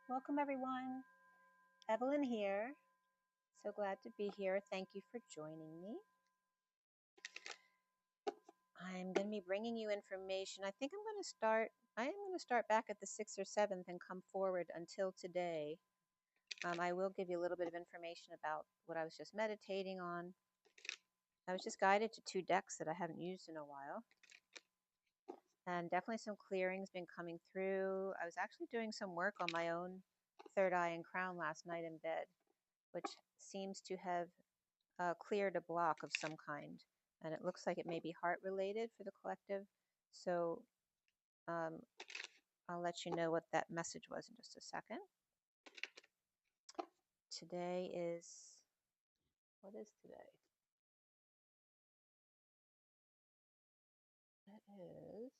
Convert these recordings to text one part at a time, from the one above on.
Welcome everyone. Evelyn here. So glad to be here. Thank you for joining me. I'm going to be bringing you information. I am going to start back at the 6th or 7th and come forward until today. I will give you a little bit of information about what I was just meditating on. I was just guided to 2 decks that I haven't used in a while. And definitely some clearings been coming through. I was actually doing some work on my own third eye and crown last night in bed, which seems to have cleared a block of some kind. And it looks like it may be heart related for the collective. So I'll let you know what that message was in just a second. Today is, what is today? That is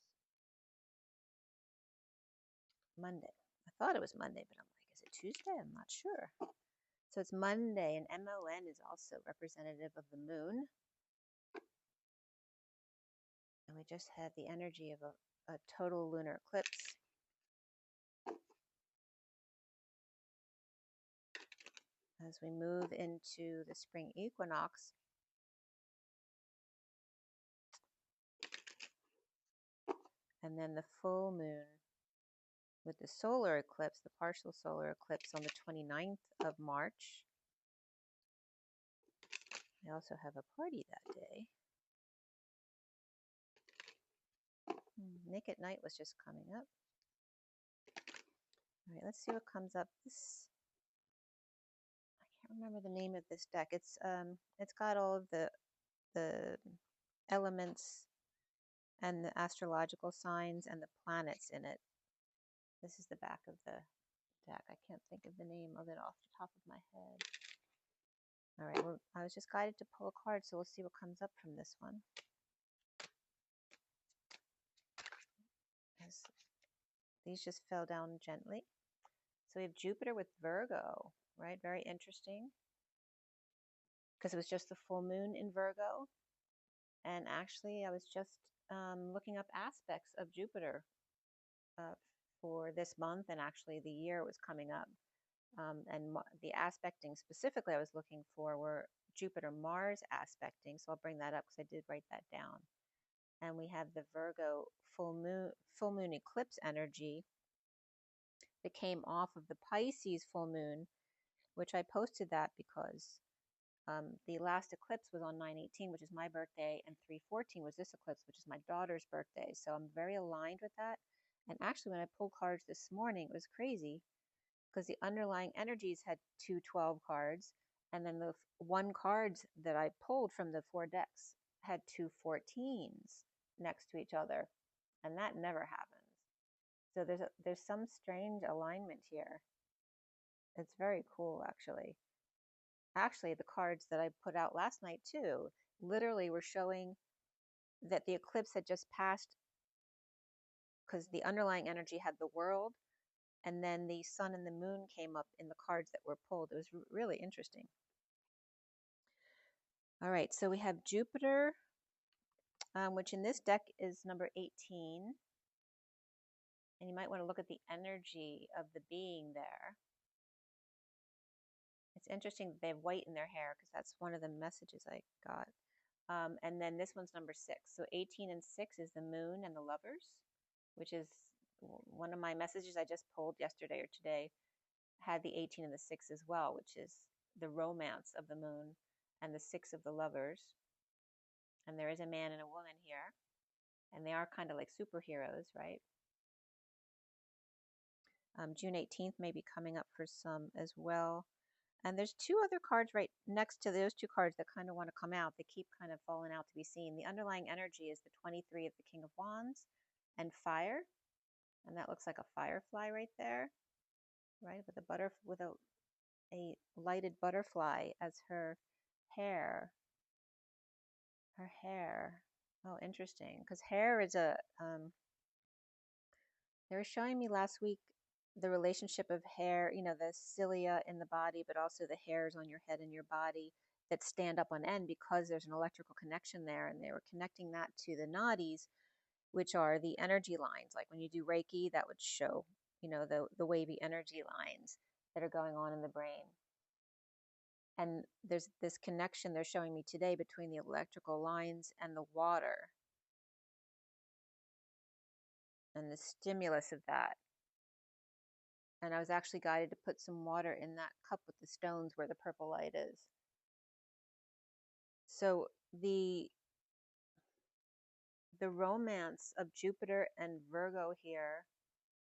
Monday. I thought it was Monday, but I'm like, is it Tuesday? I'm not sure. So it's Monday, and MON is also representative of the moon. And we just had the energy of a total lunar eclipse. As we move into the spring equinox, and then the full moon with the solar eclipse, the partial solar eclipse on the 29th of March. I also have a party that day. Nick at Night was just coming up. All right, let's see what comes up. This, I can't remember the name of this deck. It's got all of the elements and the astrological signs and the planets in it. This is the back of the deck. I can't think of the name of it off the top of my head. All right, well, I was just guided to pull a card, so we'll see what comes up from this one. As these just fell down gently. So we have Jupiter with Virgo, right? Very interesting. Because it was just the full moon in Virgo. And actually, I was just looking up aspects of Jupiter for this month, and actually the year was coming up. And the aspecting specifically I was looking for were Jupiter-Mars aspecting. So I'll bring that up because I did write that down. And we have the Virgo full moon eclipse energy that came off of the Pisces full moon, which I posted that because the last eclipse was on 9/18, which is my birthday, and 3/14 was this eclipse, which is my daughter's birthday. So I'm very aligned with that. And actually, when I pulled cards this morning, it was crazy because the underlying energies had 2 12 cards, and then the 1 cards that I pulled from the 4 decks had 2 14s next to each other, and that never happens. So there's some strange alignment here. It's very cool, actually. Actually, the cards that I put out last night too literally were showing that the eclipse had just passed because the underlying energy had the world, and then the sun and the moon came up in the cards that were pulled. It was really interesting. All right, so we have Jupiter, which in this deck is number 18. And you might want to look at the energy of the being there. It's interesting that they have white in their hair because that's one of the messages I got. And then this one's number 6. So 18 and 6 is the moon and the lovers, which is one of my messages I just pulled yesterday or today, had the 18 and the 6 as well, which is the romance of the moon and the 6 of the lovers. And there is a man and a woman here, and they are kind of like superheroes, right? June 18th may be coming up for some as well. And there's 2 other cards right next to those 2 cards that kind of want to come out. They keep kind of falling out to be seen. The underlying energy is the 23 of the King of Wands and fire. And that looks like a firefly right there, right? With a lighted butterfly as her hair. Her hair. Oh, interesting. Because hair is a, they were showing me last week the relationship of hair, you know, the cilia in the body, but also the hairs on your head and your body that stand up on end because there's an electrical connection there. And they were connecting that to the nadis, which are the energy lines. Like when you do Reiki, that would show the wavy energy lines that are going on in the brain. And there's this connection they're showing me today between the electrical lines and the water and the stimulus of that. And I was actually guided to put some water in that cup with the stones where the purple light is. So the romance of Jupiter and Virgo here,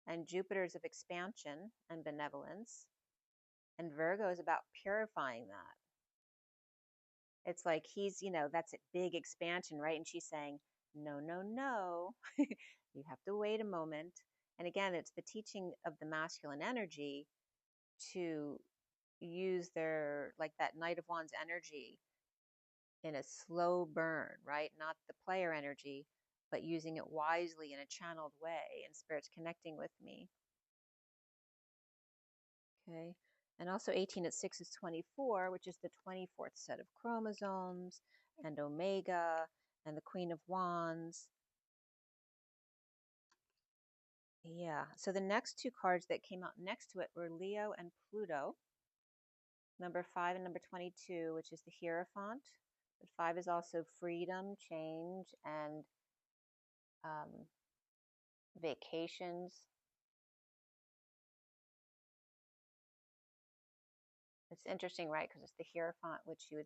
and Jupiter's of expansion and benevolence, and Virgo is about purifying that. It's like he's, that's a big expansion, right? And she's saying, no, no, no, you have to wait a moment. And again, it's the teaching of the masculine energy to use their, like that Knight of Wands energy in a slow burn, right? Not the player energy, but using it wisely in a channeled way, and Spirit's connecting with me. Okay. And also 18 at 6 is 24, which is the 24th set of chromosomes, and Omega, and the Queen of Wands. Yeah. So the next two cards that came out next to it were Leo and Pluto, number 5 and number 22, which is the Hierophant. But 5 is also freedom, change, and vacations. It's interesting, right? Because it's the Hierophant, which you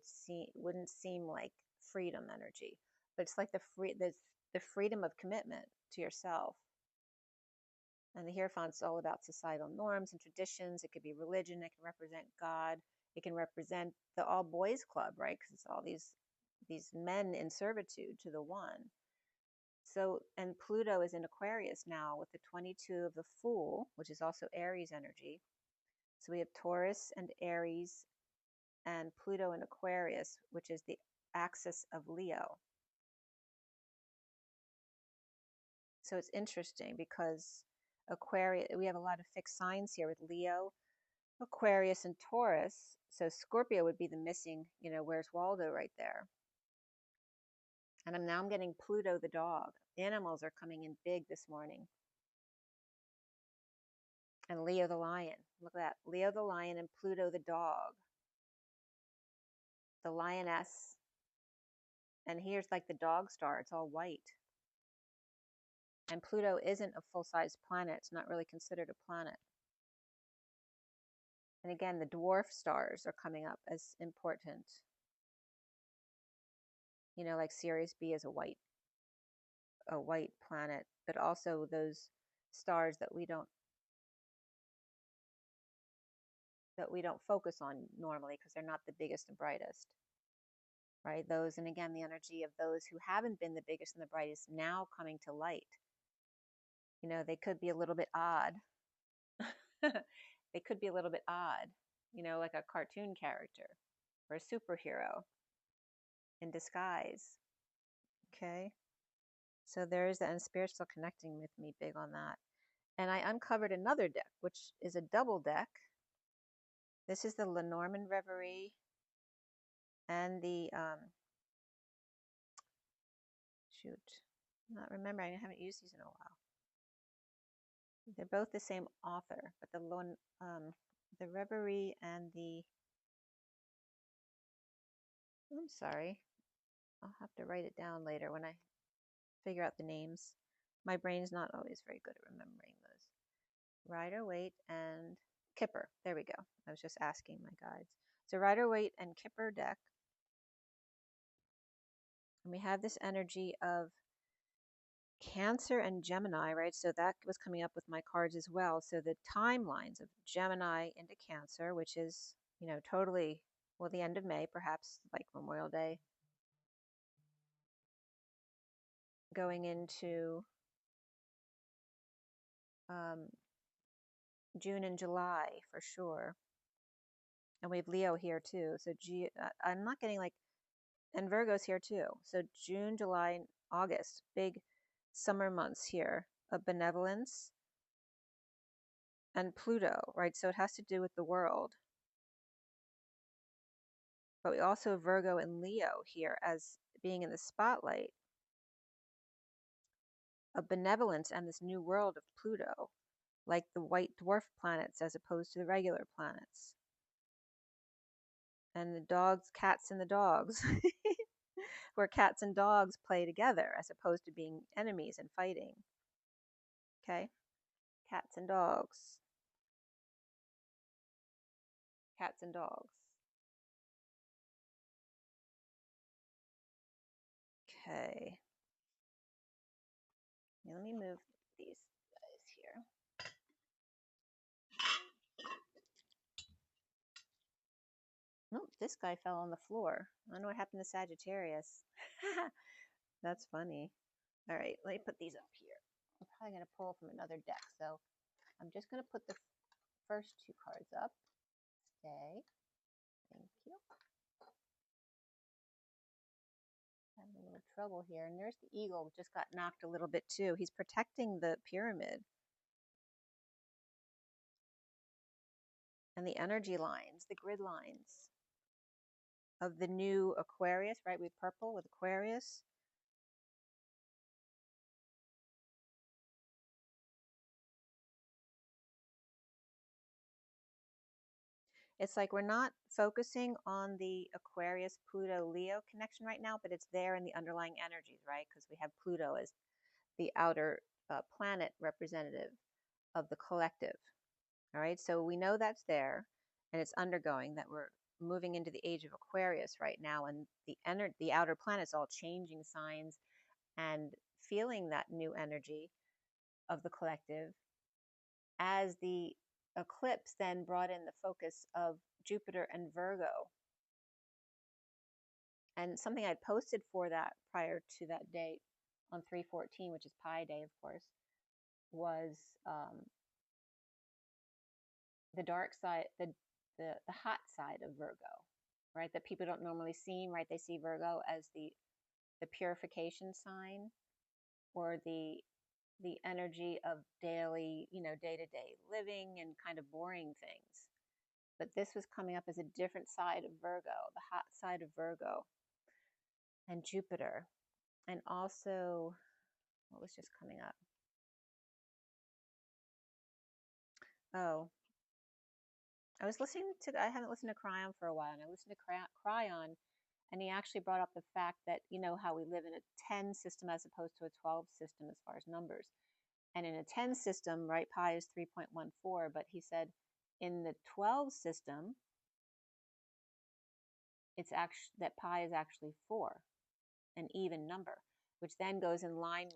wouldn't seem like freedom energy, but it's like the freedom of commitment to yourself. And the Hierophant's all about societal norms and traditions. It could be religion. It can represent God. It can represent the all boys club, right? Because it's all these men in servitude to the one. So, and Pluto is in Aquarius now with the 22 of the Fool, which is also Aries energy. So we have Taurus and Aries and Pluto in Aquarius, which is the axis of Leo. So it's interesting because Aquarius, we have a lot of fixed signs here with Leo, Aquarius, and Taurus. So Scorpio would be the missing, where's Waldo right there. And I'm getting Pluto the dog. Animals are coming in big this morning. And Leo the lion. Look at that. Leo the lion and Pluto the dog. The lioness. And here's like the dog star. It's all white. And Pluto isn't a full-size planet. It's not really considered a planet. And again, the dwarf stars are coming up as important. Like Sirius B is a white planet, but also those stars that we don't focus on normally because they're not the biggest and brightest, right? Those, and again, the energy of those who haven't been the biggest and the brightest now coming to light. They could be a little bit odd. They could be a little bit odd, like a cartoon character or a superhero in disguise. Okay. So there's that, and Spirit's still connecting with me big on that. And I uncovered another deck, which is a double deck. This is the Lenormand Reverie and the, shoot, I'm not remembering, I haven't used these in a while. They're both the same author, but the Reverie and the, I'm sorry, I'll have to write it down later when I figure out the names. My brain's not always very good at remembering those. Rider-Waite and Kipper. There we go. I was just asking my guides. So Rider-Waite and Kipper deck. And we have this energy of Cancer and Gemini, right? So that was coming up with my cards as well. So the timelines of Gemini into Cancer, which is, totally, well, the end of May, perhaps like Memorial Day, going into June and July for sure. And we have Leo here too. So I'm not getting like, and Virgo's here too. So June, July, and August, big summer months here of benevolence and Pluto, right? So it has to do with the world. But we also have Virgo and Leo here as being in the spotlight of benevolence and this new world of Pluto. like the white dwarf planets as opposed to the regular planets. And the dogs, cats and the dogs, where cats and dogs play together as opposed to being enemies and fighting. Okay? Cats and dogs. Cats and dogs. Okay. Now let me move these guys here. Oh, this guy fell on the floor. I don't know what happened to Sagittarius. That's funny. All right, let me put these up here. I'm probably going to pull from another deck, so I'm just going to put the first two cards up. Stay. Thank you. Having a little trouble here. And there's the eagle, just got knocked a little bit too. He's protecting the pyramid. And the energy lines, the grid lines of the new Aquarius, right? With purple with Aquarius. It's like we're not focusing on the Aquarius, Pluto, Leo connection right now, but it's there in the underlying energies, right? Because we have Pluto as the outer planet representative of the collective. All right, so we know that's there and it's undergoing, that we're moving into the age of Aquarius right now, and the outer planet's all changing signs and feeling that new energy of the collective, as the eclipse then brought in the focus of Jupiter and Virgo. And something I posted for that prior to that date on 3/14, which is Pi Day, of course, was the dark side, the hot side of Virgo, right? That people don't normally see, right? They see Virgo as the purification sign, or the energy of daily, day-to-day living and kind of boring things. But this was coming up as a different side of Virgo, the hot side of Virgo and Jupiter. And also, what was just coming up? Oh, I haven't listened to Cryon for a while, and I listened to Cryon, and he actually brought up the fact that, how we live in a 10 system as opposed to a 12 system as far as numbers. And in a 10 system, right, pi is 3.14, but he said in the 12 system, it's actually that pi is actually 4, an even number, which then goes in line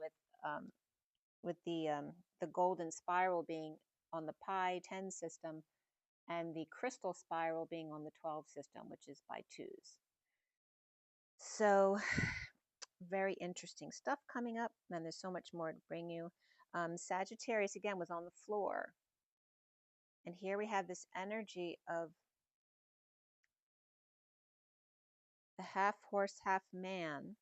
with the golden spiral being on the pi 10 system, and the crystal spiral being on the 12 system, which is by 2s. So very interesting stuff coming up, and there's so much more to bring you. Sagittarius again was on the floor, and here we have this energy of the half horse, half man.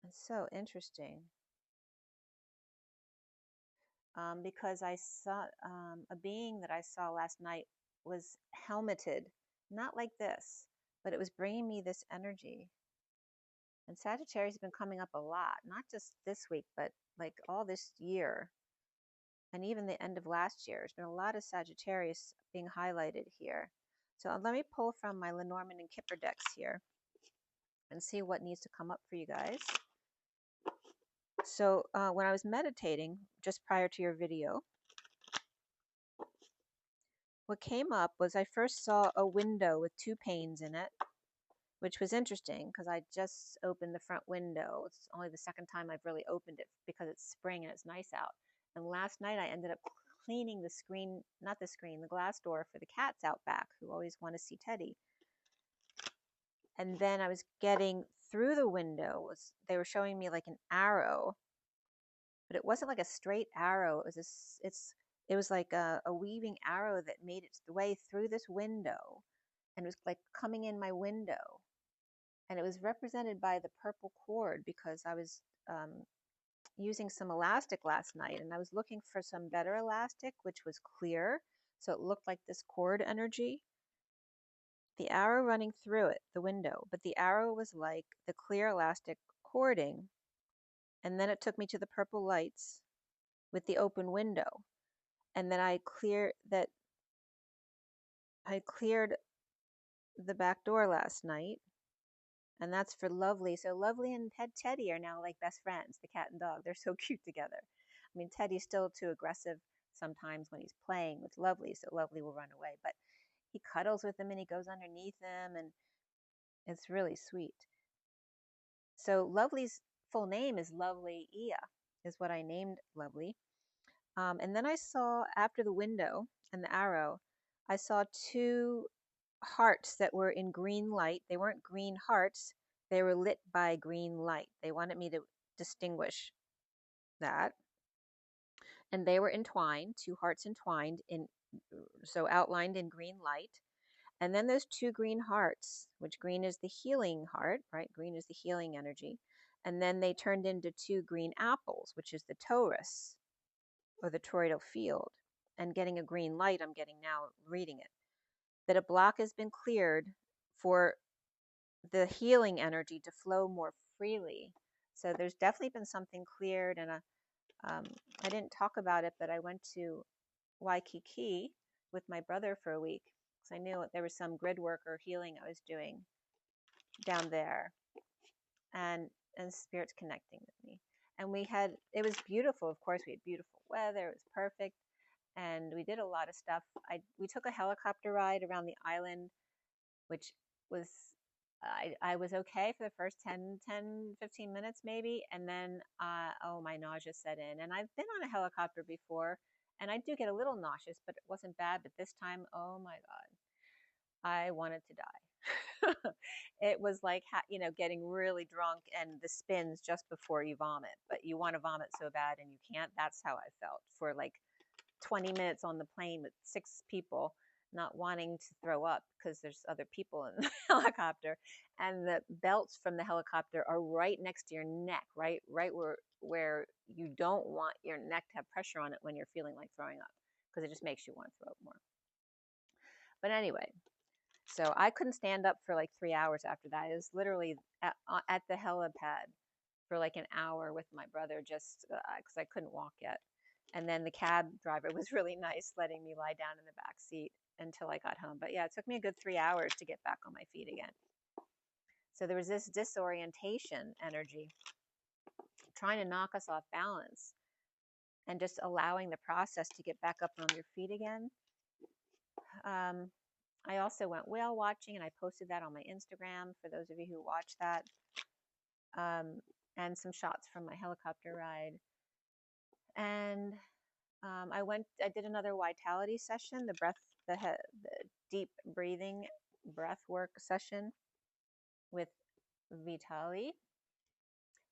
It's so interesting. Because I saw a being that I saw last night was helmeted, not like this, but it was bringing me this energy. And Sagittarius has been coming up a lot, not just this week, but like all this year, and even the end of last year. There's been a lot of Sagittarius being highlighted here. So let me pull from my Lenormand and Kipper decks here and see what needs to come up for you guys. So when I was meditating just prior to your video, what came up was I first saw a window with 2 panes in it, which was interesting because I just opened the front window. It's only the second time I've really opened it because it's spring and it's nice out. And last night I ended up cleaning the screen, not the screen, the glass door for the cats out back who always want to see Teddy. And then I was getting through the window. They were showing me like an arrow, but it wasn't like a straight arrow. It was like a weaving arrow that made its way through this window, and it was like coming in my window. And it was represented by the purple cord, because I was using some elastic last night, and I was looking for some better elastic, which was clear. So it looked like this cord energy. The arrow running through it, the window, but the arrow was like the clear elastic cording And then it took me to the purple lights with the open window. And then I cleared the back door last night. And that's for Lovely. So Lovely and Teddy are now like best friends, the cat and dog. They're so cute together. I mean, Teddy's still too aggressive sometimes when he's playing with Lovely, so Lovely will run away. But he cuddles with him and he goes underneath him, and it's really sweet. So Lovely's full name is Lovely Ia, is what I named Lovely. And then I saw, after the window and the arrow, I saw two hearts that were in green light. They weren't green hearts. They were lit by green light. They wanted me to distinguish that. And they were entwined, two hearts entwined, so outlined in green light. And then those two green hearts, which green is the healing heart, right? Green is the healing energy. And then they turned into two green apples, which is the torus, or the toroidal field. And getting a green light, I'm getting now reading it, that a block has been cleared for the healing energy to flow more freely. So there's definitely been something cleared, and I didn't talk about it, but I went to Waikiki with my brother for a week because I knew there was some grid work or healing I was doing down there, and Spirit's connecting with me. And it was beautiful. Of course, we had beautiful weather. It was perfect. And we did a lot of stuff. We took a helicopter ride around the island, which was, I was okay for the first 10, 15 minutes maybe. And then, my nausea set in. And I've been on a helicopter before, and I do get a little nauseous, but it wasn't bad. But this time, oh my God, I wanted to die. It was like, getting really drunk and the spins just before you vomit, but you want to vomit so bad and you can't. That's how I felt for like 20 minutes on the plane with 6 people, not wanting to throw up because there's other people in the helicopter, and the belts from the helicopter are right next to your neck, right where you don't want your neck to have pressure on it when you're feeling like throwing up, because it just makes you want to throw up more. But anyway, so I couldn't stand up for like 3 hours after that. It was literally at the helipad for like an hour with my brother, just because I couldn't walk yet. And then the cab driver was really nice, letting me lie down in the back seat until I got home. But yeah, it took me a good 3 hours to get back on my feet again. So there was this disorientation energy trying to knock us off balance, and just allowing the process to get back up on your feet again. I also went whale watching, and I posted that on my Instagram for those of you who watch that, and some shots from my helicopter ride. And I did another vitality session, the deep breathing breath work session with Vitali,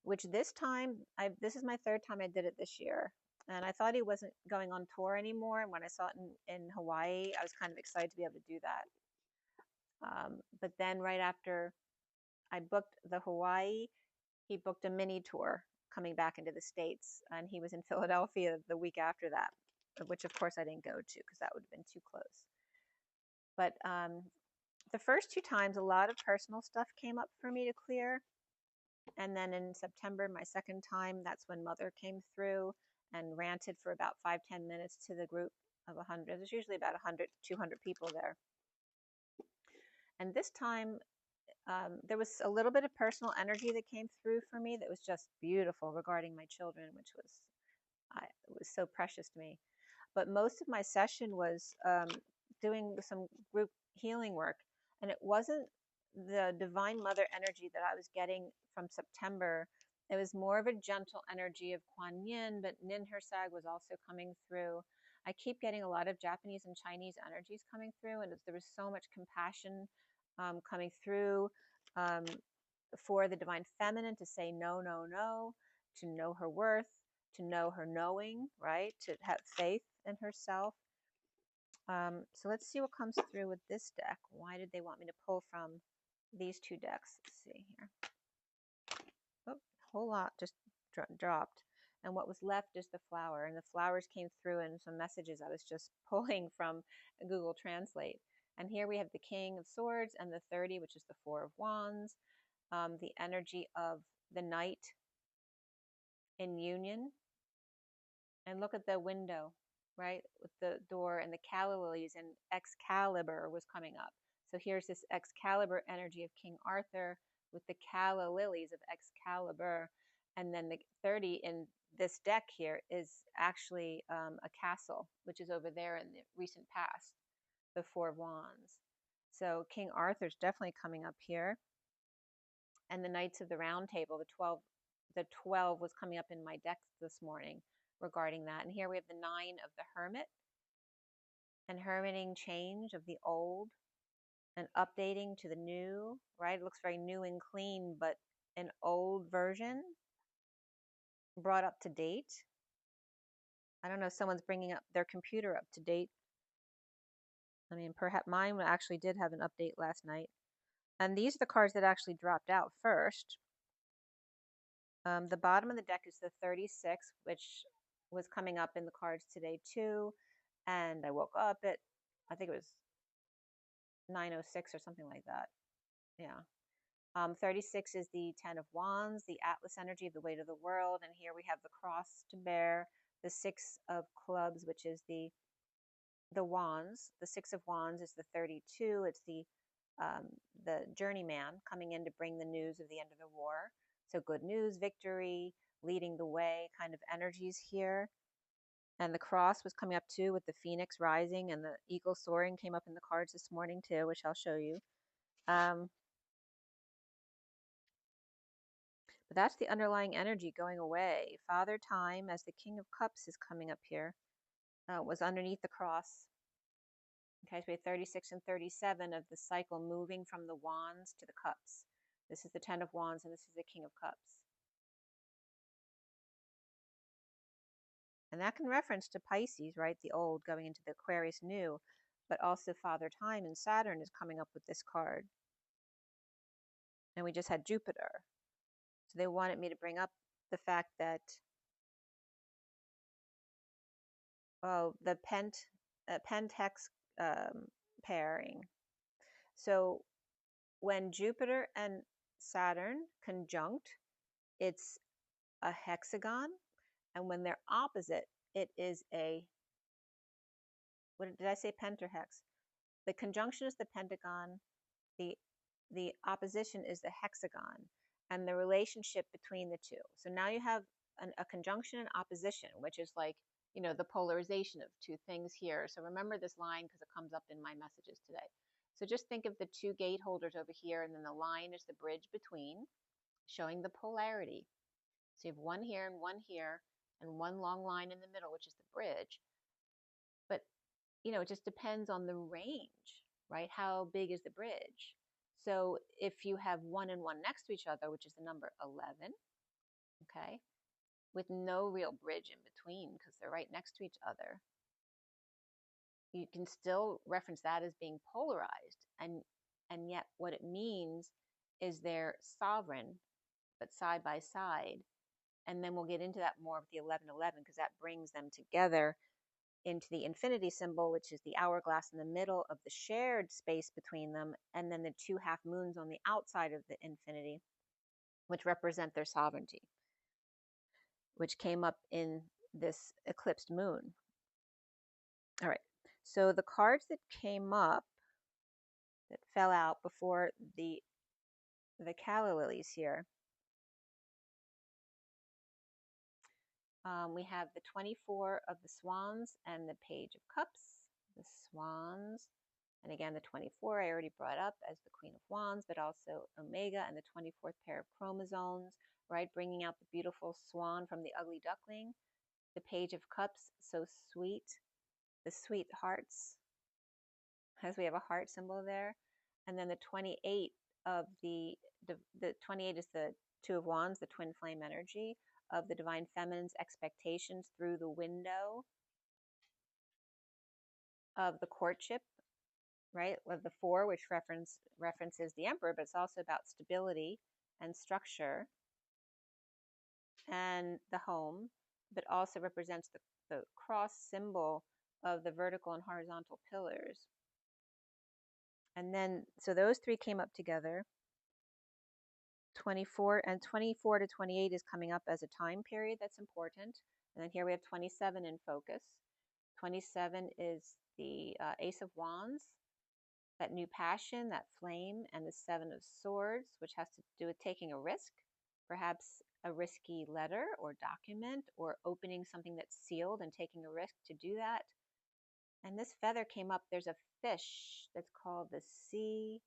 which this time, this is my 3rd time I did it this year. And I thought he wasn't going on tour anymore. And when I saw it in Hawaii, I was kind of excited to be able to do that. But then right after I booked the Hawaii, he booked a mini tour coming back into the States. And he was in Philadelphia the week after that, which of course I didn't go to because that would have been too close. But the first 2 times, a lot of personal stuff came up for me to clear. And then in September, my 2nd time, that's when Mother came through and ranted for about 5-10 minutes to the group of 100. There's usually about 100 to 200 people there. And this time, there was a little bit of personal energy that came through for me that was just beautiful regarding my children, which was so precious to me. But most of my session was doing some group healing work, and it wasn't the Divine Mother energy that I was getting from September. It was more of a gentle energy of Kuan Yin, but Nin Hersag was also coming through. I keep getting a lot of Japanese and Chinese energies coming through, and there was so much compassion coming through for the Divine Feminine to say no, no, no, to know her worth, to know her knowing, right? To have faith in herself. So let's see what comes through with this deck. Why did they want me to pull from these 2 decks? Let's see here. Oh, a whole lot just dropped. And what was left is the flower. And the flowers came through in some messages I was just pulling from Google Translate. And here we have the King of Swords and the 30, which is the 4 of Wands. The energy of the Knight in union. And look at the window, right, with the door and the calla lilies, and Excalibur was coming up. So here's this Excalibur energy of King Arthur with the calla lilies of Excalibur. And then the 30 in this deck here is actually a castle, which is over there in the recent past, the Four of Wands. So King Arthur's definitely coming up here. And the Knights of the Round Table, the 12 was coming up in my deck this morning regarding that. And here we have the 9 of the Hermit, and hermiting change of the old and updating to the new, right? It looks very new and clean, but an old version brought up to date. I don't know if someone's bringing up their computer up to date. I mean, perhaps mine actually did have an update last night. And these are the cards that actually dropped out first. The bottom of the deck is the 36, which was coming up in the cards today too. And I woke up at, I think it was 9:06 or something like that. Yeah. 36 is the 10 of Wands, the Atlas energy of the weight of the world. And here we have the cross to bear, the 6 of Clubs, which is the Wands. The 6 of Wands is the 32. It's the journeyman coming in to bring the news of the end of the war. So good news, victory, leading the way kind of energies here. And the cross was coming up too, with the phoenix rising, and the eagle soaring came up in the cards this morning too, which I'll show you. But that's the underlying energy going away. Father Time, as the King of Cups is coming up here, was underneath the cross. Okay, so we have 36 and 37 of the cycle moving from the Wands to the Cups. This is the 10 of Wands, and this is the King of Cups. And that can reference to Pisces, right? The old going into the Aquarius new, but also Father Time and Saturn is coming up with this card. And we just had Jupiter. So they wanted me to bring up the fact that, oh, the PentHex pairing. So when Jupiter and Saturn conjunct, it's a hexagon. And when they're opposite, it is a, what did I say, pent or hex? The conjunction is the pentagon, the opposition is the hexagon, and the relationship between the two. So now you have a conjunction and opposition, which is like, you know, the polarization of two things here. So remember this line because it comes up in my messages today. So just think of the two gate holders over here, and then the line is the bridge between, showing the polarity. So you have one here and one here, and one long line in the middle, which is the bridge. But, you know, it just depends on the range, right? How big is the bridge? So if you have 1 and 1 next to each other, which is the number 11, okay, with no real bridge in between because they're right next to each other, you can still reference that as being polarized. And yet what it means is they're sovereign, but side by side. And then we'll get into that more with the 11:11 because that brings them together into the infinity symbol, which is the hourglass in the middle of the shared space between them, and then the 2 half moons on the outside of the infinity, which represent their sovereignty, which came up in this eclipsed moon. All right, so the cards that came up that fell out before the calla lilies here, we have the 24 of the Swans and the Page of Cups. The Swans, and again, the 24 I already brought up as the Queen of Wands, but also Omega and the 24th pair of chromosomes, right? Bringing out the beautiful swan from the ugly duckling. The Page of Cups, so sweet. The sweet hearts, as we have a heart symbol there. And then the 28 of the 28 is the 2 of Wands, the twin flame energy of the divine feminine's expectations through the window of the courtship, right? Of the 4, which references the emperor, but it's also about stability and structure and the home, but also represents the cross symbol of the vertical and horizontal pillars. And then, so those 3 came up together. 24 and 24 to 28 is coming up as a time period that's important. And then here we have 27 in focus. 27 is the Ace of Wands, that new passion, that flame, and the Seven of Swords, which has to do with taking a risk, perhaps a risky letter or document, or opening something that's sealed and taking a risk to do that. And this feather came up. There's a fish that's called the sea,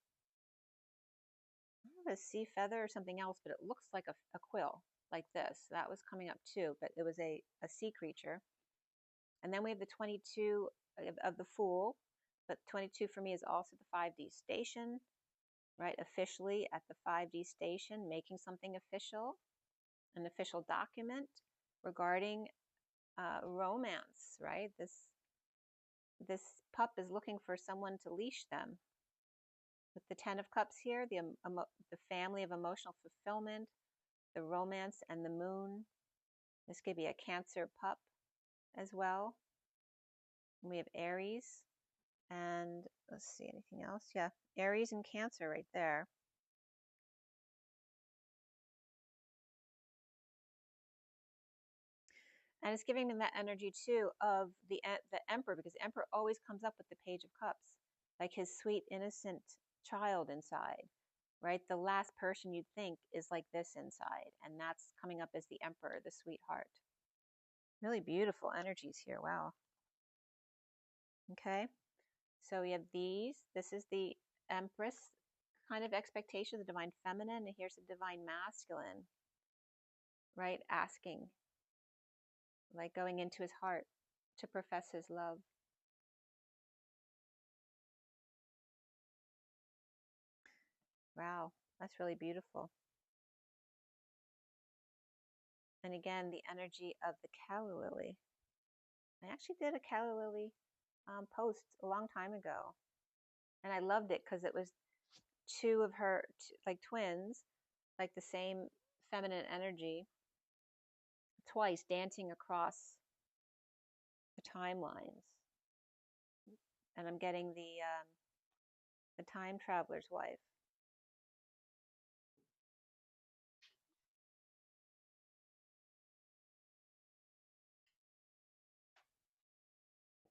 I don't know if it's a sea feather or something else, but it looks like a quill, like this. That was coming up too, but it was a sea creature. And then we have the 22 of the Fool, but 22 for me is also the 5D station, right? Officially at the 5D station, making something official, an official document regarding romance, right? This pup is looking for someone to leash them. With the 10 of Cups here, the family of emotional fulfillment, the romance, and the moon. This could be a Cancer pup as well. And we have Aries, and let's see, anything else? Yeah, Aries and Cancer right there. And it's giving me that energy too of the Emperor, because the Emperor always comes up with the Page of Cups, like his sweet, innocent child inside, right? The last person you'd think is like this inside, and that's coming up as the Emperor, the sweetheart. Really beautiful energies here. Wow. Okay. So we have these. This is the Empress kind of expectation, the divine feminine, and here's the divine masculine, right? Asking, like going into his heart to profess his love. Wow, that's really beautiful. And again, the energy of the calla lily. I actually did a calla lily post a long time ago, and I loved it because it was two of her, like twins, like the same feminine energy, twice dancing across the timelines. And I'm getting the time traveler's wife.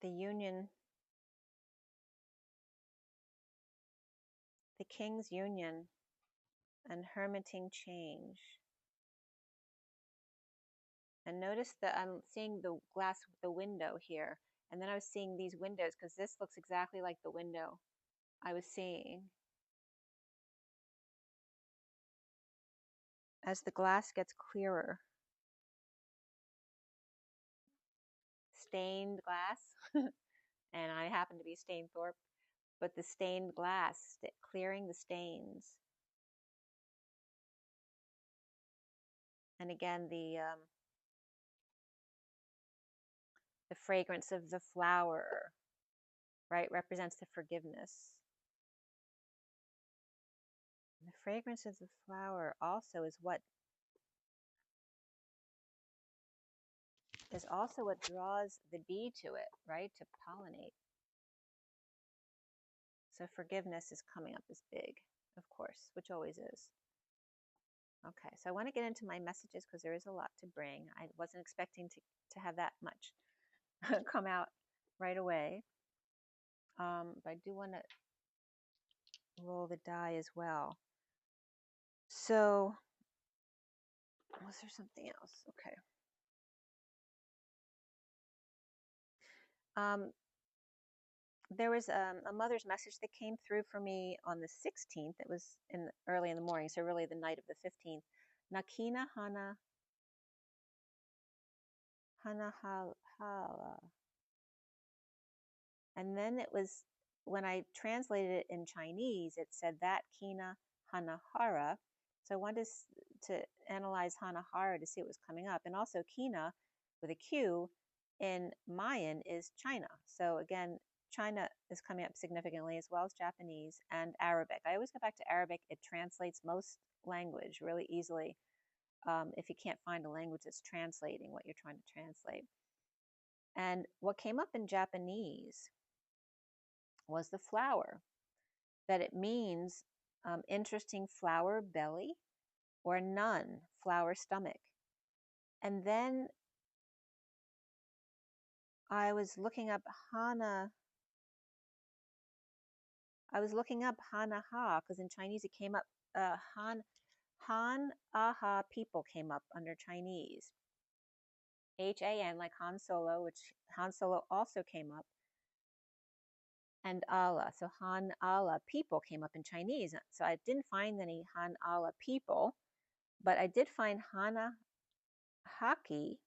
The union, the king's union, and hermiting change. And notice that I'm seeing the glass, the window here. And then I was seeing these windows because this looks exactly like the window I was seeing. As the glass gets clearer, stained glass, and I happen to be Stainthorpe, but the stained glass, clearing the stains. And again, the fragrance of the flower, right, represents the forgiveness. And the fragrance of the flower also is what draws the bee to it, right, to pollinate. So forgiveness is coming up as big, of course, which always is. Okay, so I want to get into my messages because there is a lot to bring. I wasn't expecting to have that much come out right away. But I do want to roll the die as well. So, was there something else? Okay. There was a mother's message that came through for me on the 16th. It was early in the morning, so really the night of the 15th. Nakina Hana Hala. And then it was, when I translated it in Chinese, it said that Kina Hanahara. So I wanted to analyze Hanahara to see what was coming up. And also Kina, with a Q, in Mayan is China. So again, China is coming up significantly, as well as Japanese and Arabic. I always go back to Arabic. It translates most language really easily if you can't find a language that's translating what you're trying to translate. And what came up in Japanese was the flower, that it means interesting flower belly, or Nun, flower stomach. And then I was looking up Hana. I was looking up Han-aha because in Chinese it came up, Han-aha people came up under Chinese. H-A-N, like Han Solo, which Han Solo also came up, and Allah. So Han-Allah people came up in Chinese. So I didn't find any Han-Allah people, but I did find Hana-haki.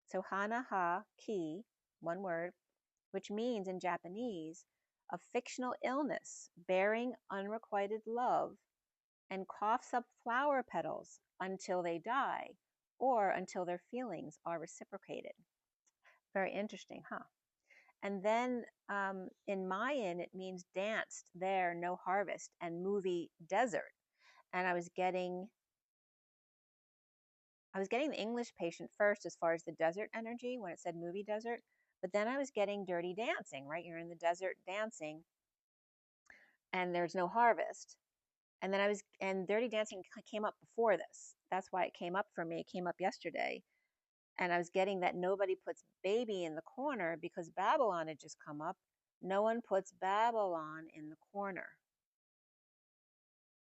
So Hana-ha-ki, one word, which means in Japanese, a fictional illness bearing unrequited love and coughs up flower petals until they die or until their feelings are reciprocated. Very interesting, huh? And then in Mayan, it means danced there, no harvest, and movie desert. And I was getting the English patient first as far as the desert energy when it said movie desert, but then I was getting dirty dancing, right? You're in the desert dancing and there's no harvest. And then and dirty dancing came up before this. That's why it came up for me. It came up yesterday. And I was getting that nobody puts baby in the corner because Babylon had just come up. No one puts Babylon in the corner.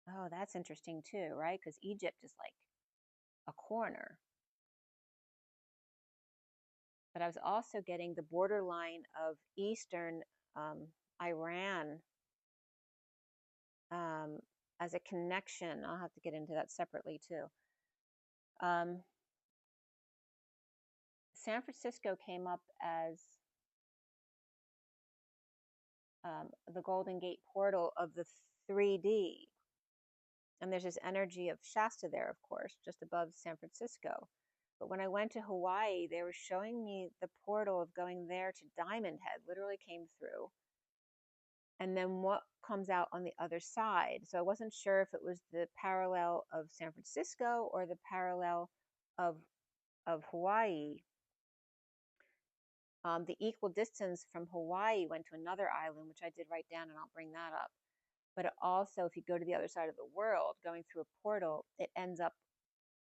Oh, that's interesting too, right? Because Egypt is like a corner. But I was also getting the borderline of Eastern Iran as a connection. I'll have to get into that separately too. San Francisco came up as the Golden Gate portal of the 3D. And there's this energy of Shasta there, of course, just above San Francisco. But when I went to Hawaii, they were showing me the portal of going there to Diamond Head, literally came through. And then what comes out on the other side. So I wasn't sure if it was the parallel of San Francisco or the parallel of Hawaii. The equal distance from Hawaii went to another island, which I did write down, and I'll bring that up. But also, if you go to the other side of the world, going through a portal, it ends up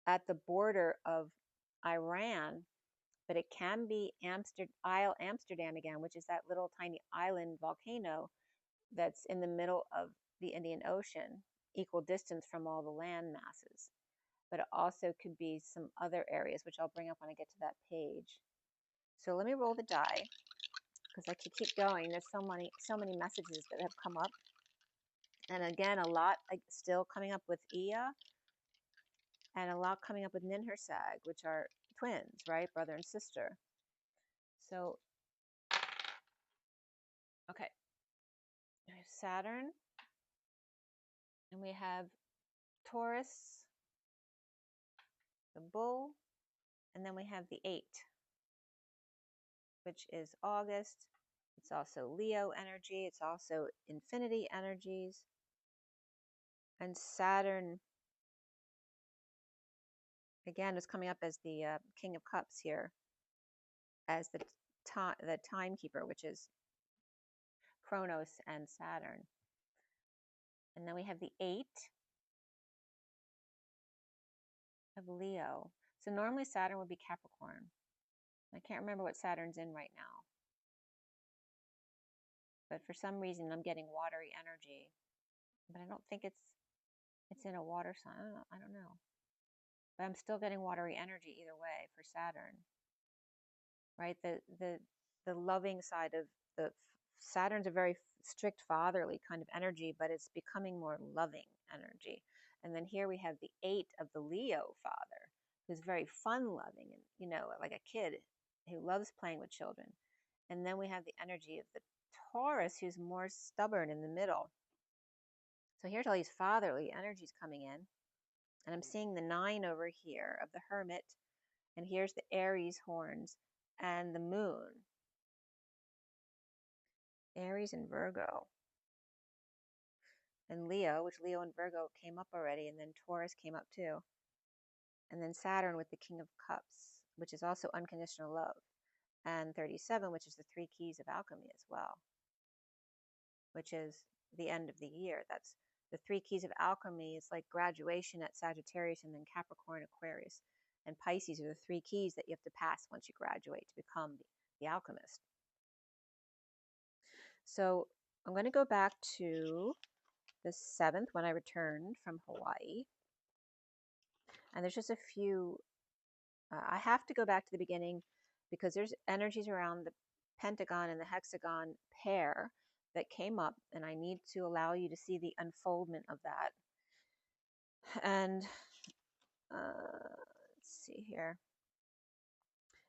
at the border of Iran, but it can be Amsterdam again, which is that little tiny island volcano that's in the middle of the Indian Ocean, equal distance from all the land masses. But it also could be some other areas, which I'll bring up when I get to that page. So let me roll the die, because I could keep going. There's so many messages that have come up. And again, a lot still coming up with Iya, and a lot coming up with Ninhursag, which are twins, right? Brother and sister. So, okay. We have Saturn, and we have Taurus, the bull, and then we have the 8, which is August. It's also Leo energy. It's also infinity energies. And Saturn, again, is coming up as the King of Cups here, as the timekeeper, which is Kronos and Saturn. And then we have the 8 of Leo. So normally Saturn would be Capricorn. I can't remember what Saturn's in right now. But for some reason I'm getting watery energy. But I don't think it's in a water sign. I don't know. But I'm still getting watery energy either way for Saturn. Right? The loving side of the Saturn's a very strict fatherly kind of energy, but it's becoming more loving energy. And then here we have the 8 of the Leo father, who's very fun loving and, you know, like a kid who loves playing with children. And then we have the energy of the Taurus, who's more stubborn in the middle. So here's all these fatherly energies coming in. And I'm seeing the 9 over here of the Hermit. And here's the Aries horns and the moon. Aries and Virgo. And Leo, which Leo and Virgo came up already. And then Taurus came up too. And then Saturn with the King of Cups, which is also unconditional love. And 37, which is the 3 keys of alchemy as well, which is the end of the year. That's The 3 keys of alchemy is like graduation at Sagittarius, and then Capricorn, Aquarius, and Pisces are the 3 keys that you have to pass once you graduate to become the alchemist. So I'm going to go back to the 7th when I returned from Hawaii. And there's just a few, I have to go back to the beginning because there's energies around the pentagon and the hexagon pair that came up, and I need to allow you to see the unfoldment of that. And let's see here.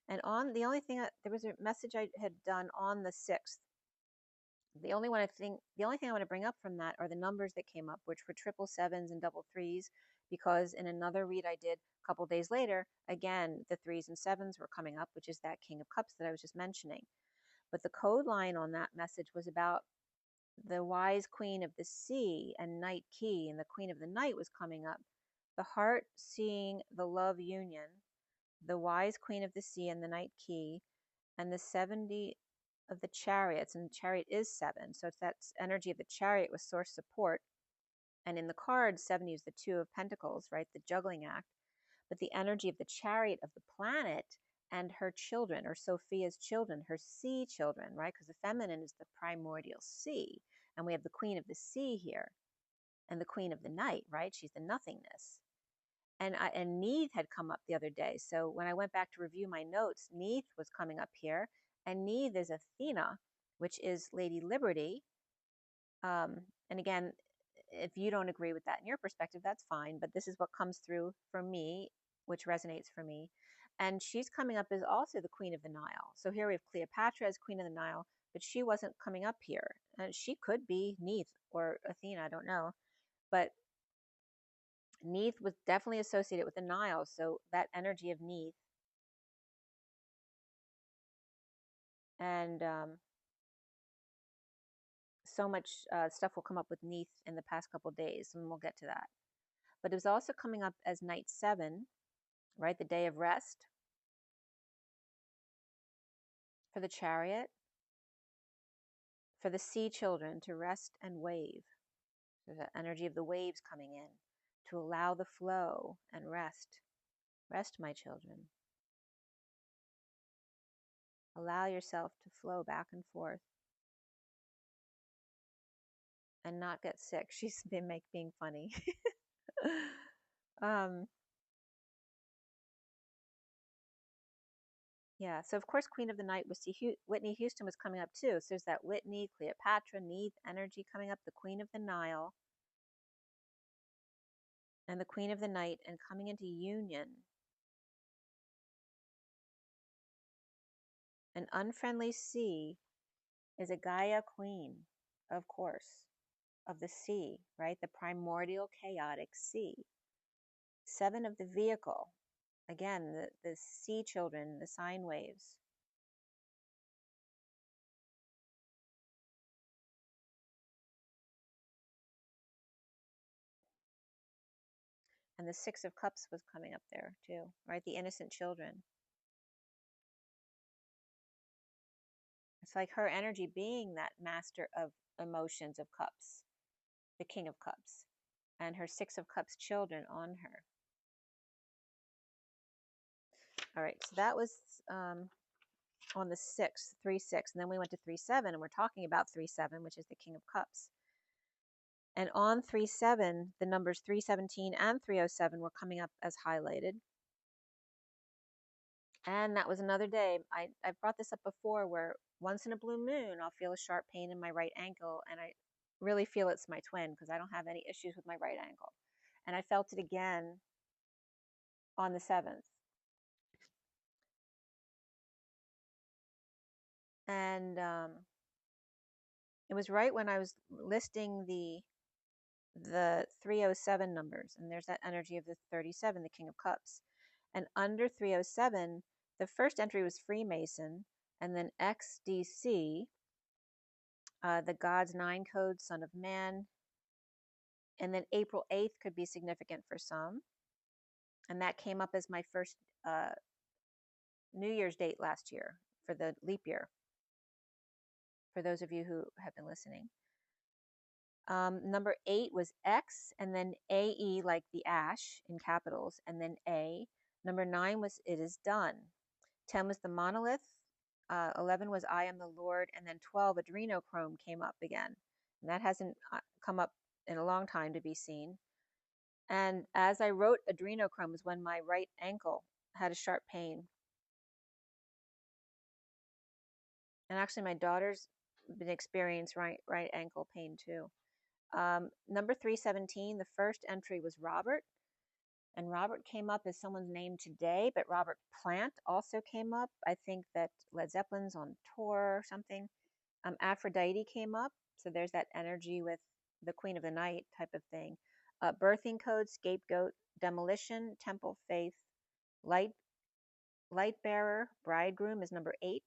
And on the only thing, there was a message I had done on the 6th. The only thing I want to bring up from that are the numbers that came up, which were 777s and 333s, because in another read I did a couple days later, again, the 3s and 7s were coming up, which is that King of Cups that I was just mentioning. But the code line on that message was about the wise Queen of the Sea and Night Key, and the Queen of the Night was coming up. The heart seeing the love union, the wise Queen of the Sea and the Night Key, and the 70 of the chariots, and the chariot is 7, so it's that energy of the chariot with source support. And in the card, 70 is the 2 of Pentacles, right, the juggling act. But the energy of the chariot of the planet and her children, or Sophia's children, her sea children, right, because the feminine is the primordial sea, and we have the Queen of the Sea here, and the Queen of the Night, right, she's the nothingness. And Neith had come up the other day. So when I went back to review my notes, Neith was coming up here. And Neith is Athena, which is Lady Liberty. And again, if you don't agree with that in your perspective, that's fine. But this is what comes through for me, which resonates for me. And she's coming up as also the Queen of the Nile. So here we have Cleopatra as Queen of the Nile, but she wasn't coming up here. And she could be Neith or Athena, I don't know. But Neith was definitely associated with the Nile, so that energy of Neith. And so much stuff will come up with Neith in the past couple days, and we'll get to that. But it was also coming up as night 7, right, the day of rest for the chariot, for the sea children to rest and wave. There's the energy of the waves coming in to allow the flow and rest. Rest, my children. Allow yourself to flow back and forth and not get sick. She's been being funny. Yeah, so of course Queen of the Night was Whitney Houston was coming up too. So there's that Whitney, Cleopatra, Neith energy coming up, the Queen of the Nile, and the Queen of the Night, and coming into union. An unfriendly sea is a Gaia queen, of course, of the sea, right? The primordial chaotic sea. 7 of the vehicle, again, the sea children, the sine waves. And the 6 of Cups was coming up there too, right? The innocent children. It's like her energy being that master of emotions of cups, the King of Cups, and her 6 of Cups children on her. All right, so that was on the 6th, 3-6, and then we went to 3-7, and we're talking about 3-7, which is the King of Cups. And on 3-7, the numbers 317 and 307 were coming up as highlighted. And that was another day. I've brought this up before, where once in a blue moon, I'll feel a sharp pain in my right ankle, and I really feel it's my twin because I don't have any issues with my right ankle. And I felt it again on the 7th. And it was right when I was listing the 307 numbers, and there's that energy of the 37, the King of Cups. And under 307, the first entry was Freemason, and then XDC, the God's 9 code, Son of Man. And then April 8th could be significant for some. And that came up as my first New Year's date last year for the leap year, for those of you who have been listening. Number 8 was X, and then AE, like the ash in capitals, and then A. Number 9 was it is done. 10 was the monolith. 11 was I am the Lord, and then 12 adrenochrome came up again, and that hasn't come up in a long time to be seen. And as I wrote adrenochrome was when my right ankle had a sharp pain. And actually my daughter's been experiencing right ankle pain too. Number 317, the first entry was Robert. And Robert came up as someone's name today, but Robert Plant also came up. I think that Led Zeppelin's on tour or something. Aphrodite came up. So there's that energy with the Queen of the Night type of thing. Birthing code, scapegoat, demolition, temple faith, light bearer, bridegroom is number 8.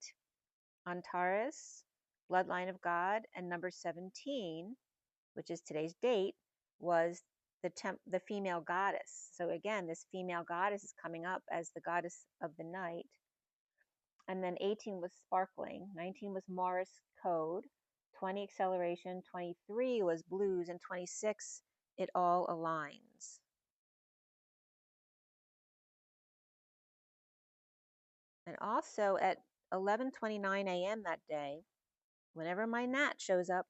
Antares, bloodline of God, and number 17, which is today's date, was the female goddess. So again, this female goddess is coming up as the goddess of the night. And then 18 was sparkling, 19 was Morris code, 20 acceleration, 23 was blues, and 26 it all aligns. And also at 11:29 a.m. that day, whenever my Nat shows up,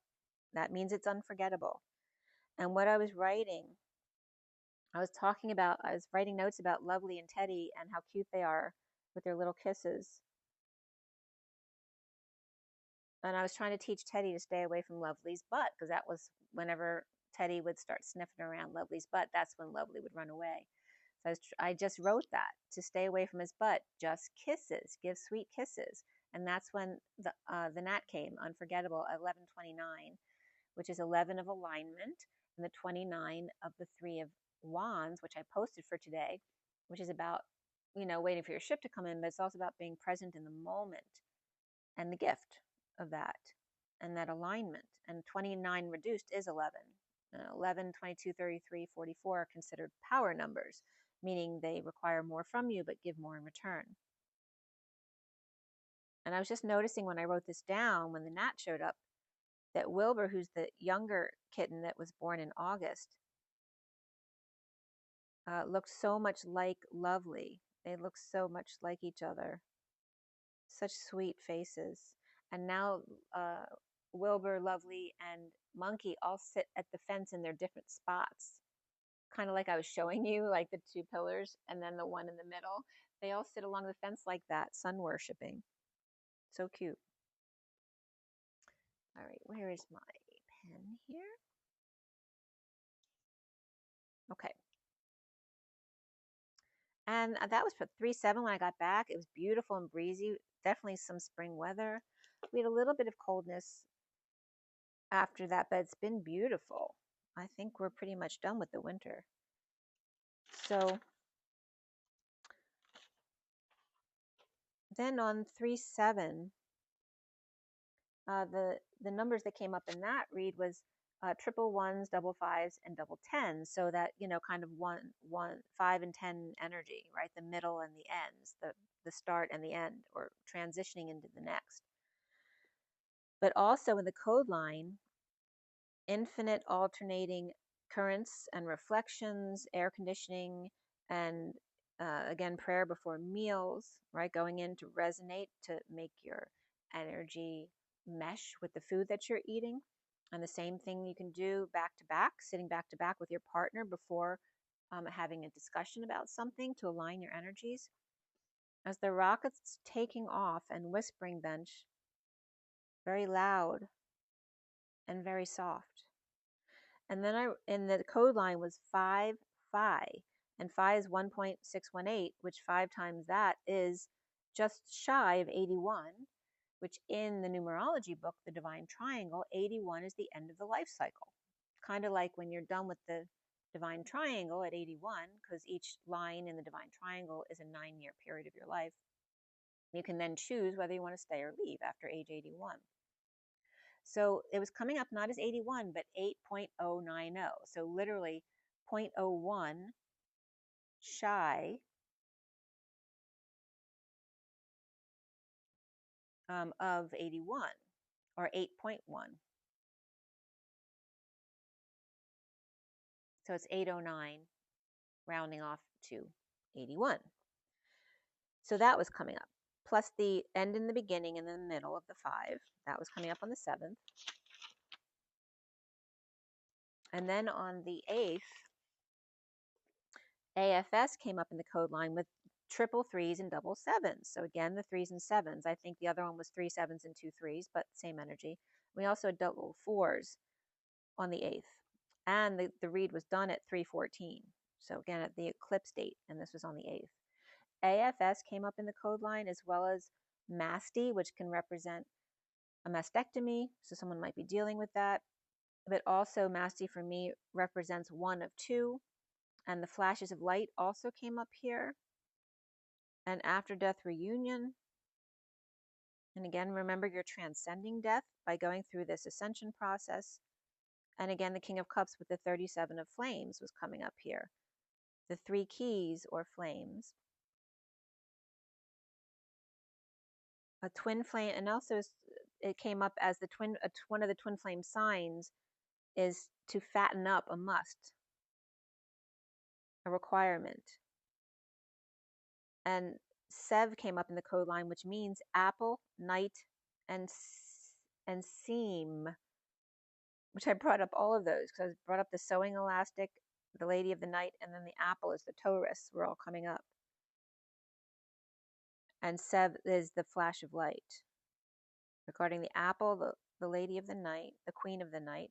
that means it's unforgettable. And what I was writing, I was writing notes about Lovely and Teddy and how cute they are with their little kisses. And I was trying to teach Teddy to stay away from Lovely's butt, because that was whenever Teddy would start sniffing around Lovely's butt, that's when Lovely would run away. So I just wrote that, to stay away from his butt, just kisses, give sweet kisses. And that's when the Nat came, unforgettable, 11:29, which is 11 of alignment, and the 29 of the 3 of Wands, which I posted for today, which is about, waiting for your ship to come in, but it's also about being present in the moment and the gift of that and that alignment. And 29 reduced is 11. 11, 22, 33, 44 are considered power numbers, meaning they require more from you but give more in return. And I was just noticing when I wrote this down, when the Nat showed up, that Wilbur, who's the younger kitten that was born in August, looked so much like Lovely. They look so much like each other. Such sweet faces. And now Wilbur, Lovely, and Monkey all sit at the fence in their different spots. Kind of like I was showing you, like the 2 pillars and then the one in the middle. They all sit along the fence like that, sun worshiping. So cute. All right, where is my pen here? Okay. And that was for 3/7 when I got back. It was beautiful and breezy. Definitely some spring weather. We had a little bit of coldness after that, but it's been beautiful. I think we're pretty much done with the winter. So then on 3/7, the numbers that came up in that read was triple ones, double fives, and double tens. So that, kind of 5 and 10 energy, right? The middle and the ends, the start and the end, or transitioning into the next. But also in the code line, infinite alternating currents and reflections, air conditioning, and again, prayer before meals, right? Going in to resonate, to make your energy mesh with the food that you're eating. And the same thing you can do back to back, sitting back to back with your partner before having a discussion about something to align your energies. As the rocket's taking off and whispering bench, very loud and very soft. And then in the code line was 5, phi, and phi is 1.618, which 5 times that is just shy of 81, which in the numerology book, the Divine Triangle, 81 is the end of the life cycle. Kind of like when you're done with the Divine Triangle at 81, because each line in the Divine Triangle is a 9-year period of your life. You can then choose whether you want to stay or leave after age 81. So it was coming up not as 81, but 8.090. So literally 0.01 shy of 81, or 8.1. So it's 809, rounding off to 81. So that was coming up. Plus the end in the beginning and in the middle of the 5. That was coming up on the 7th. And then on the 8th, AFS came up in the code line with triple 3s and double 7s. So again, the 3s and 7s. I think the other one was 3 7s and 2 3s, but same energy. We also had double 4s on the 8th. And the read was done at 3:14. So again, at the eclipse date, and this was on the 8th. AFS came up in the code line, as well as MASTE, which can represent a mastectomy. So someone might be dealing with that. But also MASTE for me represents 1 of 2. And the flashes of light also came up here. And after death reunion. And again, remember, you're transcending death by going through this ascension process. And again, the King of Cups with the 37 of flames was coming up here. The 3 keys or flames. A twin flame, and also it came up as the one of the twin flame signs is to fatten up, a must, a requirement. And Sev came up in the code line, which means apple, night, and seam, which I brought up all of those because I brought up the sewing elastic, the lady of the night, and then the apple is the Taurus. We're all coming up. And Sev is the flash of light. Regarding the apple, the lady of the night, the queen of the night,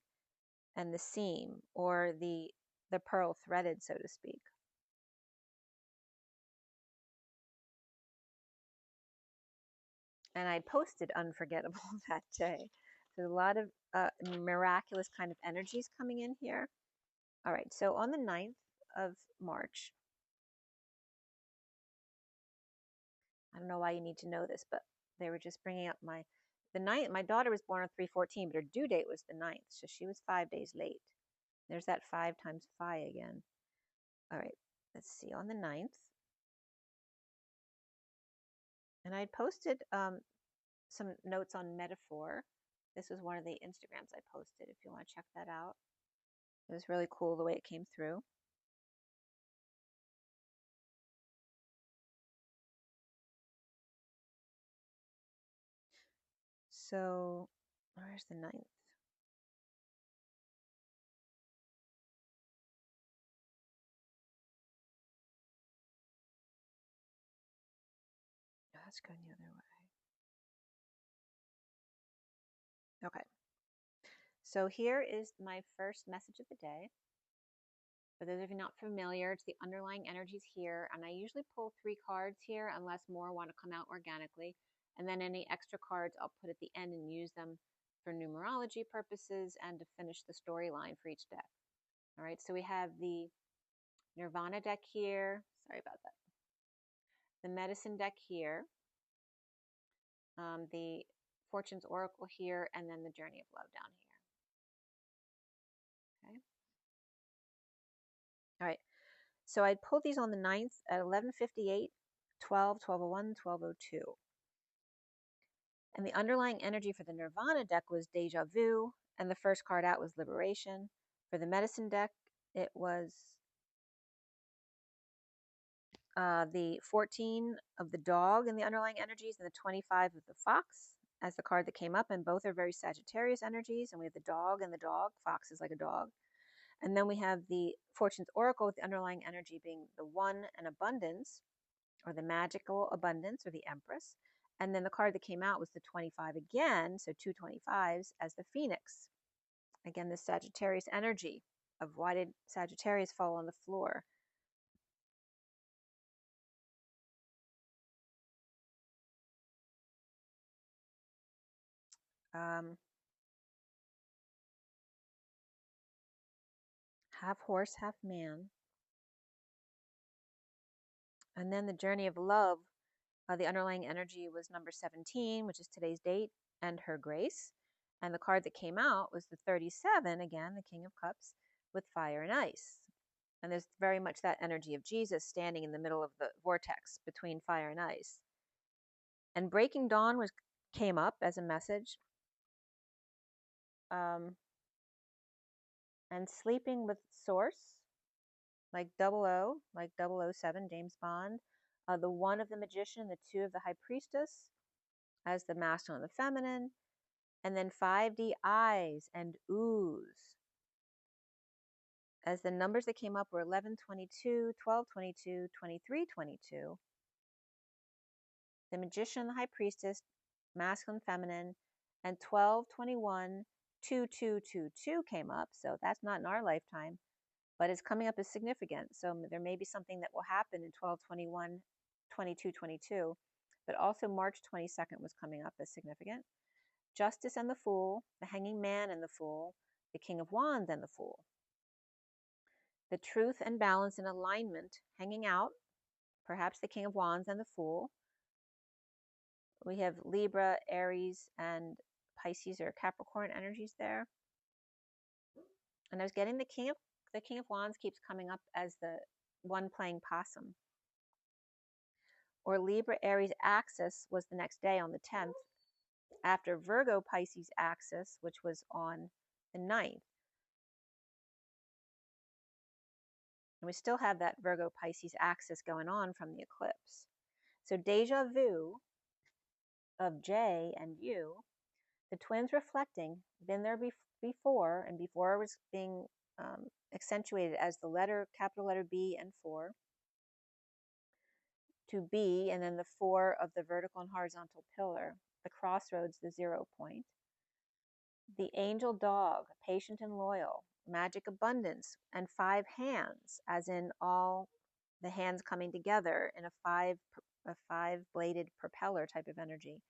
and the seam, or the pearl threaded, so to speak. And I posted Unforgettable that day. So a lot of miraculous kind of energies coming in here. All right, so on the 9th of March, I don't know why you need to know this, but they were just bringing up the 9th. My daughter was born on 3/14, but her due date was the 9th, so she was 5 days late. There's that 5 times phi again. All right, let's see, on the 9th. And I posted some notes on metaphor. This was one of the Instagrams I posted if you want to check that out. It was really cool the way it came through. So, where's the 9th? Oh, that's going the other way. Okay. So here is my first message of the day. For those of you not familiar, it's the underlying energies here. And I usually pull 3 cards here unless more want to come out organically. And then any extra cards I'll put at the end and use them for numerology purposes and to finish the storyline for each deck. All right, so we have the Nirvana deck here. Sorry about that. The Medicine deck here. The Fortune's Oracle here, and then the Journey of Love down here. Okay. All right. So I pulled these on the 9th at 11:58, 12, 12:01, 12:02. And the underlying energy for the Nirvana deck was Deja Vu, and the first card out was Liberation. For the Medicine deck, it was the 14 of the dog in the underlying energies and the 25 of the fox as the card that came up, and both are very Sagittarius energies. And we have the dog and the dog. Fox is like a dog. And then we have the Fortune's Oracle with the underlying energy being the 1 and abundance, or the magical abundance, or the Empress. And then the card that came out was the 25 again, so 2 25s as the Phoenix. Again, the Sagittarius energy of why did Sagittarius fall on the floor? Half horse, half man. And then the Journey of Love, the underlying energy was number 17, which is today's date, and Her Grace. And the card that came out was the 37, again, the King of Cups, with Fire and Ice. And there's very much that energy of Jesus standing in the middle of the vortex between fire and ice. And Breaking Dawn came up as a message. And Sleeping with Source like 00, like 007, James Bond. The 1 of the Magician, the 2 of the High Priestess as the masculine and the feminine. And then 5D, eyes and ooze. As the numbers that came up were 11, 22, 12, 22, 23, 22. The Magician, the High Priestess, masculine, feminine, and 12, 21, 2, 2, 2, 2 came up. So that's not in our lifetime, but it's coming up as significant. So there may be something that will happen in 12, 21, 22, 22. But also March 22nd was coming up as significant. Justice and the Fool, the Hanging Man and the Fool, the King of Wands and the Fool. The Truth and Balance and Alignment hanging out, perhaps the King of Wands and the Fool. We have Libra, Aries, and Pisces or Capricorn energies there. And I was getting the King of Wands keeps coming up as the one playing possum. Or Libra, Aries axis was the next day on the 10th, after Virgo, Pisces axis, which was on the 9th. And we still have that Virgo, Pisces axis going on from the eclipse. So deja vu of J and U, the twins reflecting, been there before, and before it was being accentuated as the letter, capital letter B and 4, to B, and then the 4 of the vertical and horizontal pillar, the crossroads, the 0 point. The angel dog, patient and loyal, magic abundance, and 5 hands, as in all the hands coming together in a five-bladed propeller type of energy,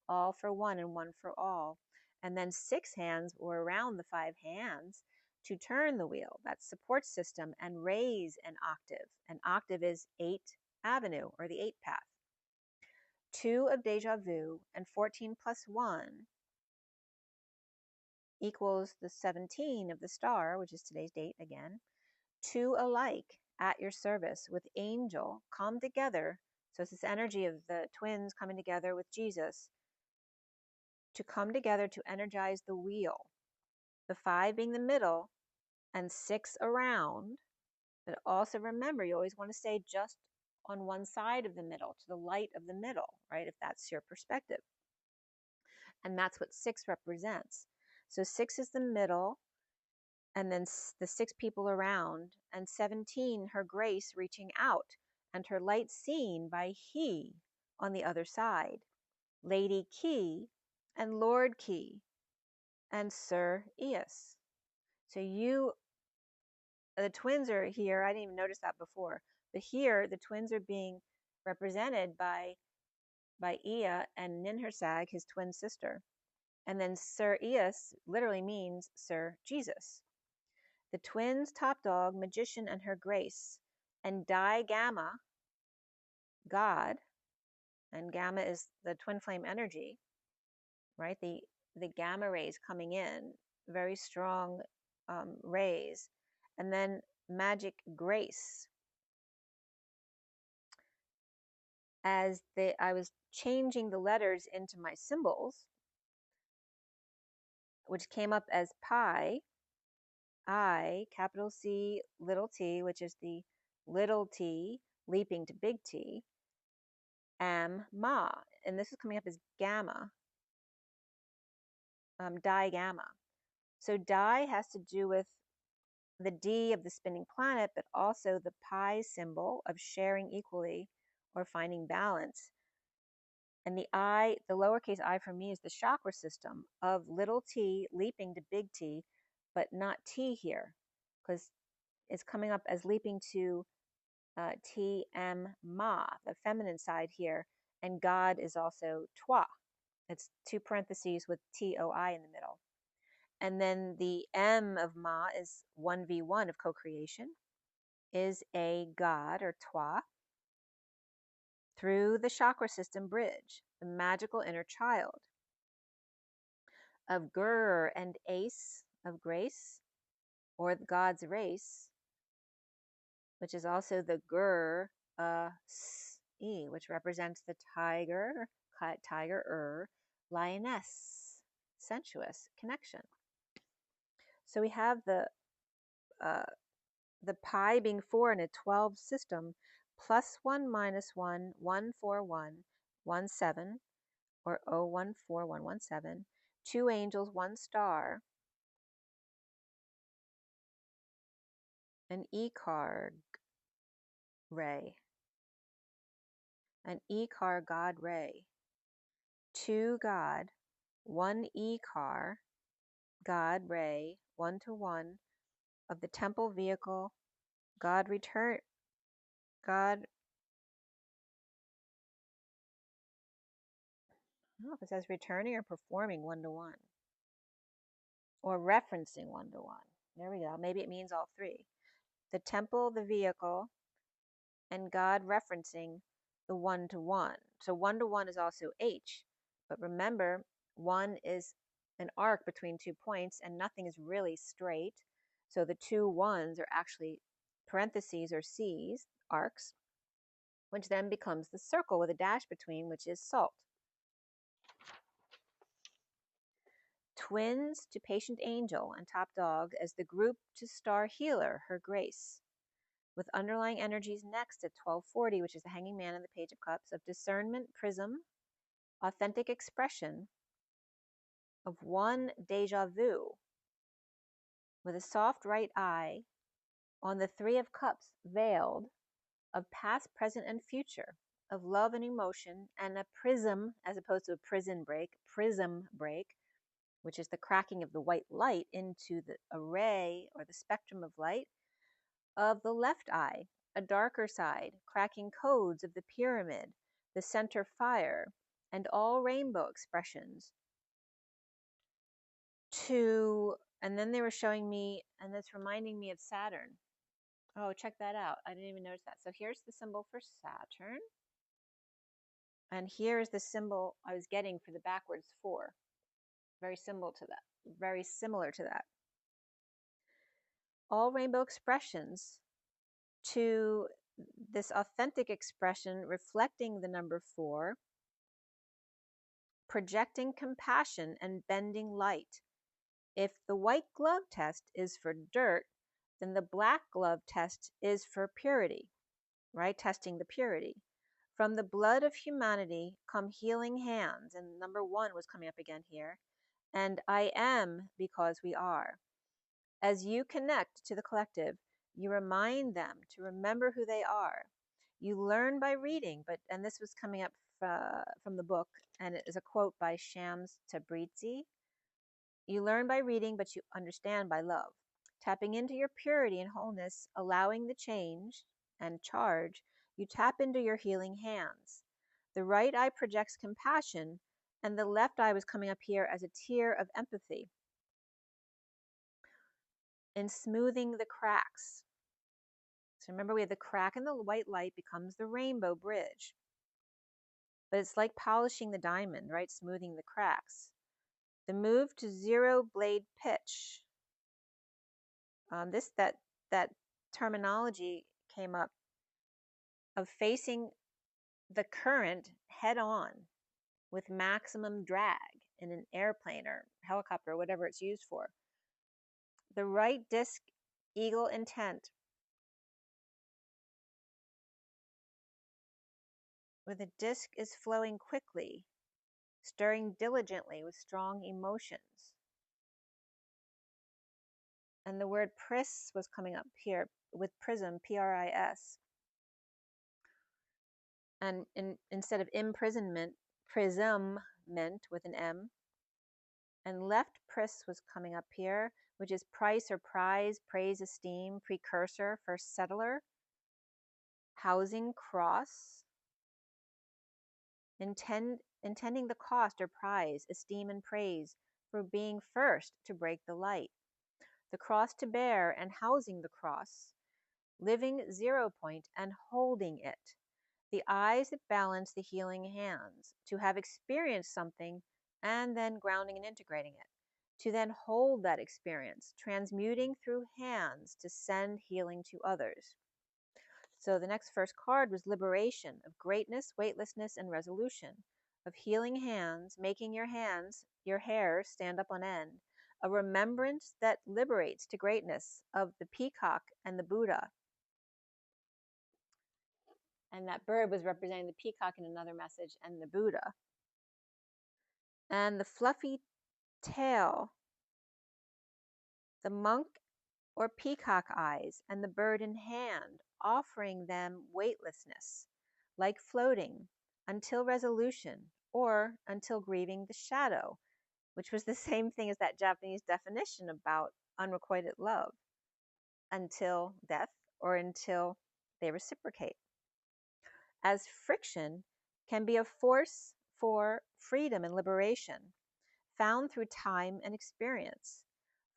all for one and one for all. And then 6 hands were around the 5 hands to turn the wheel, that support system, and raise an octave. An octave is 8th avenue, or the 8th path. 2 of deja vu, and 14 plus 1 equals the 17 of the star, which is today's date again. 2 alike at your service with angel come together. So it's this energy of the twins coming together with Jesus to come together to energize the wheel. The 5 being the middle and 6 around. But also remember, you always want to stay just on one side of the middle, to the light of the middle, right? If that's your perspective. And that's what 6 represents. So 6 is the middle, and then the 6 people around, and 17, her grace reaching out, and her light seen by he on the other side, Lady Key and Lord Key and Sir Eos. So the twins are here. I didn't even notice that before, but here the twins are being represented by Ea and Ninhursag, his twin sister, and then Sir Eos literally means Sir Jesus. The twins, top dog, magician and her grace, and Di Gamma, God, and Gamma is the twin flame energy, right? The gamma rays coming in, very strong rays, and then magic grace. As I was changing the letters into my symbols, which came up as pi, I, capital C, little t, which is the little t leaping to big T, am ma, and this is coming up as gamma, di gamma. So di has to do with the D of the spinning planet, but also the pi symbol of sharing equally or finding balance. And the I, the lowercase I for me is the chakra system of little t leaping to big T, but not T here, because it's coming up as leaping to T, M, Ma, the feminine side here, and God is also Toi. It's 2 parentheses with T-O-I in the middle. And then the M of Ma is 1v1 of co-creation, is a God or Toi through the chakra system bridge, the magical inner child of Gur and Ace of grace, or God's race, which is also the Gur E, which represents the tiger, lioness, sensuous connection. So we have the the pi being 4 in a 12 system, +1 -1, 141, 17, or 014117, 2 angels, 1 star, an E-card ray, an E-car God ray, 2 God, 1 E-car God ray, 1-to-1 of the temple vehicle, God return, God, I don't know if it says returning or performing 1-to-1, or referencing 1-to-1. There we go. Maybe it means all three. The temple, the vehicle, and God referencing the 1-to-1. So 1-to-1 is also H, but remember, 1 is an arc between 2 points, and nothing is really straight. So the 2 1s are actually parentheses or C's, arcs, which then becomes the circle with a dash between, which is salt. Twins to patient angel and top dog as the group to star healer, her grace. With underlying energies next at 1240, which is the hanging man and the page of cups, of discernment, prism, authentic expression of one deja vu with a soft right eye on the 3 of cups, veiled, of past, present, and future, of love and emotion, and a prism, as opposed to a prism break, which is the cracking of the white light into the array or the spectrum of light of the left eye, a darker side, cracking codes of the pyramid, the center fire, and all rainbow expressions. And then they were showing me, and it's reminding me of Saturn. Oh, check that out. I didn't even notice that. So here's the symbol for Saturn. And here's the symbol I was getting for the backwards 4. Very similar to that. Very similar to that. All rainbow expressions to this authentic expression reflecting the number 4, projecting compassion and bending light. If the white glove test is for dirt, then the black glove test is for purity, right? Testing the purity. From the blood of humanity come healing hands, and number 1 was coming up again here, and I am because we are. As you connect to the collective, you remind them to remember who they are. You learn by reading, and this was coming up from the book, and it is a quote by Shams Tabrizi. You learn by reading, but you understand by love. Tapping into your purity and wholeness, allowing the change and charge, you tap into your healing hands. The right eye projects compassion, and the left eye was coming up here as a tear of empathy. In smoothing the cracks. So remember, we have the crack in the white light becomes the rainbow bridge. But it's like polishing the diamond, right? Smoothing the cracks. The move to 0 blade pitch. That terminology came up of facing the current head on with maximum drag in an airplane or helicopter, or whatever it's used for. The right disc, eagle intent, where the disc is flowing quickly, stirring diligently with strong emotions. And the word pris was coming up here with prism, P-R-I-S. And instead of imprisonment, prismment with an M. And left pris was coming up here, which is price or prize, praise, esteem, precursor, first settler. Housing, cross. Intending the cost or prize, esteem and praise for being first to break the light. The cross to bear and housing the cross. Living 0 point and holding it. The eyes that balance the healing hands. To have experienced something and then grounding and integrating it. To then hold that experience, transmuting through hands to send healing to others. So the next first card was liberation of greatness, weightlessness, and resolution. Of healing hands, making your hair stand up on end. a remembrance that liberates to greatness of the peacock and the Buddha. And that bird was representing the peacock in another message and the Buddha. And the fluffy tail, the monk or peacock eyes, and the bird in hand, offering them weightlessness, like floating, until resolution, or until grieving the shadow, which was the same thing as that Japanese definition about unrequited love, until death or until they reciprocate. As friction can be a force for freedom and liberation, found through time and experience,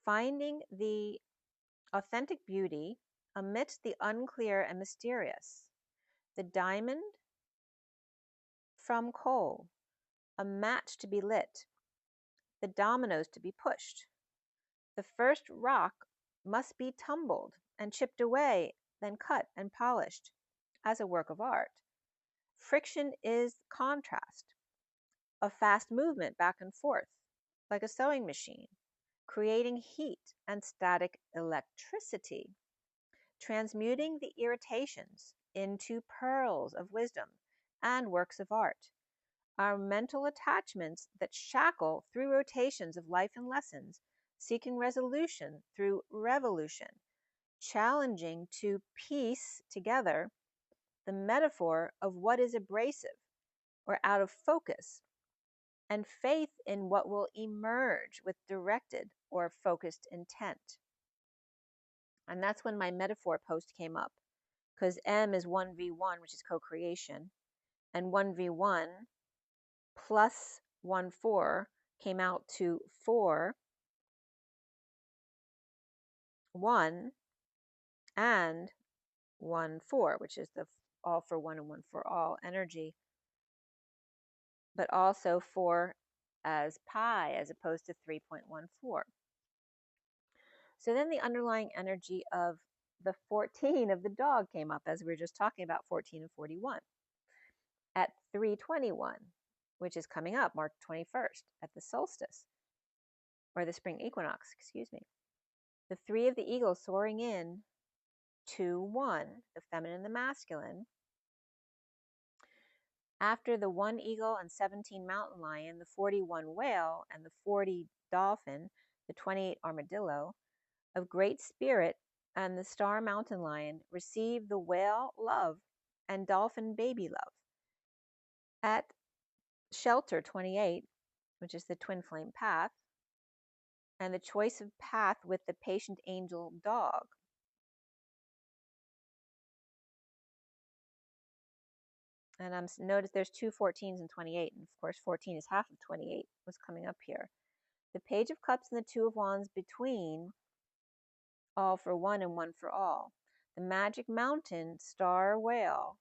finding the authentic beauty amidst the unclear and mysterious, the diamond from coal, a match to be lit, the dominoes to be pushed. The first rock must be tumbled and chipped away, then cut and polished as a work of art. Friction is contrast, a fast movement back and forth, like a sewing machine, creating heat and static electricity, transmuting the irritations into pearls of wisdom and works of art. Our mental attachments that shackle through rotations of life and lessons, seeking resolution through revolution, challenging to piece together the metaphor of what is abrasive or out of focus, and faith in what will emerge with directed or focused intent. And that's when my metaphor post came up, because M is 1v1, which is co-creation, and 1v1 plus 1-4 came out to 4, 1, and 1-4, which is the all for one and one for all energy, but also 4 as pi as opposed to 3.14. So then the underlying energy of the 14 of the dog came up, as we were just talking about 14 and 41 at 321, which is coming up March 21st at the solstice, or the spring equinox, excuse me. The 3 of the eagle soaring in 2-1, the feminine and the masculine. After the 1 eagle and 17 mountain lion, the 41 whale, and the 40 dolphin, the 28 armadillo, of great spirit and the star mountain lion receive the whale love and dolphin baby love. At shelter 28, which is the twin flame path, and the choice of path with the patient angel dog. And notice there's 2 14s and 28, and of course 14 is half of 28 was coming up here. The page of cups and the 2 of wands between, all for one and one for all. The magic mountain star whale.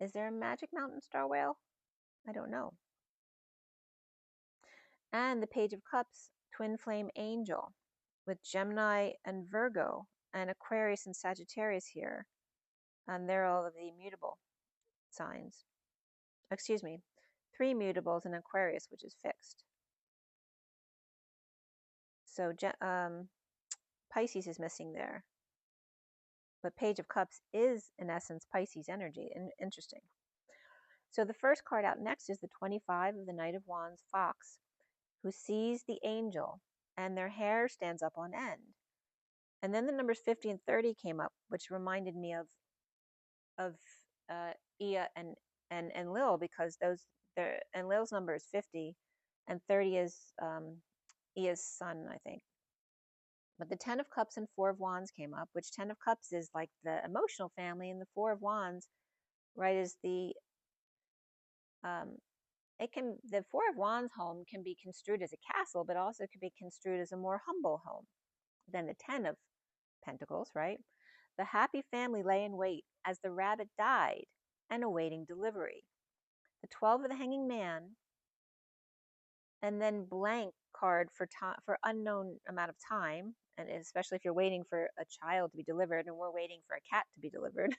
Is there a magic mountain star whale? I don't know. And the page of cups, twin flame angel, with Gemini and Virgo and Aquarius and Sagittarius here. And they're all of the mutable signs. Excuse me, 3 mutables and Aquarius, which is fixed. So Pisces is missing there. But Page of Cups is, in essence, Pisces energy. Interesting. So the first card out next is the 25 of the Knight of Wands, Fox, who sees the angel, and their hair stands up on end. And then the numbers 50 and 30 came up, which reminded me of Ea and Lil, because and Lil's number is 50, and 30 is Ea's son, I think. But the 10 of Cups and 4 of Wands came up, which 10 of Cups is like the emotional family, and the 4 of Wands, right, is the the 4 of Wands home can be construed as a castle, but also could be construed as a more humble home than the 10 of Pentacles, right? The happy family lay in wait as the rabbit died and awaiting delivery. The 12 of the Hanging Man, and then blank card for unknown amount of time, and especially if you're waiting for a child to be delivered, and we're waiting for a cat to be delivered,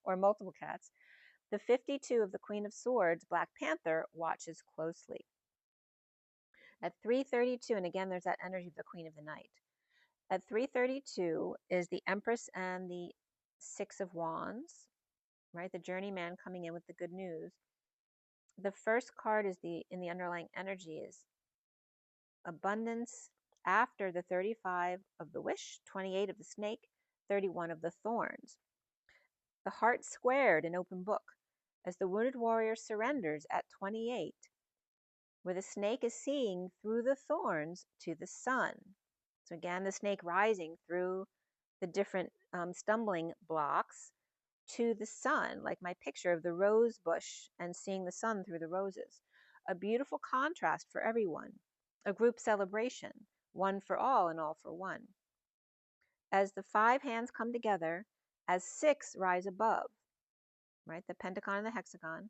or multiple cats. The 52 of the Queen of Swords, Black Panther, watches closely. At 3:32, and again, there's that energy of the Queen of the Night. At 3:32 is the Empress and the Six of Wands, right? The journeyman coming in with the good news. The first card is in the underlying energy is abundance after the 35 of the wish, 28 of the snake, 31 of the thorns. The heart squared, an open book, as the wounded warrior surrenders at 28, where the snake is seeing through the thorns to the sun. So again, the snake rising through the different stumbling blocks to the sun, like my picture of the rose bush and seeing the sun through the roses. A beautiful contrast for everyone, a group celebration, one for all and all for one. As the 5 hands come together, as 6 rise above, right, the pentagon and the hexagon,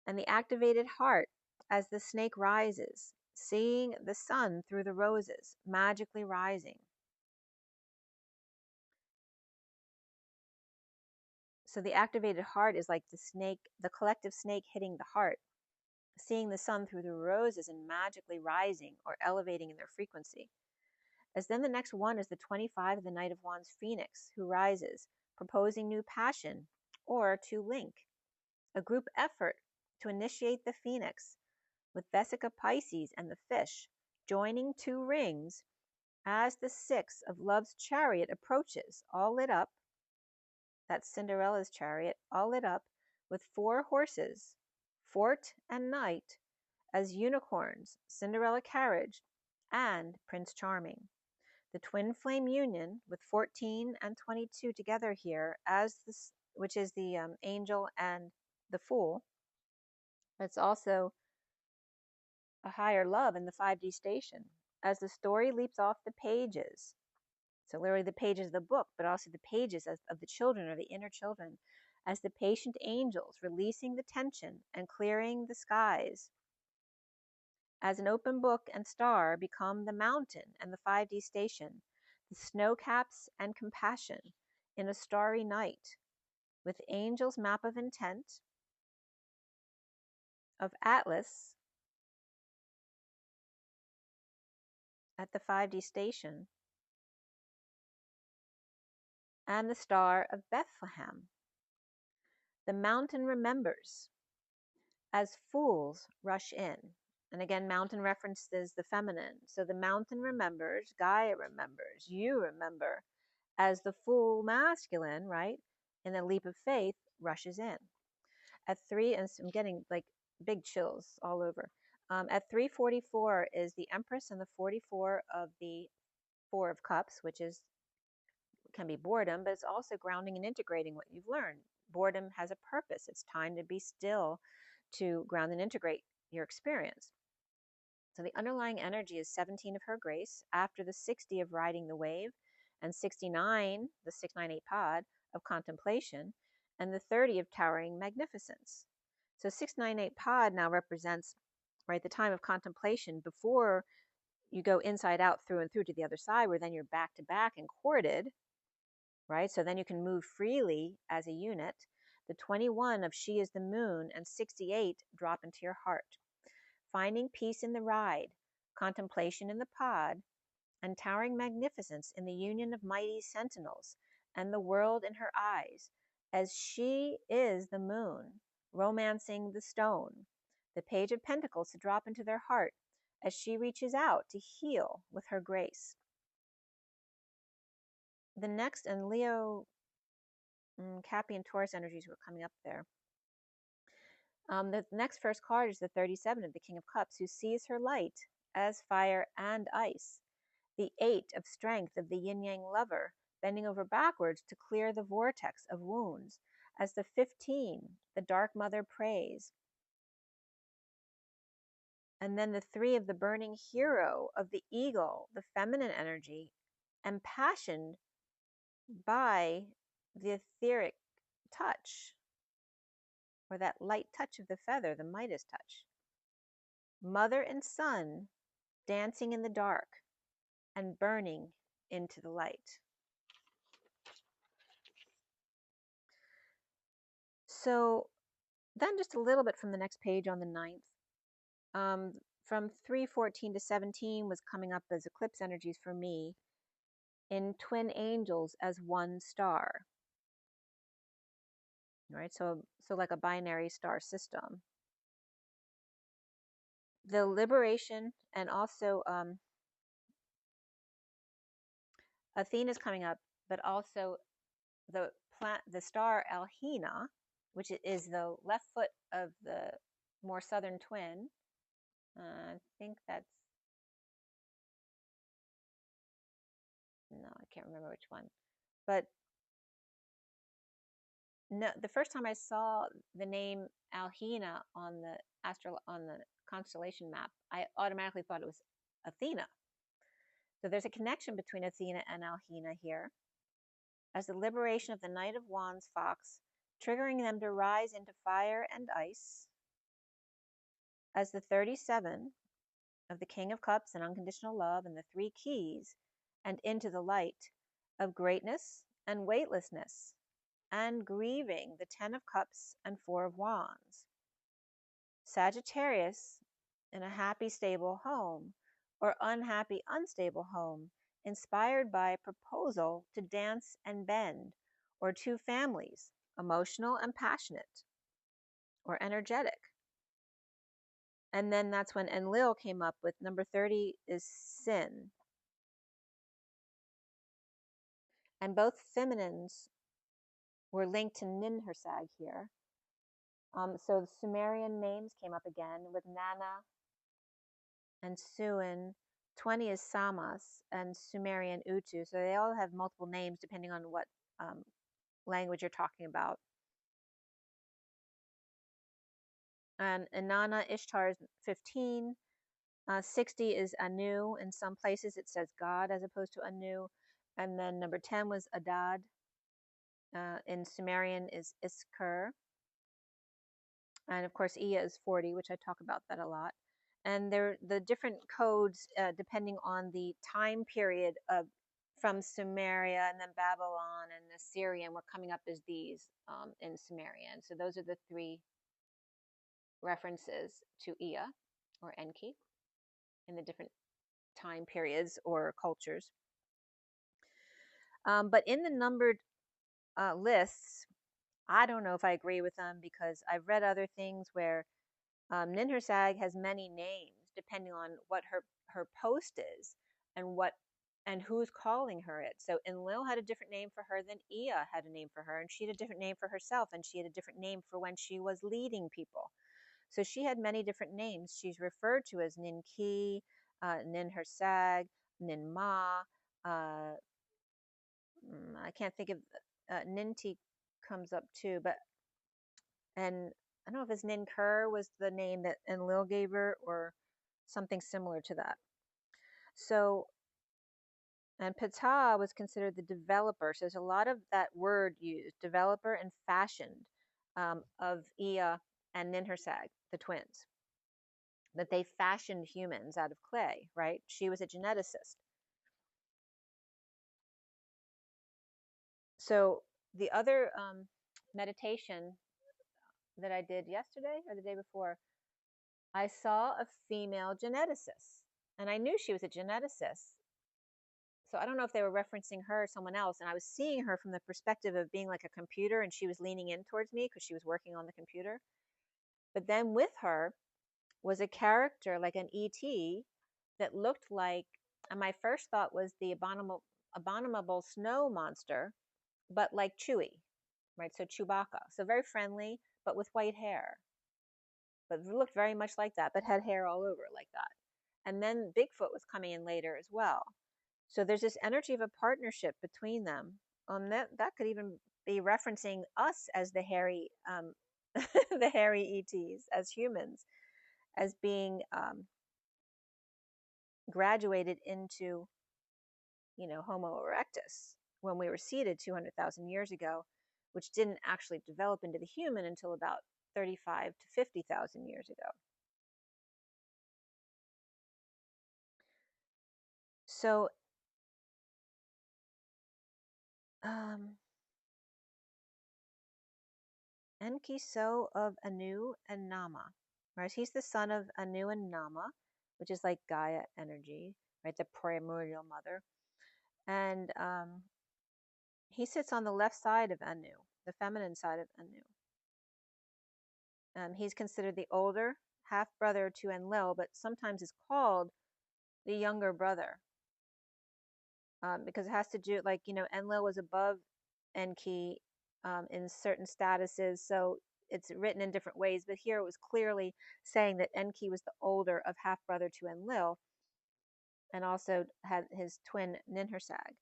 and the activated heart as the snake rises, seeing the sun through the roses, magically rising. So the activated heart is like the snake, the collective snake hitting the heart, seeing the sun through the roses and magically rising or elevating in their frequency. As then the next one is the 25 of the Knight of Wands Phoenix, who rises, proposing new passion or to link. A group effort to initiate the Phoenix with Vesica Pisces and the fish joining 2 rings as the 6 of Love's chariot approaches, all lit up. That's Cinderella's chariot, all lit up with 4 horses, Fort and Knight, as unicorns, Cinderella carriage, and Prince Charming. The twin flame union with 14 and 22 together here, as this, which is the angel and the fool. It's also a higher love in the 5D station. As the story leaps off the pages, so literally the pages of the book, but also the pages of the children or the inner children, as the patient angels releasing the tension and clearing the skies. As an open book and star become the mountain and the 5D station, the snow caps and compassion in a starry night, with angels' map of intent, of Atlas at the 5D station, and the star of Bethlehem. The mountain remembers as fools rush in. And again, mountain references the feminine. So the mountain remembers, Gaia remembers, you remember, as the fool masculine, right, in the leap of faith, rushes in. At 3, and I'm getting like big chills all over. At 3:44 is the Empress and the 44 of the 4 of Cups, which can be boredom, but it's also grounding and integrating what you've learned. Boredom has a purpose. It's time to be still, to ground and integrate your experience. So the underlying energy is 17 of her grace, after the 60 of riding the wave, and 69, the 698 pod, of contemplation, and the 30 of towering magnificence. So 698 pod now represents, right, the time of contemplation before you go inside out, through and through to the other side, where then you're back to back and corded, right? So then you can move freely as a unit. The 21 of she is the moon and 68 drop into your heart. Finding peace in the ride, contemplation in the pod, and towering magnificence in the union of mighty sentinels, and the world in her eyes, as she is the moon, romancing the stone. The Page of Pentacles to drop into their heart, as she reaches out to heal with her grace. The next, and Leo, Cappy and Taurus energies were coming up there. The next first card is the 37 of the King of Cups, who sees her light as fire and ice. The 8 of strength of the yin-yang lover, bending over backwards to clear the vortex of wounds, as the 15, the dark mother prays. And then the 3 of the burning hero of the eagle, the feminine energy, impassioned by the etheric touch, or that light touch of the feather, the Midas touch. Mother and son dancing in the dark and burning into the light. So then just a little bit from the next page on the 9th. from 314 to 17 was coming up as eclipse energies for me in twin angels as one star. Right, so like a binary star system. The liberation, and also Athena's coming up, but also the star Alhena, which is the left foot of the more southern twin. I think that's, no, I can't remember which one, but no, the first time I saw the name Alhena on the constellation map, I automatically thought it was Athena. So there's a connection between Athena and Alhena here, as the liberation of the Knight of Wands fox, triggering them to rise into fire and ice, as the 37 of the King of Cups and unconditional love and the 3 keys, and into the light of greatness and weightlessness, and grieving the 10 of Cups and 4 of Wands. Sagittarius in a happy, stable home, or unhappy, unstable home, inspired by a proposal to dance and bend, or 2 families, emotional and passionate, or energetic. And then that's when Enlil came up with number 30 is sin. And both feminines were linked to Ninhursag here. So the Sumerian names came up again with Nana and Suin. 20 is Samas and Sumerian Utu. So they all have multiple names depending on what language you're talking about. And Inanna Ishtar is 15. 60 is Anu. In some places it says God as opposed to Anu. And then number 10 was Adad. In Sumerian is Iskar. And of course, Ea is 40, which I talk about that a lot. And the different codes, depending on the time period of from Sumeria and then Babylon and the Syrian, were coming up as these in Sumerian. So those are the 3 references to Ea or Enki in the different time periods or cultures. But in the numbered lists, I don't know if I agree with them, because I've read other things where Ninhursag has many names depending on what her post is and who's calling her it. So Enlil had a different name for her than Ea had a name for her, and she had a different name for herself, and she had a different name for when she was leading people. So she had many different names. She's referred to as Ninki, Ninhursag, Ninma. I can't think of Ninti comes up too, and I don't know if it's Ninkur was the name that Enlil gave her or something similar to that. So, and Ptah was considered the developer. So there's a lot of that word used, developer and fashioned, of Ea and Ninhursag, the twins. That they fashioned humans out of clay, right? She was a geneticist. So the other meditation that I did yesterday or the day before, I saw a female geneticist, and I knew she was a geneticist. So I don't know if they were referencing her or someone else, and I was seeing her from the perspective of being like a computer, and she was leaning in towards me because she was working on the computer. But then with her was a character like an ET that looked like, and my first thought was the abominable snow monster, but like Chewie, right? So Chewbacca. So very friendly, but with white hair. But it looked very much like that, but had hair all over like that. And then Bigfoot was coming in later as well. So there's this energy of a partnership between them. That could even be referencing us as the hairy, the hairy ETs, as humans, as being graduated into, Homo erectus when we were seeded 200,000 years ago, which didn't actually develop into the human until about 35 to 50,000 years ago. So, Enki So of Anu and Nama, right? He's the son of Anu and Nama. which is like Gaia energy, right? The primordial mother. And he sits on the left side of Anu, the feminine side of Anu. He's considered the older half brother to Enlil, but sometimes is called the younger brother, because it has to do, like, Enlil was above Enki in certain statuses, so it's written in different ways. But here it was clearly saying that Enki was the older of half brother to Enlil, and also had his twin Ninhursag.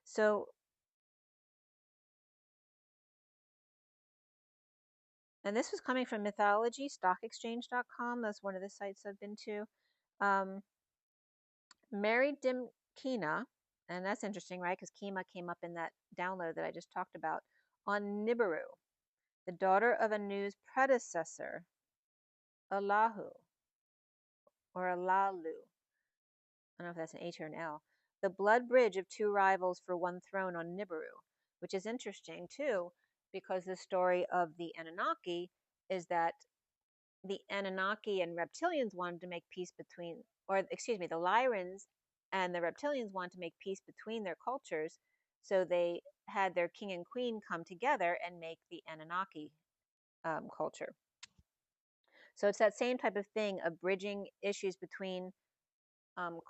So, and this was coming from mythology, stockexchange.com. That's one of the sites I've been to. Married Dimkina, and that's interesting, right? Because Kima came up in that download that I just talked about, on Nibiru, the daughter of Anu's predecessor, Allahu, or Alalu. I don't know if that's an H or an L. The blood bridge of two rivals for one throne on Nibiru, which is interesting too, because the story of the Anunnaki is that the Anunnaki and reptilians wanted to make peace between, or excuse me, the Lyrans and the reptilians wanted to make peace between their cultures. So they had their king and queen come together and make the Anunnaki culture. So it's that same type of thing of bridging issues between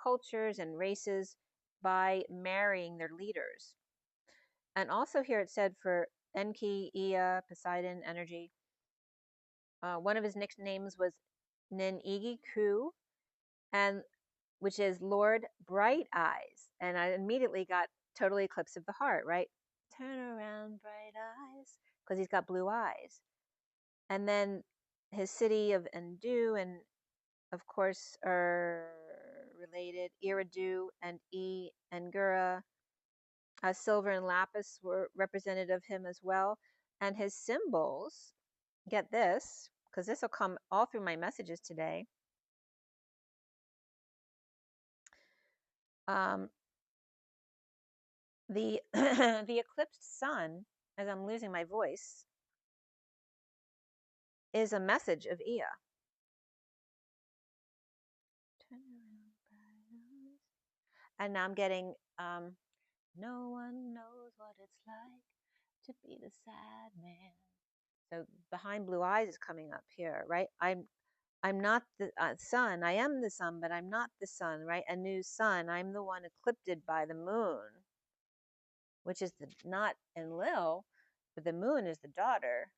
cultures and races by marrying their leaders. And also here it said for Enki, Ea, Poseidon, energy, one of his nicknames was Ninigi Ku, and which is Lord Bright Eyes. And I immediately got total eclipse of the heart, right? Turn around, bright eyes, because he's got blue eyes. And then his city of Endu, and of course are related, Eridu and Ngura. Silver and lapis were representative of him as well. And his symbols, get this, because this will come all through my messages today. The the eclipsed sun, as I'm losing my voice, is a message of Ea. And now I'm getting no one knows what it's like to be the sad man. So behind blue eyes is coming up here, right? I'm not the sun. I am the sun, but I'm not the sun, right? A new sun. I'm the one eclipsed by the moon, which is not Enlil, but the moon is the daughter.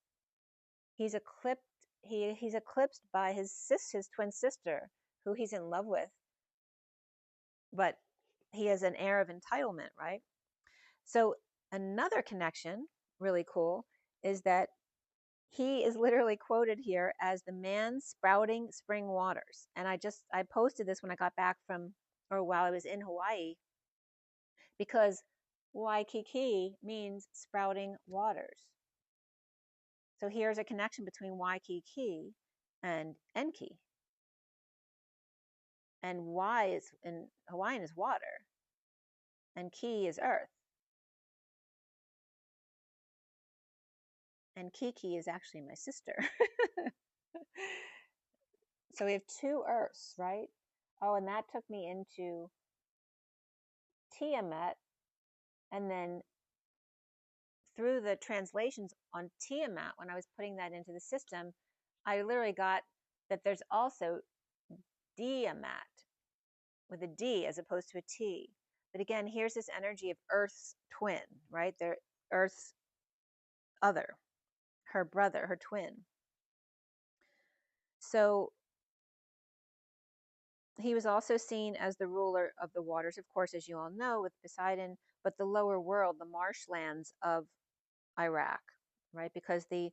He's eclipsed. He's eclipsed by his twin sister, who he's in love with, but he has an air of entitlement, right? So another connection, really cool, is that he is literally quoted here as the man sprouting spring waters. And I posted this when I got back from, or while I was in Hawaii, because Waikiki means sprouting waters. So here's a connection between Waikiki and Enki. And Y is in Hawaiian is water, and Ki is earth. And Kiki is actually my sister. So we have two earths, right? Oh, and that took me into Tiamat, and then through the translations on Tiamat, when I was putting that into the system, I literally got that there's also Diamat with a D as opposed to a T. But again, here's this energy of Earth's twin, right? They're Earth's other, her brother, her twin. So he was also seen as the ruler of the waters, of course, as you all know, with Poseidon, but the lower world, the marshlands of Iraq, right? Because the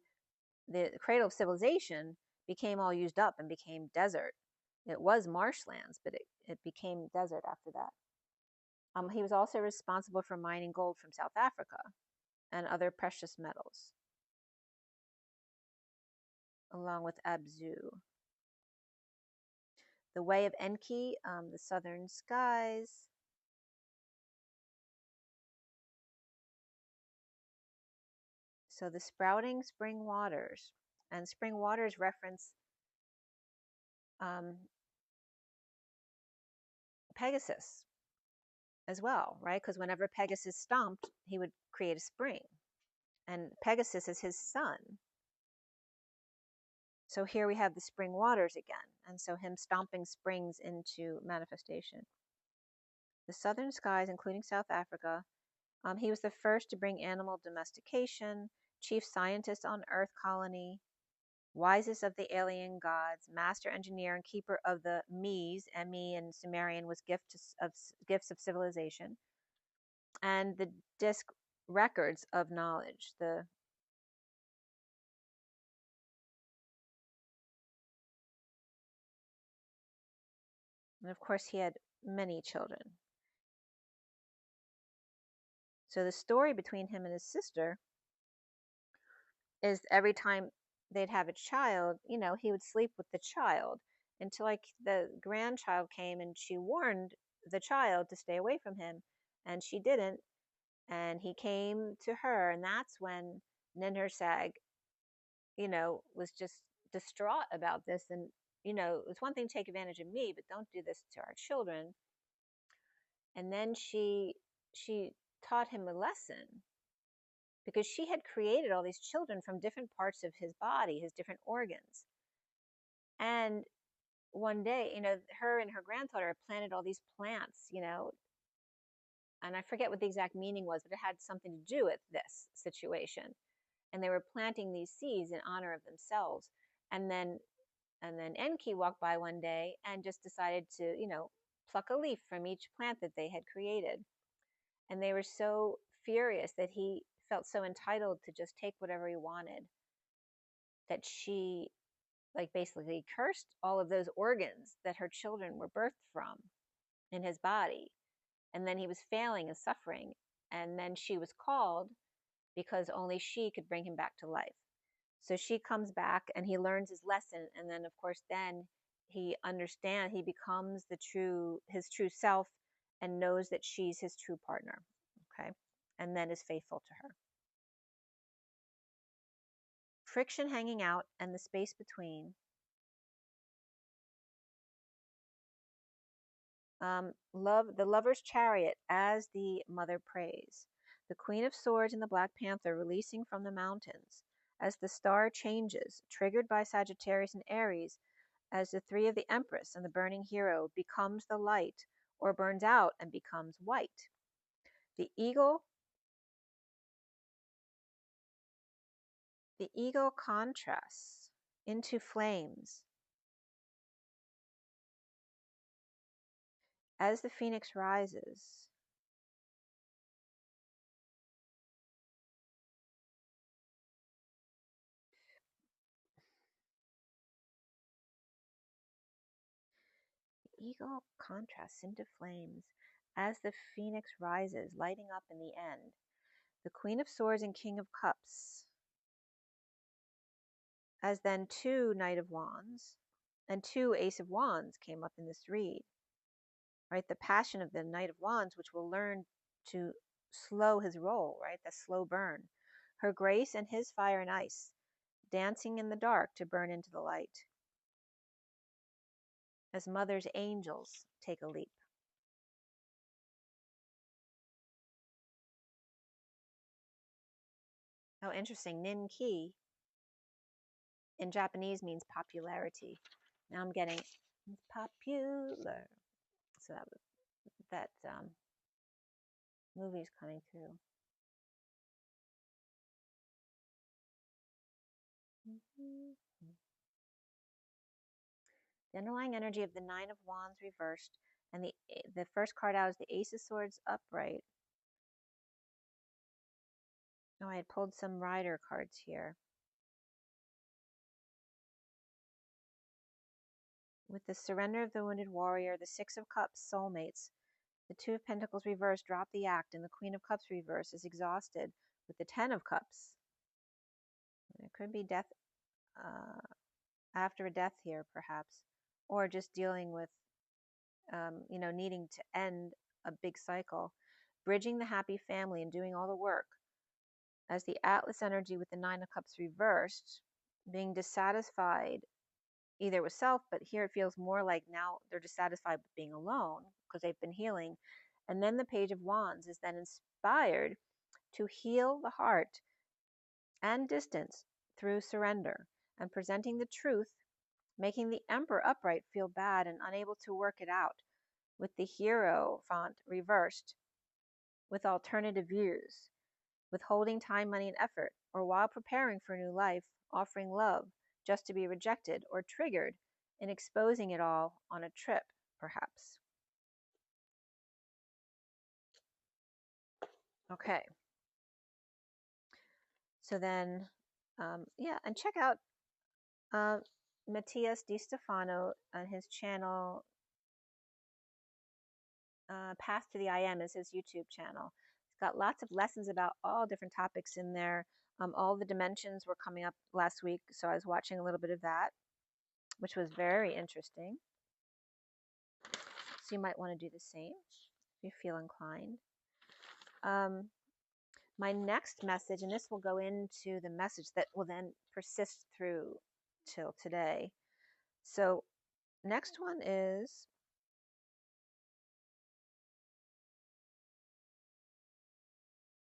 cradle of civilization became all used up and became desert. It was marshlands, but it became desert after that. He was also responsible for mining gold from South Africa and other precious metals, along with Abzu. The way of Enki, the southern skies. So the sprouting spring waters, and spring waters reference Pegasus as well, right? Because whenever Pegasus stomped, he would create a spring. And Pegasus is his son. So here we have the spring waters again. And so him stomping springs into manifestation. The southern skies, including South Africa. He was the first to bring animal domestication, chief scientist on Earth colony, wisest of the alien gods, master engineer and keeper of the Mies, M-E in Sumerian was gifts of civilization, and the disc records of knowledge. And of course, he had many children. So the story between him and his sister is every time they'd have a child, he would sleep with the child until like the grandchild came and she warned the child to stay away from him, and she didn't, and he came to her, and that's when Ninhursag, was just distraught about this, and it's one thing to take advantage of me, but don't do this to our children. And then she taught him a lesson, because she had created all these children from different parts of his body, his different organs. And one day, her and her granddaughter planted all these plants, and I forget what the exact meaning was, but it had something to do with this situation. And they were planting these seeds in honor of themselves. And then Enki walked by one day and just decided to, pluck a leaf from each plant that they had created. And they were so furious that he felt so entitled to just take whatever he wanted, that she like basically cursed all of those organs that her children were birthed from in his body. And then he was failing and suffering. And then she was called because only she could bring him back to life. So she comes back and he learns his lesson. And then, of course, then he understands, he becomes his true self, and knows that she's his true partner. Okay. And then is faithful to her. Friction hanging out and the space between. The lover's chariot as the mother prays. The Queen of Swords and the Black Panther releasing from the mountains. As the star changes, triggered by Sagittarius and Aries, as the three of the Empress and the burning hero becomes the light, or burns out and becomes white. The eagle contrasts into flames as the phoenix rises. The eagle contrasts into flames as the phoenix rises, lighting up in the end. The Queen of Swords and King of Cups, as then two Knight of Wands and two Ace of Wands came up in this read. Right, the passion of the Knight of Wands, which will learn to slow his roll, right, the slow burn. Her grace and his fire and ice, dancing in the dark to burn into the light. As mother's angels take a leap. Oh, interesting. Nin Ki in Japanese means popularity. Now I'm getting popular. So that movie is coming through. The underlying energy of the Nine of Wands reversed, and the first card out is the Ace of Swords upright. Oh, I had pulled some rider cards here. With the surrender of the wounded warrior, the Six of Cups, soulmates, the Two of Pentacles reversed, drop the act, and the Queen of Cups reversed is exhausted with the Ten of Cups. There could be death after a death here, perhaps, or just dealing with, needing to end a big cycle. Bridging the happy family and doing all the work. As the Atlas energy with the Nine of Cups reversed, being dissatisfied either with self, but here it feels more like now they're dissatisfied with being alone because they've been healing. And then the Page of Wands is then inspired to heal the heart and distance through surrender and presenting the truth, making the Emperor upright feel bad and unable to work it out, with the Hero font reversed, with alternative views, withholding time, money, and effort, or while preparing for a new life, offering love just to be rejected or triggered in exposing it all on a trip, perhaps. Okay. So then, yeah, and check out Matthias Di Stefano on his channel. Path to the I Am is his YouTube channel. It's got lots of lessons about all different topics in there. All the dimensions were coming up last week, so I was watching a little bit of that, which was very interesting. So you might want to do the same if you feel inclined. My next message, and this will go into the message that will then persist through till today. So next one is,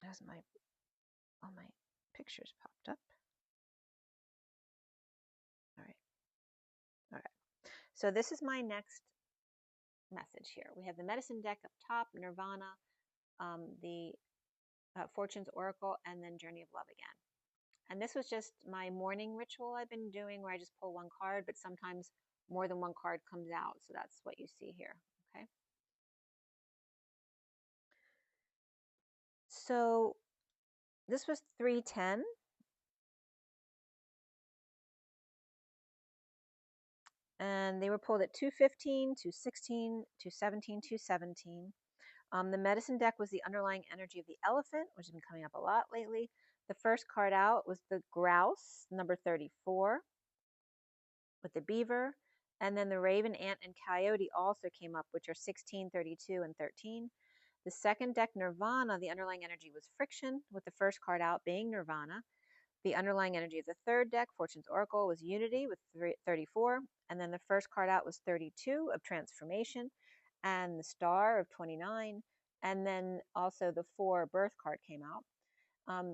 as all my pictures popped up. All right. All right. So this is my next message here. We have the medicine deck up top, Nirvana, the Fortune's Oracle, and then Journey of Love again. And this was just my morning ritual I've been doing where I just pull one card, but sometimes more than one card comes out. So that's what you see here. Okay. So this was 310. And they were pulled at 215, 216, 217, 217. The medicine deck was the underlying energy of the elephant, which has been coming up a lot lately. The first card out was the grouse, number 34, with the beaver. And then the raven, ant, and coyote also came up, which are 16, 32, and 13. The second deck, Nirvana, the underlying energy was friction, with the first card out being Nirvana. The underlying energy of the third deck, Fortune's Oracle, was unity with 34. And then the first card out was 32 of transformation and the star of 29. And then also the 4 birth card came out.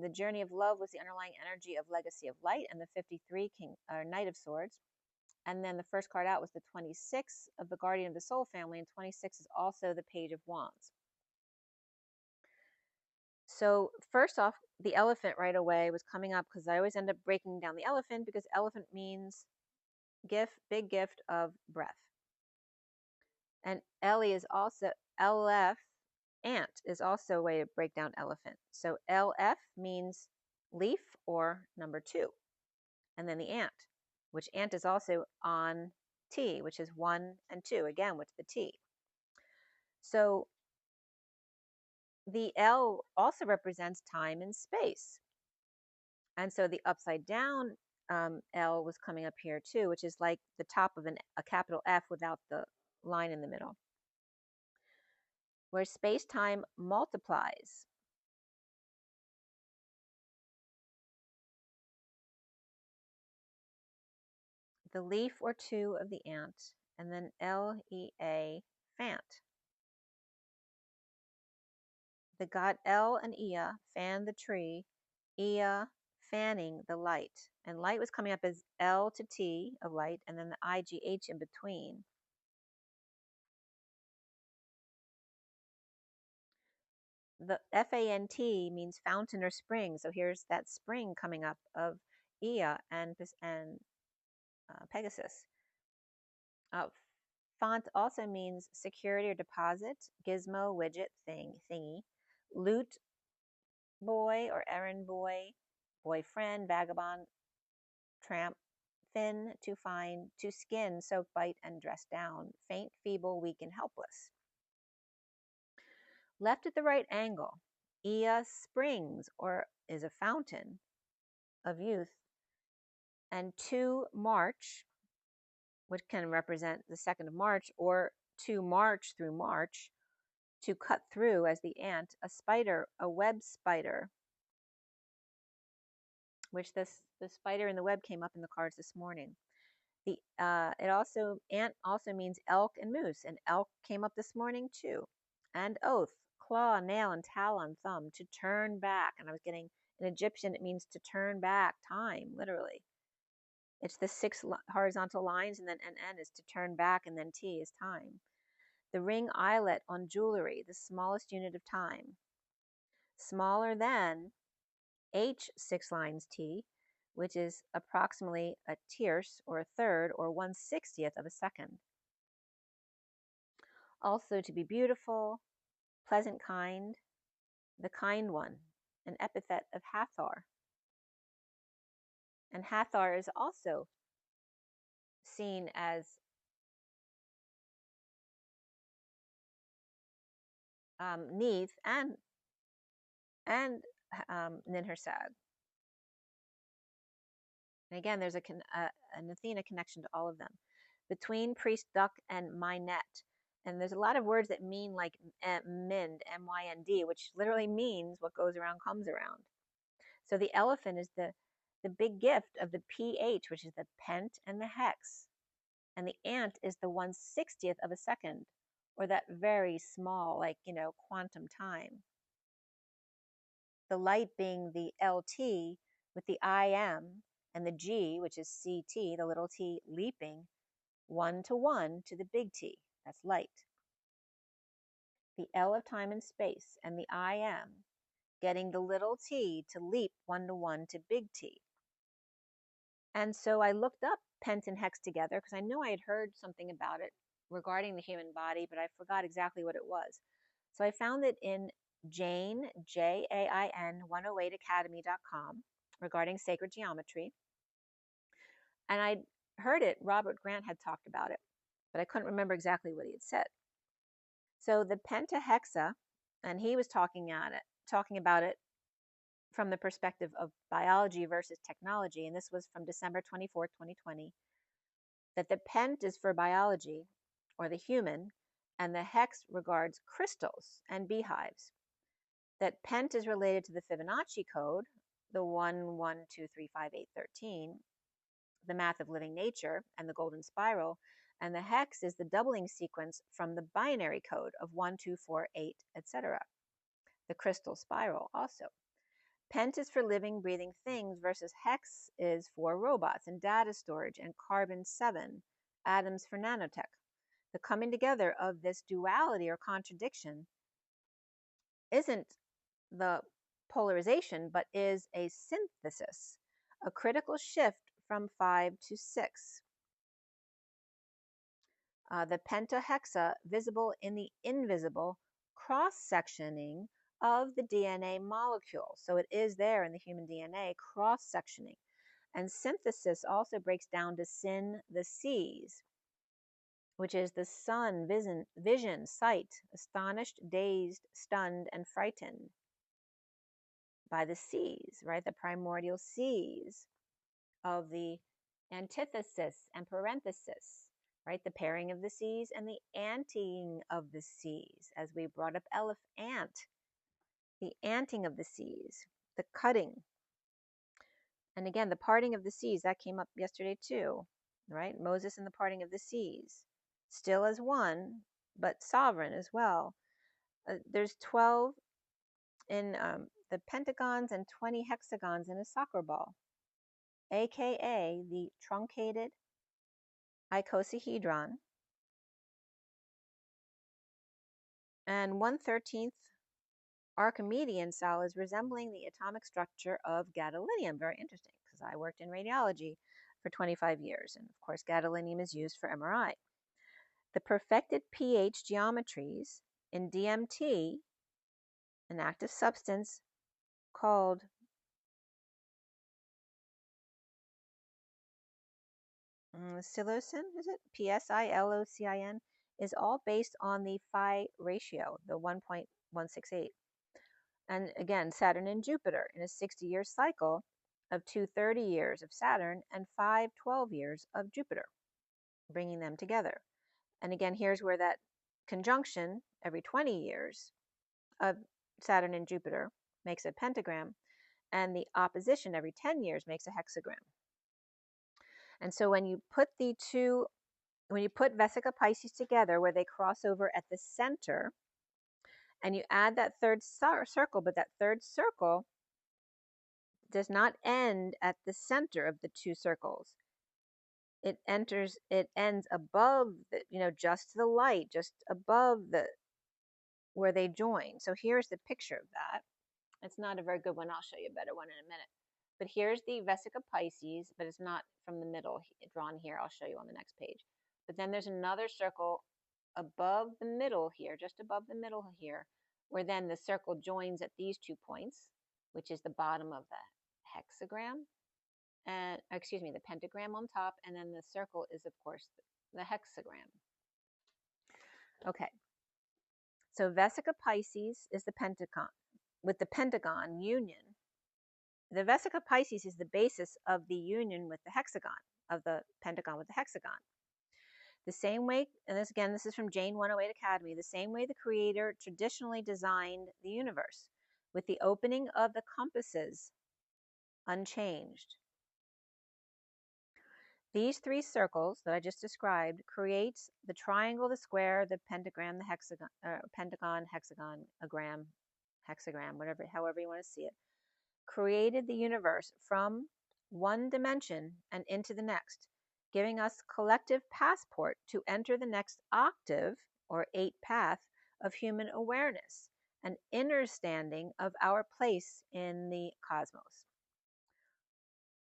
The Journey of Love was the underlying energy of Legacy of Light and the 53 Knight of Swords. And then the first card out was the 26 of the Guardian of the Soul family, and 26 is also the Page of Wands. So first off, the elephant right away was coming up because I always end up breaking down the elephant because elephant means gift, big gift of breath. And Ellie is also, LF, ant, is also a way to break down elephant. So LF means leaf or number 2. And then the ant, which ant is also on T, which is 1 and 2, again with the T. So the L also represents time and space. And so the upside down L was coming up here too, which is like the top of a capital F without the line in the middle, where space-time multiplies. The leaf or 2 of the ant, and then L-E-A, fant. The god El and Ea fan the tree, Ea fanning the light. And light was coming up as L to T of light, and then the I-G-H in between. The F-A-N-T means fountain or spring. So here's that spring coming up of Ea and Pegasus. Font also means security or deposit, gizmo, widget, thingy. Loot boy or errand boy, boyfriend, vagabond, tramp. Fin, to find, to skin, soak, bite, and dress down. Faint, feeble, weak, and helpless. Left at the right angle, Ea springs or is a fountain of youth. And to march, which can represent the 2nd of March, or to march through March, to cut through as the ant, a spider, a web spider, which the spider in the web came up in the cards this morning. Ant also means elk and moose, and elk came up this morning too. And oath, claw, nail, and talon, thumb, to turn back. And I was getting, in Egyptian, it means to turn back, time, literally. It's the 6 horizontal lines, and then N is to turn back, and then T is time. The ring eyelet on jewelry, the smallest unit of time. Smaller than H 6 lines T, which is approximately a tierce or a third or 1/60th of a second. Also to be beautiful, pleasant, kind, the kind one, an epithet of Hathor. And Hathor is also seen as Neith and Ninhursag. And again, there's an Athena connection to all of them. Between priest duck and Mynet. And there's a lot of words that mean like mind, M-Y-N-D, which literally means what goes around comes around. So the elephant is the big gift of the pH, which is the pent and the hex. And the ant is the 1/60th of a second, or that very small, like, quantum time. The light being the LT with the IM, and the G, which is CT, the little t leaping 1 to the big T. That's light. The L of time and space, and the IM getting the little t to leap 1 to big T. And so I looked up pent and hex together because I knew I had heard something about it regarding the human body, but I forgot exactly what it was. So I found it in Jain, JAIN 108academy.com regarding sacred geometry. And I heard it, Robert Grant had talked about it, but I couldn't remember exactly what he had said. So the pentahexa, and he was talking about it from the perspective of biology versus technology, and this was from December 24, 2020, that the pent is for biology, or the human, and the hex regards crystals and beehives. That pent is related to the Fibonacci code, the 1, 1, 2, 3, 5, 8, 13, the math of living nature, and the golden spiral, and the hex is the doubling sequence from the binary code of 1, 2, 4, 8, etc. The crystal spiral also. Pent is for living, breathing things versus hex is for robots and data storage and carbon-7, atoms for nanotech. The coming together of this duality or contradiction isn't the polarization, but is a synthesis, a critical shift from 5 to 6. The pentahexa visible in the invisible cross-sectioning of the DNA molecule. So it is there in the human DNA, cross-sectioning. And synthesis also breaks down to sin, the C's, which is the sun, vision, sight, astonished, dazed, stunned, and frightened by the C's, right? The primordial C's of the antithesis and parenthesis, right? The pairing of the C's and the anting of the C's, as we brought up ant, the anting of the C's, the cutting. And again, the parting of the seas, that came up yesterday too, right? Moses and the parting of the seas, still as one, but sovereign as well. There's 12 in the pentagons and 20 hexagons in a soccer ball, aka the truncated icosahedron, and 1/13 Archimedean solids resembling the atomic structure of gadolinium. Very interesting, because I worked in radiology for 25 years, and of course gadolinium is used for MRI. The perfected pH geometries in DMT, an active substance called psilocin, is it? PSILOCIN, is all based on the phi ratio, the 1.168. And again, Saturn and Jupiter in a 60-year cycle of 2 30 years of Saturn and 5 12 years of Jupiter, bringing them together. And again, here's where that conjunction every 20 years of Saturn and Jupiter makes a pentagram, and the opposition every 10 years makes a hexagram. And so when you put Vesica Pisces together, where they cross over at the center, and you add that third circle, but that third circle does not end at the center of the two circles. It ends above just to the light, just above where they join. So here's the picture of that. It's not a very good one. I'll show you a better one in a minute. But here's the Vesica Pisces, but it's not from the middle drawn here. I'll show you on the next page. But then there's another circle above the middle here, just above the middle here, where then the circle joins at these 2 points, which is the bottom of the hexagram, and excuse me, the pentagram on top, and then the circle is, of course, the hexagram. Okay, so Vesica Pisces is the pentagon. With the pentagon union, the Vesica Pisces is the basis of the union with the hexagon, of the pentagon with the hexagon. The same way, and this is from Jane 108 Academy, the same way the Creator traditionally designed the universe, with the opening of the compasses unchanged. These 3 circles that I just described creates the triangle, the square, the pentagram, the hexagon, pentagon, hexagonogram, hexagram, however you want to see it, created the universe from one dimension and into the next, giving us collective passport to enter the next octave or 8 path of human awareness, an understanding of our place in the cosmos.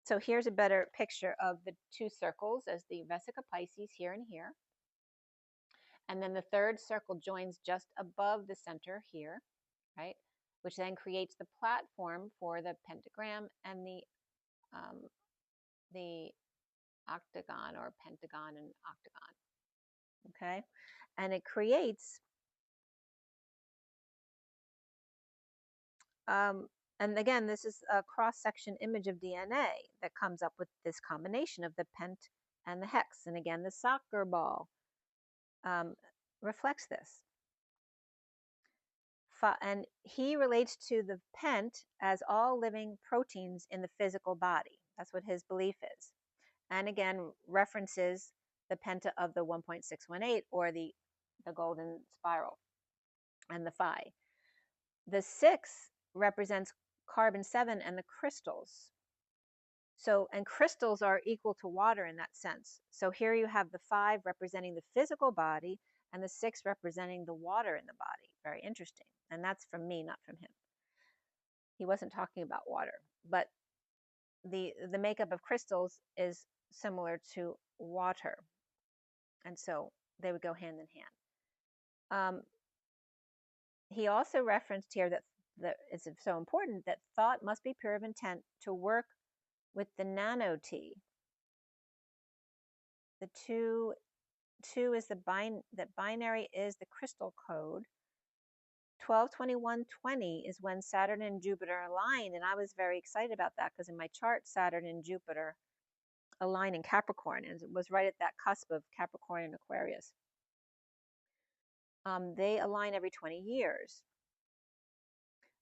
So here's a better picture of the 2 circles as the Vesica Pisces here and here. And then the third circle joins just above the center here, right? Which then creates the platform for the pentagram and the octagon, or pentagon and octagon. Okay, and it creates and again, this is a cross-section image of DNA that comes up with this combination of the pent and the hex. And again, the soccer ball reflects this. And he relates to the pent as all living proteins in the physical body. That's what his belief is. And again, references the penta of the 1.618, or the golden spiral, and the phi. The 6 represents carbon 7 and the crystals. So, and crystals are equal to water in that sense. So here you have the 5 representing the physical body and the 6 representing the water in the body. Very interesting. And that's from me, not from him. He wasn't talking about water, but the makeup of crystals is similar to water. And so they would go hand in hand. He also referenced here that it's so important that thought must be pure of intent to work with the nano-T. The 2 is that binary is the crystal code. 12/21/20 is when Saturn and Jupiter align, and I was very excited about that because in my chart, Saturn and Jupiter align in Capricorn, and it was right at that cusp of Capricorn and Aquarius. They align every 20 years.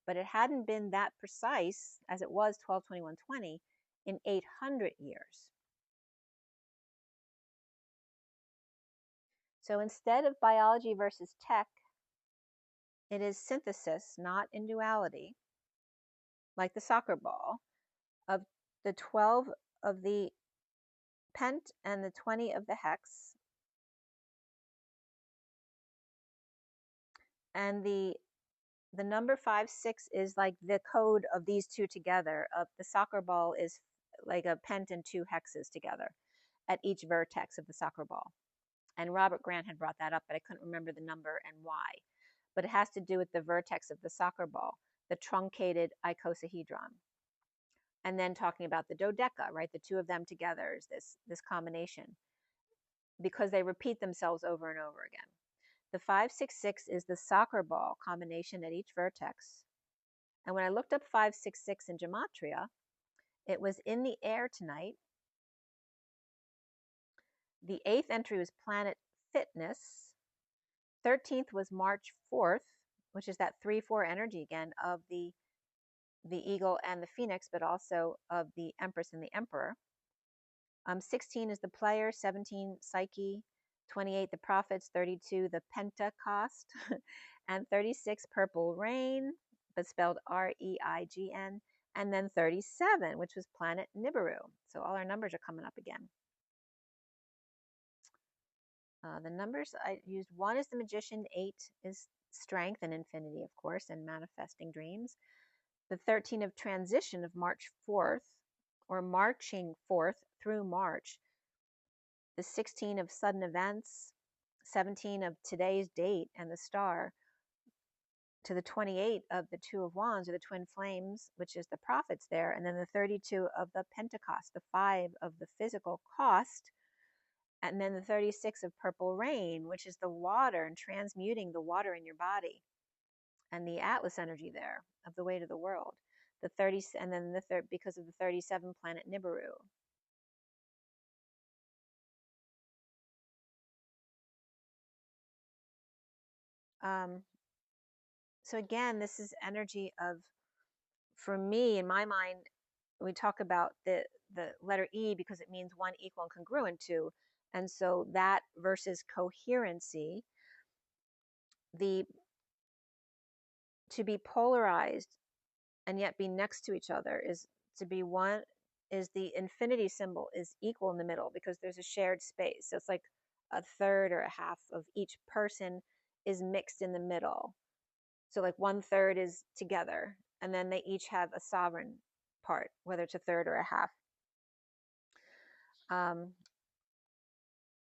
But it hadn't been that precise as it was 12/21/20 in 800 years. So instead of biology versus tech, it is synthesis, not in duality, like the soccer ball, of the 12 of the pent and the 20 of the hex. And the number 5, 6 is like the code of these 2 together. The soccer ball is like a pent and 2 hexes together at each vertex of the soccer ball. And Robert Grant had brought that up, but I couldn't remember the number and why. But it has to do with the vertex of the soccer ball, the truncated icosahedron. And then talking about the dodeca, right? The 2 of them together is this combination, because they repeat themselves over and over again. The 566 is the soccer ball combination at each vertex. And when I looked up 566 in gematria, it was in the air tonight. The 8th entry was planet fitness. 13th was March 4th, which is that 3/4 energy again of the eagle and the phoenix, but also of the empress and the emperor. 16 is the player, 17 Psyche, 28 the prophets, 32 the Pentecost, and 36 purple rain, but spelled REIGN, and then 37, which was planet Nibiru. So all our numbers are coming up again. The numbers I used, 1 is the magician, 8 is strength and infinity, of course, and manifesting dreams. The 13 of transition of March 4th, or marching forth through March. The 16 of sudden events, 17 of today's date and the star, to the 28 of the 2 of wands, or the twin flames, which is the prophets there, and then the 32 of the Pentecost, the 5 of the physical cost, and then the 36 of purple rain, which is the water and transmuting the water in your body, and the Atlas energy there of the weight of the world. The 30, and then the third, because of the 37 planet Nibiru. So again, this is energy of, for me, in my mind, we talk about the letter E because it means one, equal, and congruent to. And so that versus coherency, the to be polarized and yet be next to each other is to be one, is the infinity symbol is equal in the middle because there's a shared space. So it's like a third or a half of each person is mixed in the middle. So like 1/3 is together, and then they each have a sovereign part, whether it's a third or a half.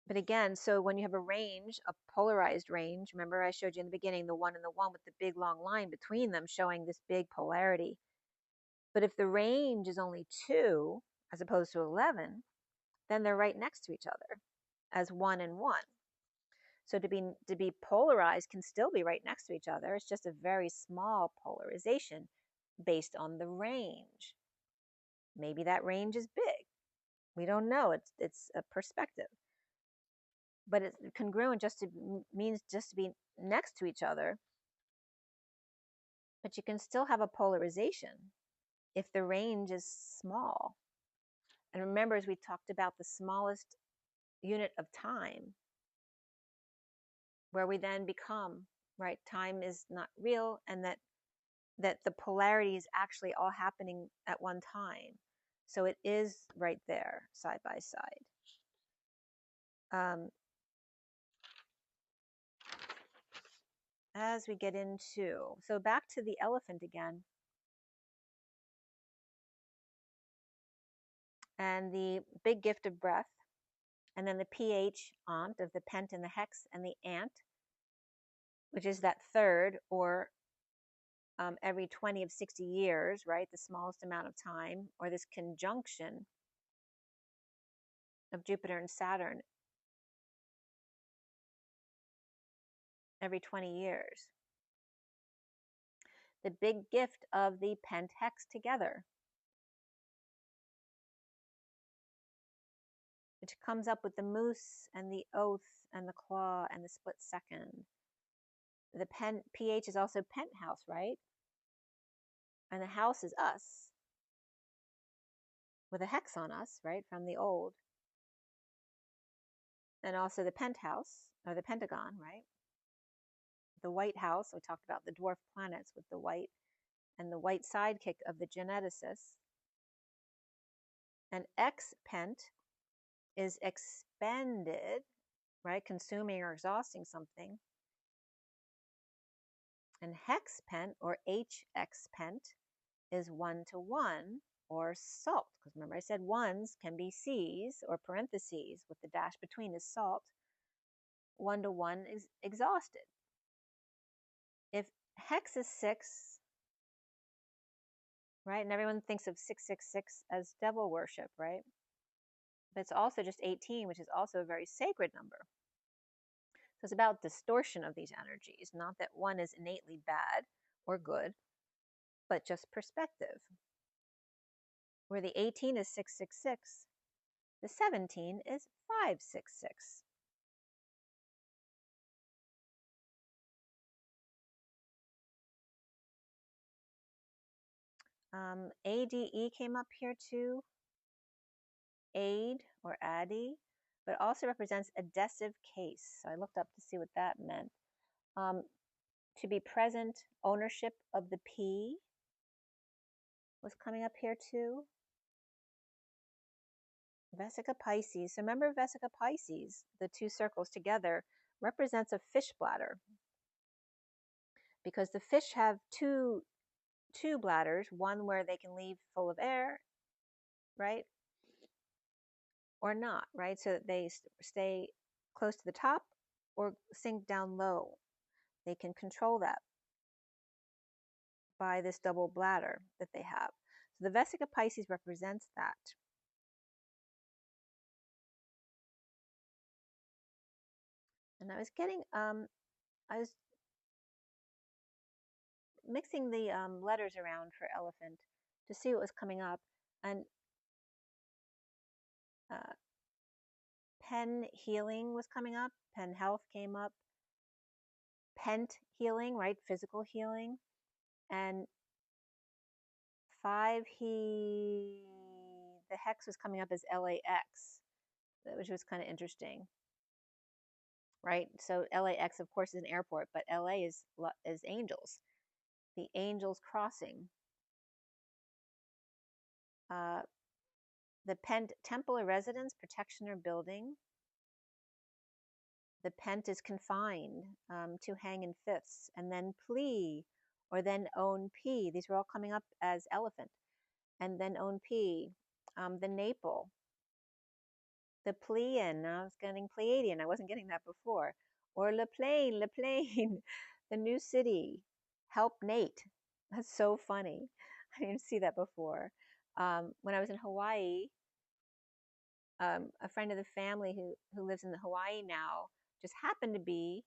But again, so when you have a range, a polarized range, remember I showed you in the beginning, the 1 and the 1 with the big long line between them showing this big polarity. But if the range is only 2 as opposed to 11, then they're right next to each other as 1 and 1. So to be polarized can still be right next to each other. It's just a very small polarization based on the range. Maybe that range is big. We don't know. It's a perspective. But it's congruent means just to be next to each other. But you can still have a polarization if the range is small. And remember, as we talked about the smallest unit of time, where we then become, right, time is not real, and that the polarity is actually all happening at one time. So it is right there, side by side. As we get into, so back to the elephant again. And the big gift of breath. And then the pH, aunt, of the pent and the hex and the ant, which is that third, or every 20 of 60 years, right? The smallest amount of time, or this conjunction of Jupiter and Saturn every 20 years. The big gift of the PentHex together, which comes up with the moose and the oath and the claw and the split second. The pH is also penthouse, right? And the house is us, with a hex on us, right, from the old. And also the penthouse, or the pentagon, right? The White House, we talked about the dwarf planets with the white, and the white sidekick of the geneticist. And X-pent is expended, right, consuming or exhausting something. And hex-pent, or HX-pent, is 1-to-1, or salt. Because remember I said ones can be C's, or parentheses, with the dash between is salt. 1-to-1 is exhausted. If hex is 6, right, and everyone thinks of 666 as devil worship, right? But it's also just 18, which is also a very sacred number. So it's about distortion of these energies, not that one is innately bad or good, but just perspective. Where the 18 is 666, the 17 is 566. ADE came up here too. aid or addy, but also represents adhesive case. So I looked up to see what that meant. To be present, ownership of the P was coming up here too. Vesica Pisces. So remember Vesica Pisces, the two circles together, represents a fish bladder. Because the fish have two bladders, one where they can leave full of air, right? Or not, right? So that they stay close to the top or sink down low. They can control that by this double bladder that they have. So the Vesica Pisces represents that. And I was mixing the letters around for elephant to see what was coming up. And pen healing was coming up. Pen health came up. Pent healing, right? Physical healing. And the hex was coming up as LAX, which was kind of interesting, right? So LAX, of course, is an airport, but LA is angels, the angels crossing. The pent, temple or residence, protection or building. The pent is confined, to hang in fifths, and then plea, or then own P. These were all coming up as elephant, and then own P. The naple, the Pleian. I was getting Pleiadian. I wasn't getting that before. Or Le Plain, the new city. Help Nate. That's so funny. I didn't see that before. When I was in Hawaii, a friend of the family who lives in Hawaii now just happened to be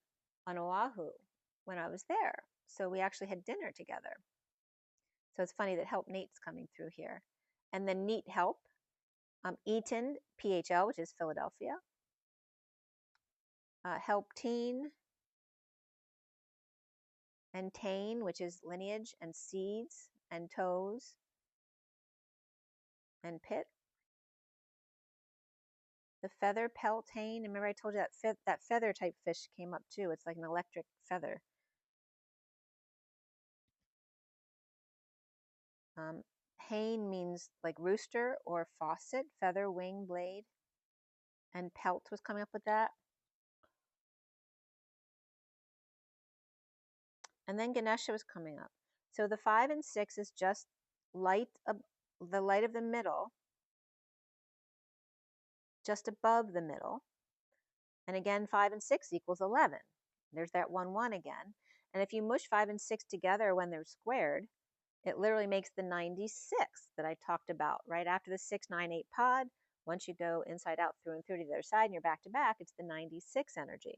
on Oahu when I was there. So we actually had dinner together. So it's funny that Help Nate's coming through here. And then Neat Help, Eaton, PHL, which is Philadelphia. Help Teen, and Tain, which is lineage, and seeds, and toes, and pit. The feather peltane. Remember I told you that feather type fish came up too. It's like an electric feather. Hane means like rooster or faucet, feather, wing, blade. And pelt was coming up with that. And then Ganesha was coming up. So the 5 and 6 is just light, the light of the middle, just above the middle. And again, 5 and 6 equals 11. There's that 1, 1 again. And if you mush 5 and 6 together when they're squared, it literally makes the 96 that I talked about right after the 6, 9, 8 pod. Once you go inside out, through and through to the other side and you're back to back, it's the 96 energy.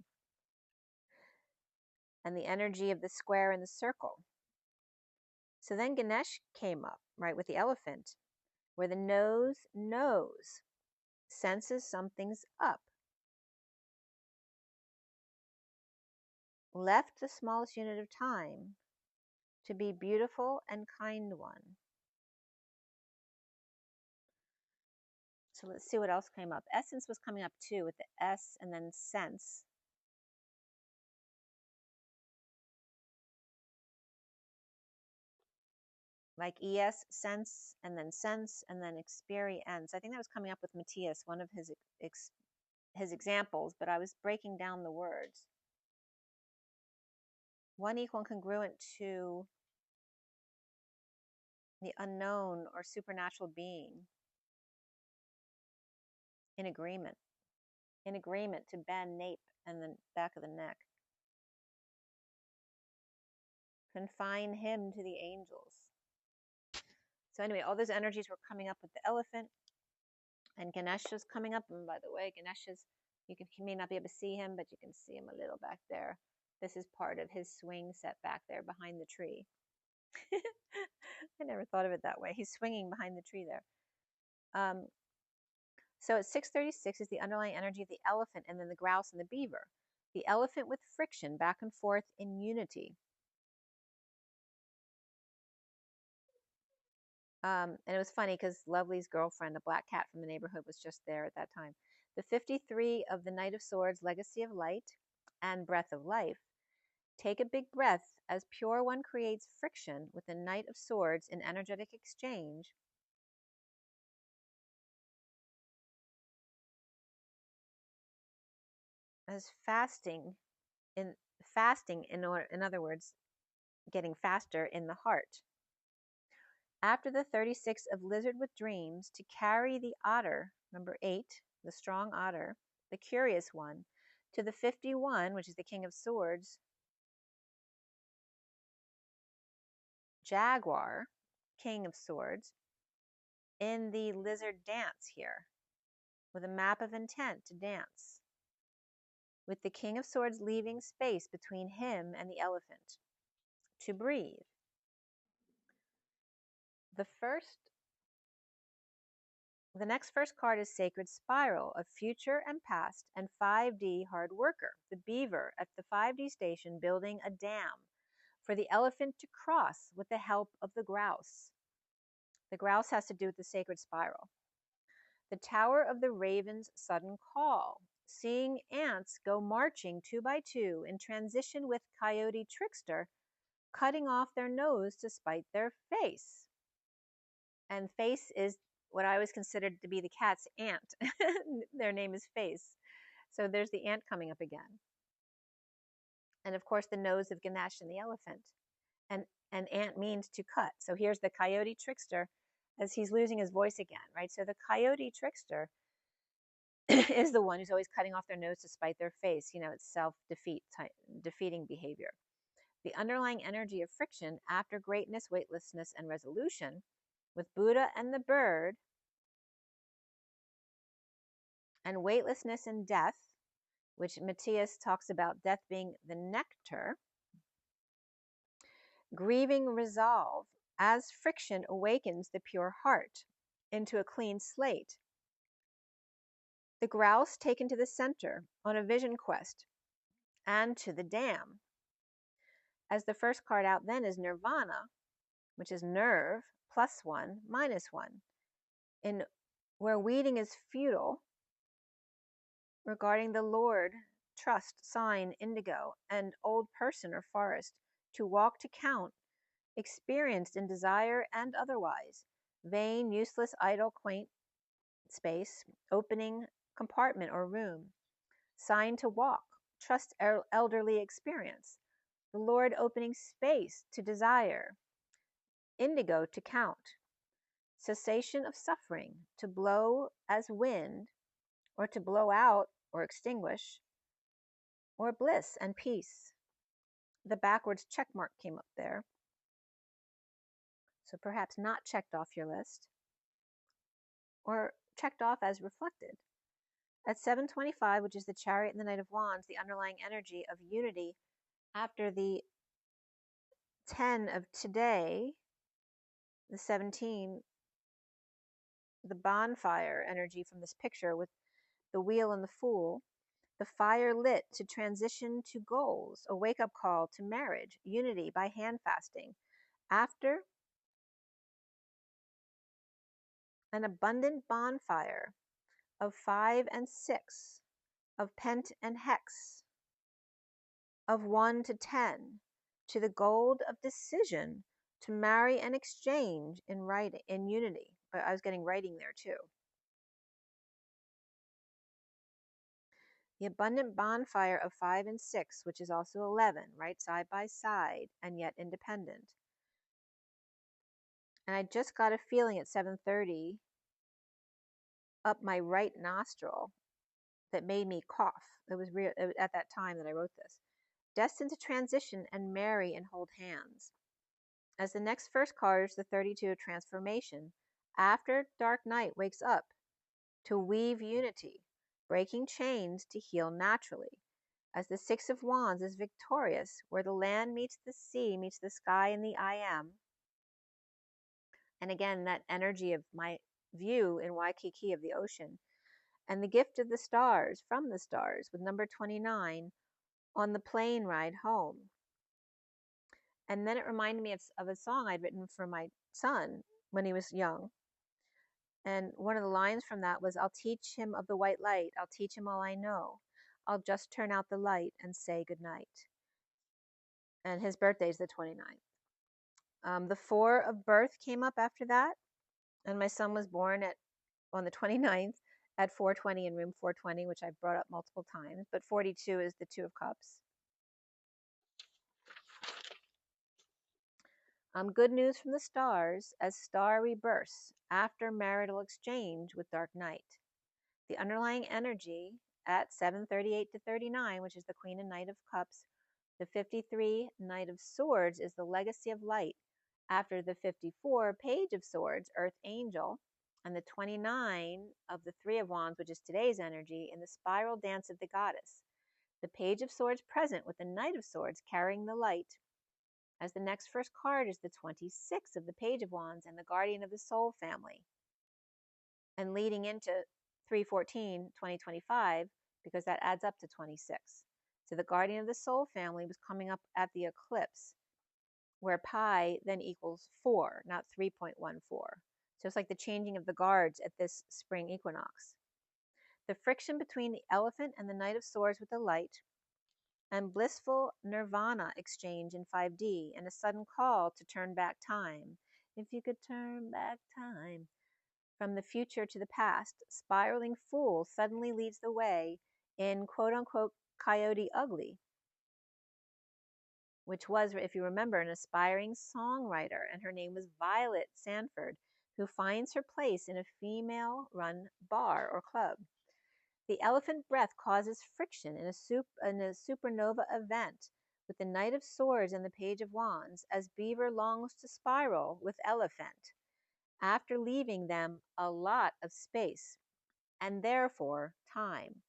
And the energy of the square and the circle. So then Ganesh came up, right, with the elephant, where the nose knows, senses something's up. Left the smallest unit of time to be beautiful and kind one. So let's see what else came up. Essence was coming up too with the S and then sense. Like ES, sense, and then experience. I think that was coming up with Matthias, one of his examples, but I was breaking down the words. One equal and congruent to the unknown or supernatural being. In agreement to bend nape and the back of the neck. Confine him to the angels. So anyway, all those energies were coming up with the elephant, and Ganesha's coming up. And by the way, Ganesha's, you may not be able to see him, but you can see him a little back there. This is part of his swing set back there behind the tree. I never thought of it that way. He's swinging behind the tree there. So at 636 is the underlying energy of the elephant, and then the grouse and the beaver. The elephant with friction back and forth in unity. And it was funny because Lovely's girlfriend, a black cat from the neighborhood, was just there at that time. The 53 of the Knight of Swords, Legacy of Light and Breath of Life. Take a big breath as Pure One creates friction with the Knight of Swords in energetic exchange. As in other words, getting faster in the heart. After the 36 of Lizard with Dreams, to carry the otter, number 8, the strong otter, the curious one, to the 51, which is the King of Swords, Jaguar, King of Swords, in the lizard dance here, with a map of intent to dance, with the King of Swords leaving space between him and the elephant, to breathe. The next first card is Sacred Spiral of Future and Past and 5D Hard Worker, the beaver at the 5D station building a dam for the elephant to cross with the help of the grouse. The grouse has to do with the Sacred Spiral. The Tower of the Raven's Sudden Call, seeing ants go marching 2 by 2 in transition with Coyote Trickster cutting off their nose to spite their face. And Face is what I always considered to be the cat's aunt. Their name is Face. So there's the ant coming up again. And of course, the nose of Ganesh and the elephant. And ant means to cut. So here's the Coyote Trickster as he's losing his voice again, right? So the Coyote Trickster is the one who's always cutting off their nose to spite their face. You know, it's self-defeating behavior. The underlying energy of friction after greatness, weightlessness, and resolution, with Buddha and the bird, and weightlessness and death, which Matthias talks about death being the nectar, grieving resolve as friction awakens the pure heart into a clean slate. The grouse taken to the center on a vision quest and to the dam. As the first card out then is Nirvana, which is nerve, +1, -1. In where weeding is futile, regarding the Lord, trust, sign, indigo, and old person or forest, to walk to count, experienced in desire and otherwise, vain, useless, idle, quaint space, opening compartment or room, sign to walk, trust elderly experience, the Lord opening space to desire, indigo to count, cessation of suffering, to blow as wind, or to blow out or extinguish, or bliss and peace. The backwards check mark came up there. So perhaps not checked off your list, or checked off as reflected. At 725, which is the Chariot and the Knight of Wands, the underlying energy of unity after the 10 of today, the 17, the bonfire energy from this picture with the wheel and the fool, the fire lit to transition to goals, a wake-up call to marriage, unity by hand fasting, after an abundant bonfire of 5 and 6, of pent and hex, of 1 to 10, to the gold of decision, to marry and exchange in writing, in unity. But I was getting writing there too. The abundant bonfire of 5 and 6, which is also 11, right side by side and yet independent. And I just got a feeling at 7:30 up my right nostril that made me cough. It was real at that time that I wrote this. Destined to transition and marry and hold hands. As the next first card is the 32 of transformation. After dark night wakes up to weave unity, breaking chains to heal naturally. As the 6 of Wands is victorious, where the land meets the sea, meets the sky and the I am. And again, that energy of my view in Waikiki of the ocean. And the gift of the stars, from the stars, with number 29 on the plane ride home. And then it reminded me of a song I'd written for my son when he was young. And one of the lines from that was, I'll teach him of the white light. I'll teach him all I know. I'll just turn out the light and say goodnight. And his birthday is the 29th. The 4 of birth came up after that. And my son was born on the 29th at 420 in room 420, which I've brought up multiple times. But 42 is the 2 of cups. Good news from the stars as star rebirths after marital exchange with dark night. The underlying energy at 7:38 to 39, which is the Queen and Knight of Cups, the 53 Knight of Swords is the legacy of light after the 54 Page of Swords, Earth Angel, and the 29 of the 3 of Wands, which is today's energy, in the spiral dance of the goddess. The Page of Swords present with the Knight of Swords carrying the light, as the next first card is the 26 of the Page of Wands and the Guardian of the Soul family. And leading into 3/14/2025, because that adds up to 26. So the Guardian of the Soul family was coming up at the eclipse, where pi then equals 4, not 3.14. So it's like the changing of the guards at this spring equinox. The friction between the elephant and the Knight of Swords with the light, and blissful nirvana exchange in 5D, and a sudden call to turn back time. If you could turn back time. From the future to the past, spiraling fool suddenly leads the way in quote-unquote Coyote Ugly, which was, if you remember, an aspiring songwriter, and her name was Violet Sanford, who finds her place in a female-run bar or club. The elephant breath causes friction in a supernova event with the Knight of Swords and the Page of Wands, as Beaver longs to spiral with Elephant, after leaving them a lot of space, and therefore time.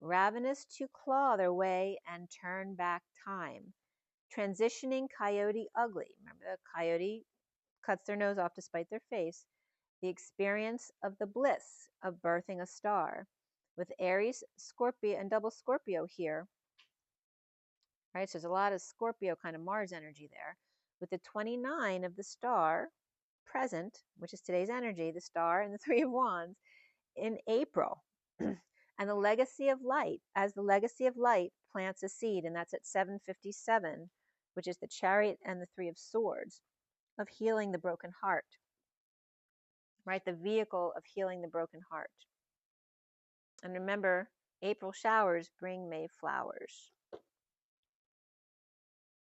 Ravenous to claw their way and turn back time. Transitioning Coyote Ugly. Remember, the coyote cuts their nose off to spite their face. The experience of the bliss of birthing a star. With Aries, Scorpio, and double Scorpio here. Right, so there's a lot of Scorpio kind of Mars energy there. With the 29 of the star present, which is today's energy, the star and the 3 of Wands, in April. And the legacy of light, as the legacy of light plants a seed, and that's at 7:57, which is the Chariot and the 3 of Swords, of healing the broken heart. Right, the vehicle of healing the broken heart. And remember, April showers bring May flowers.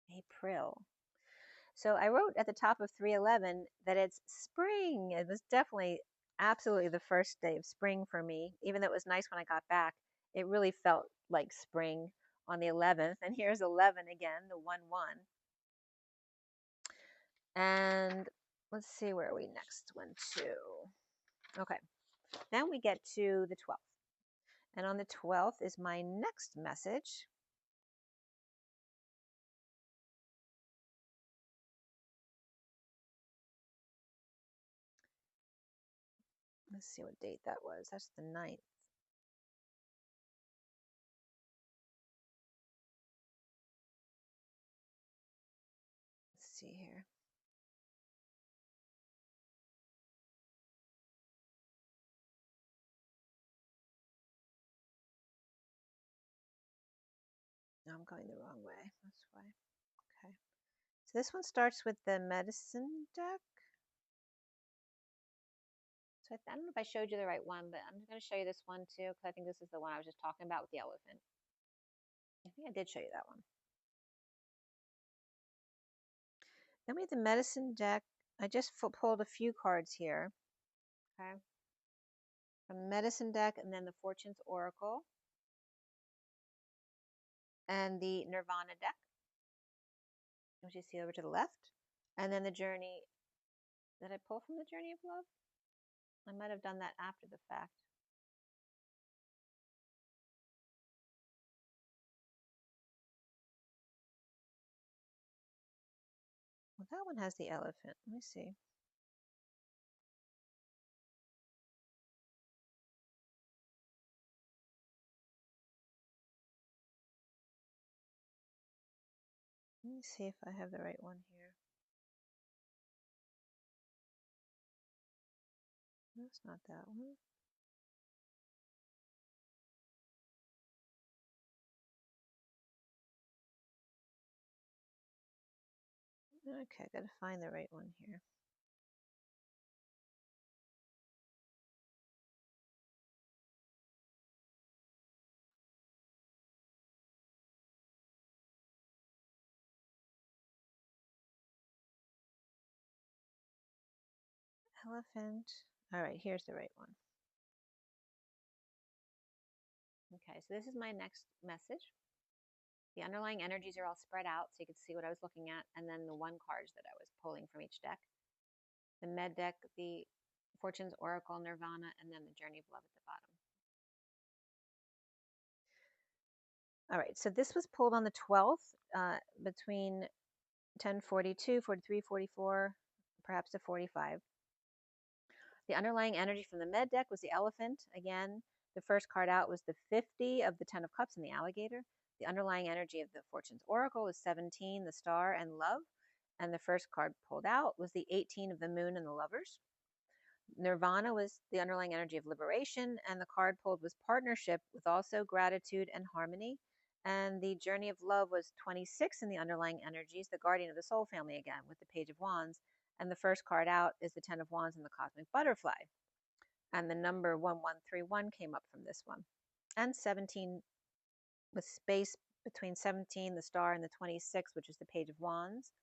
April. So I wrote at the top of 311 that it's spring. It was definitely absolutely the first day of spring for me. Even though it was nice when I got back, it really felt like spring on the 11th. And here's 11 again, the 1/1. And let's see, where are we next? 1, 2. Okay. Then we get to the 12th. And on the 12th is my next message. Let's see what date that was. That's the 9th. Let's see here. No, I'm going the wrong way. That's why. Okay. So this one starts with the medicine deck. So I don't know if I showed you the right one, but I'm going to show you this one too, because I think this is the one I was just talking about with the elephant. I think I did show you that one. Then we have the medicine deck. I just pulled a few cards here. Okay. From the medicine deck, and then the Fortune's Oracle. And the Nirvana deck, which you see over to the left. And then the Journey. Did I pull from the Journey of Love? I might have done that after the fact. Well, that one has the elephant. Let me see. Let me see if I have the right one here. That's not that one. Okay, gotta find the right one here. Elephant. All right, here's the right one. Okay, so this is my next message. The underlying energies are all spread out so you could see what I was looking at, and then the one cards that I was pulling from each deck. The Med deck, the Fortune's Oracle, Nirvana, and then the Journey of Love at the bottom. All right, so this was pulled on the 12th between 10:42, 43, 44, perhaps to 45. The underlying energy from the Med deck was the Elephant. Again, the first card out was the 50 of the 10 of Cups and the Alligator. The underlying energy of the Fortune's Oracle was 17, the Star, and Love. And the first card pulled out was the 18 of the Moon and the Lovers. Nirvana was the underlying energy of liberation, and the card pulled was partnership with also gratitude and harmony. And the Journey of Love was 26 in the underlying energies, the guardian of the soul family again, with the Page of Wands. And the first card out is the 10 of Wands and the Cosmic Butterfly. And the number 1131 came up from this one. And 17 with space between 17, the Star, and the 26, which is the Page of Wands.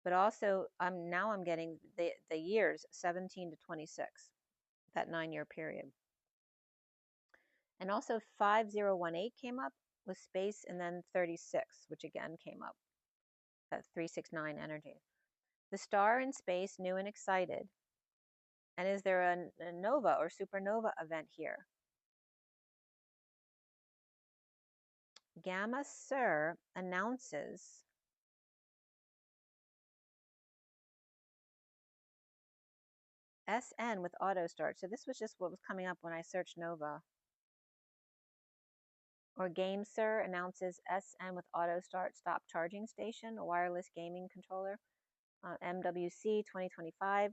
But also, now I'm getting the years 17 to 26, that 9-year period. And also 5018 came up with space, and then 36, which again came up, that 369 energy. The Star in space, new and excited. And is there a nova or supernova event here? Gamma Sur announces SN with auto start. So this was just what was coming up when I searched Nova. Or Game Sir announces SN with auto start stop charging station, a wireless gaming controller. MWC 2025,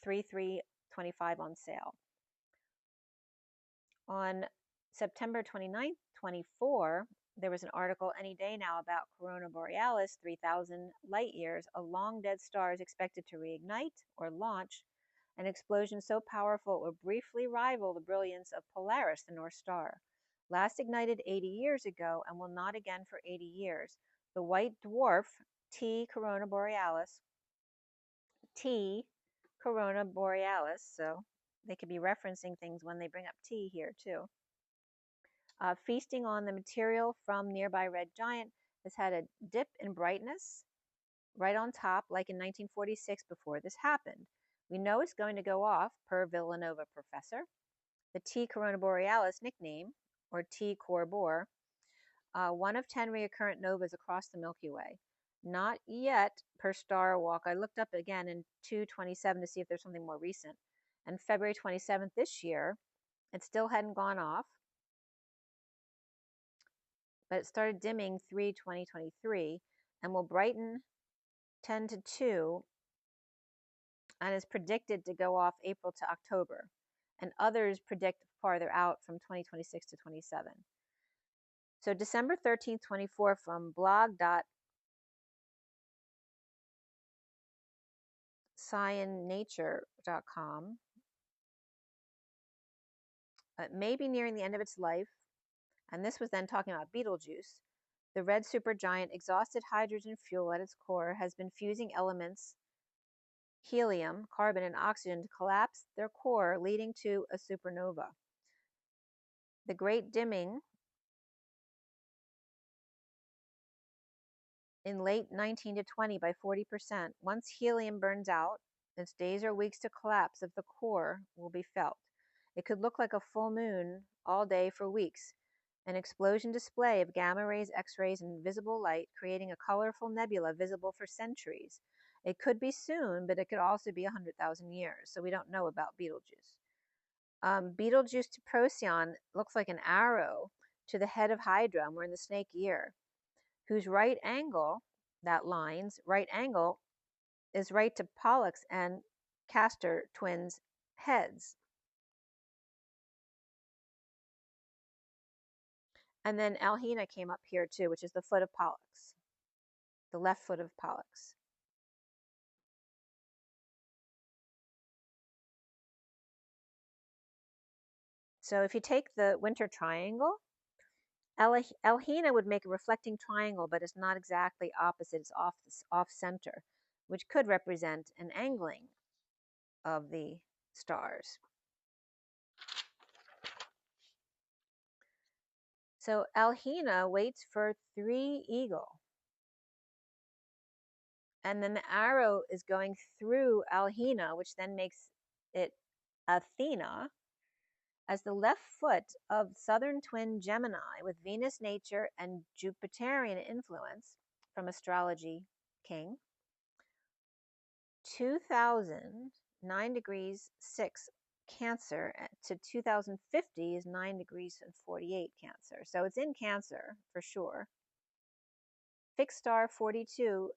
3325 on sale. On September 29th, 24, there was an article any day now about Corona Borealis, 3,000 light years, a long dead star is expected to reignite or launch an explosion so powerful it will briefly rival the brilliance of Polaris, the North Star. Last ignited 80 years ago and will not again for 80 years. The white dwarf, T Corona Borealis, so they could be referencing things when they bring up T here too. Feasting on the material from nearby red giant has had a dip in brightness right on top, like in 1946 before this happened. We know it's going to go off, per Villanova professor. The T Corona Borealis nickname, or T Corbor, 1 of 10 recurrent novas across the Milky Way. Not yet per Star Walk. I looked up again in 2/27 to see if there's something more recent. And February 27th this year, it still hadn't gone off, but it started dimming 3/2023 and will brighten 10 to 2 and is predicted to go off April to October. And others predict farther out from 2026 to 27. So December 13th, 24 from blog.sciennature.com. It may be nearing the end of its life, and this was then talking about Betelgeuse. The red supergiant, exhausted hydrogen fuel at its core, has been fusing elements helium, carbon, and oxygen to collapse their core, leading to a supernova. The great dimming in late 19 to 20 by 40%. Once helium burns out, its days or weeks to collapse of the core will be felt. It could look like a full moon all day for weeks. An explosion display of gamma rays, X-rays, and visible light, creating a colorful nebula visible for centuries. It could be soon, but it could also be 100,000 years, so we don't know about Betelgeuse. Betelgeuse to Procyon looks like an arrow to the head of Hydra, and we're in the snake year, whose right angle, that line's right angle, is right to Pollux and Castor twins heads. And then Alhina came up here too, which is the foot of Pollux, the left foot of Pollux. So if you take the winter triangle, Alhina would make a reflecting triangle, but it's not exactly opposite. It's off center, which could represent an angling of the stars. So Alhina waits for 3 eagle. And then the arrow is going through Alhina, which then makes it Athena, as the left foot of southern twin Gemini with Venus nature and Jupiterian influence from astrology king. 2000, 9 degrees 6 Cancer to 2050 is 9 degrees and 48 Cancer. So it's in Cancer for sure. Fixed star 42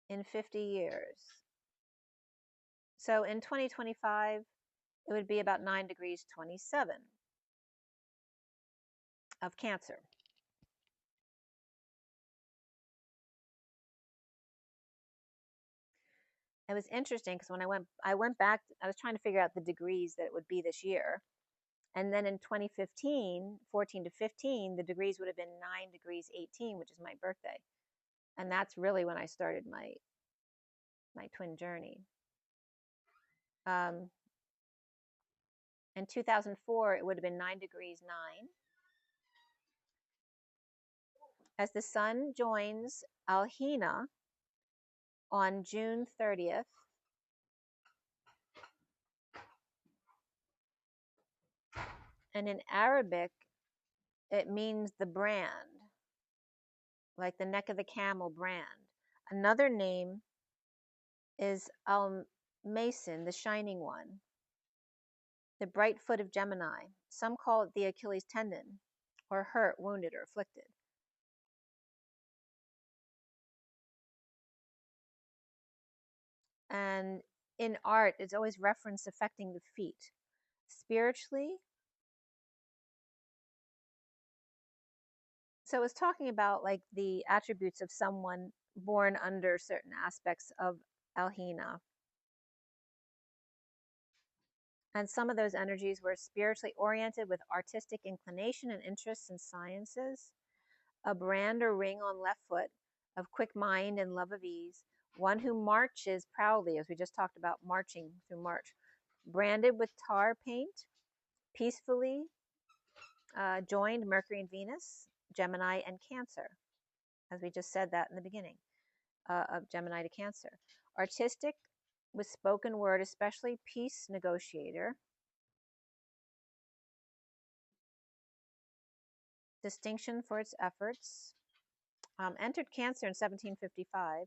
in 50 years. So in 2025, it would be about 9 degrees 27 of Cancer. It was interesting because when I went back, I was trying to figure out the degrees that it would be this year. And then in 2015, 14 to 15, the degrees would have been 9 degrees 18, which is my birthday. And that's really when I started my twin journey. In 2004, it would have been 9 degrees 9. As the sun joins Alhina on June 30th, and in Arabic, it means the brand, like the neck of the camel brand. Another name is Al-Mason, the shining one, the bright foot of Gemini. Some call it the Achilles tendon, or hurt, wounded, or afflicted. And in art, it's always reference affecting the feet. Spiritually, so it's talking about like the attributes of someone born under certain aspects of Alhina. And some of those energies were spiritually oriented with artistic inclination and interests in sciences, a brand or ring on left foot, of quick mind and love of ease, one who marches proudly, as we just talked about marching through March, branded with tar paint, peacefully joined Mercury and Venus, Gemini and Cancer, as we just said that in the beginning, of Gemini to Cancer. Artistic with spoken word, especially peace negotiator. Distinction for its efforts. Entered Cancer in 1755.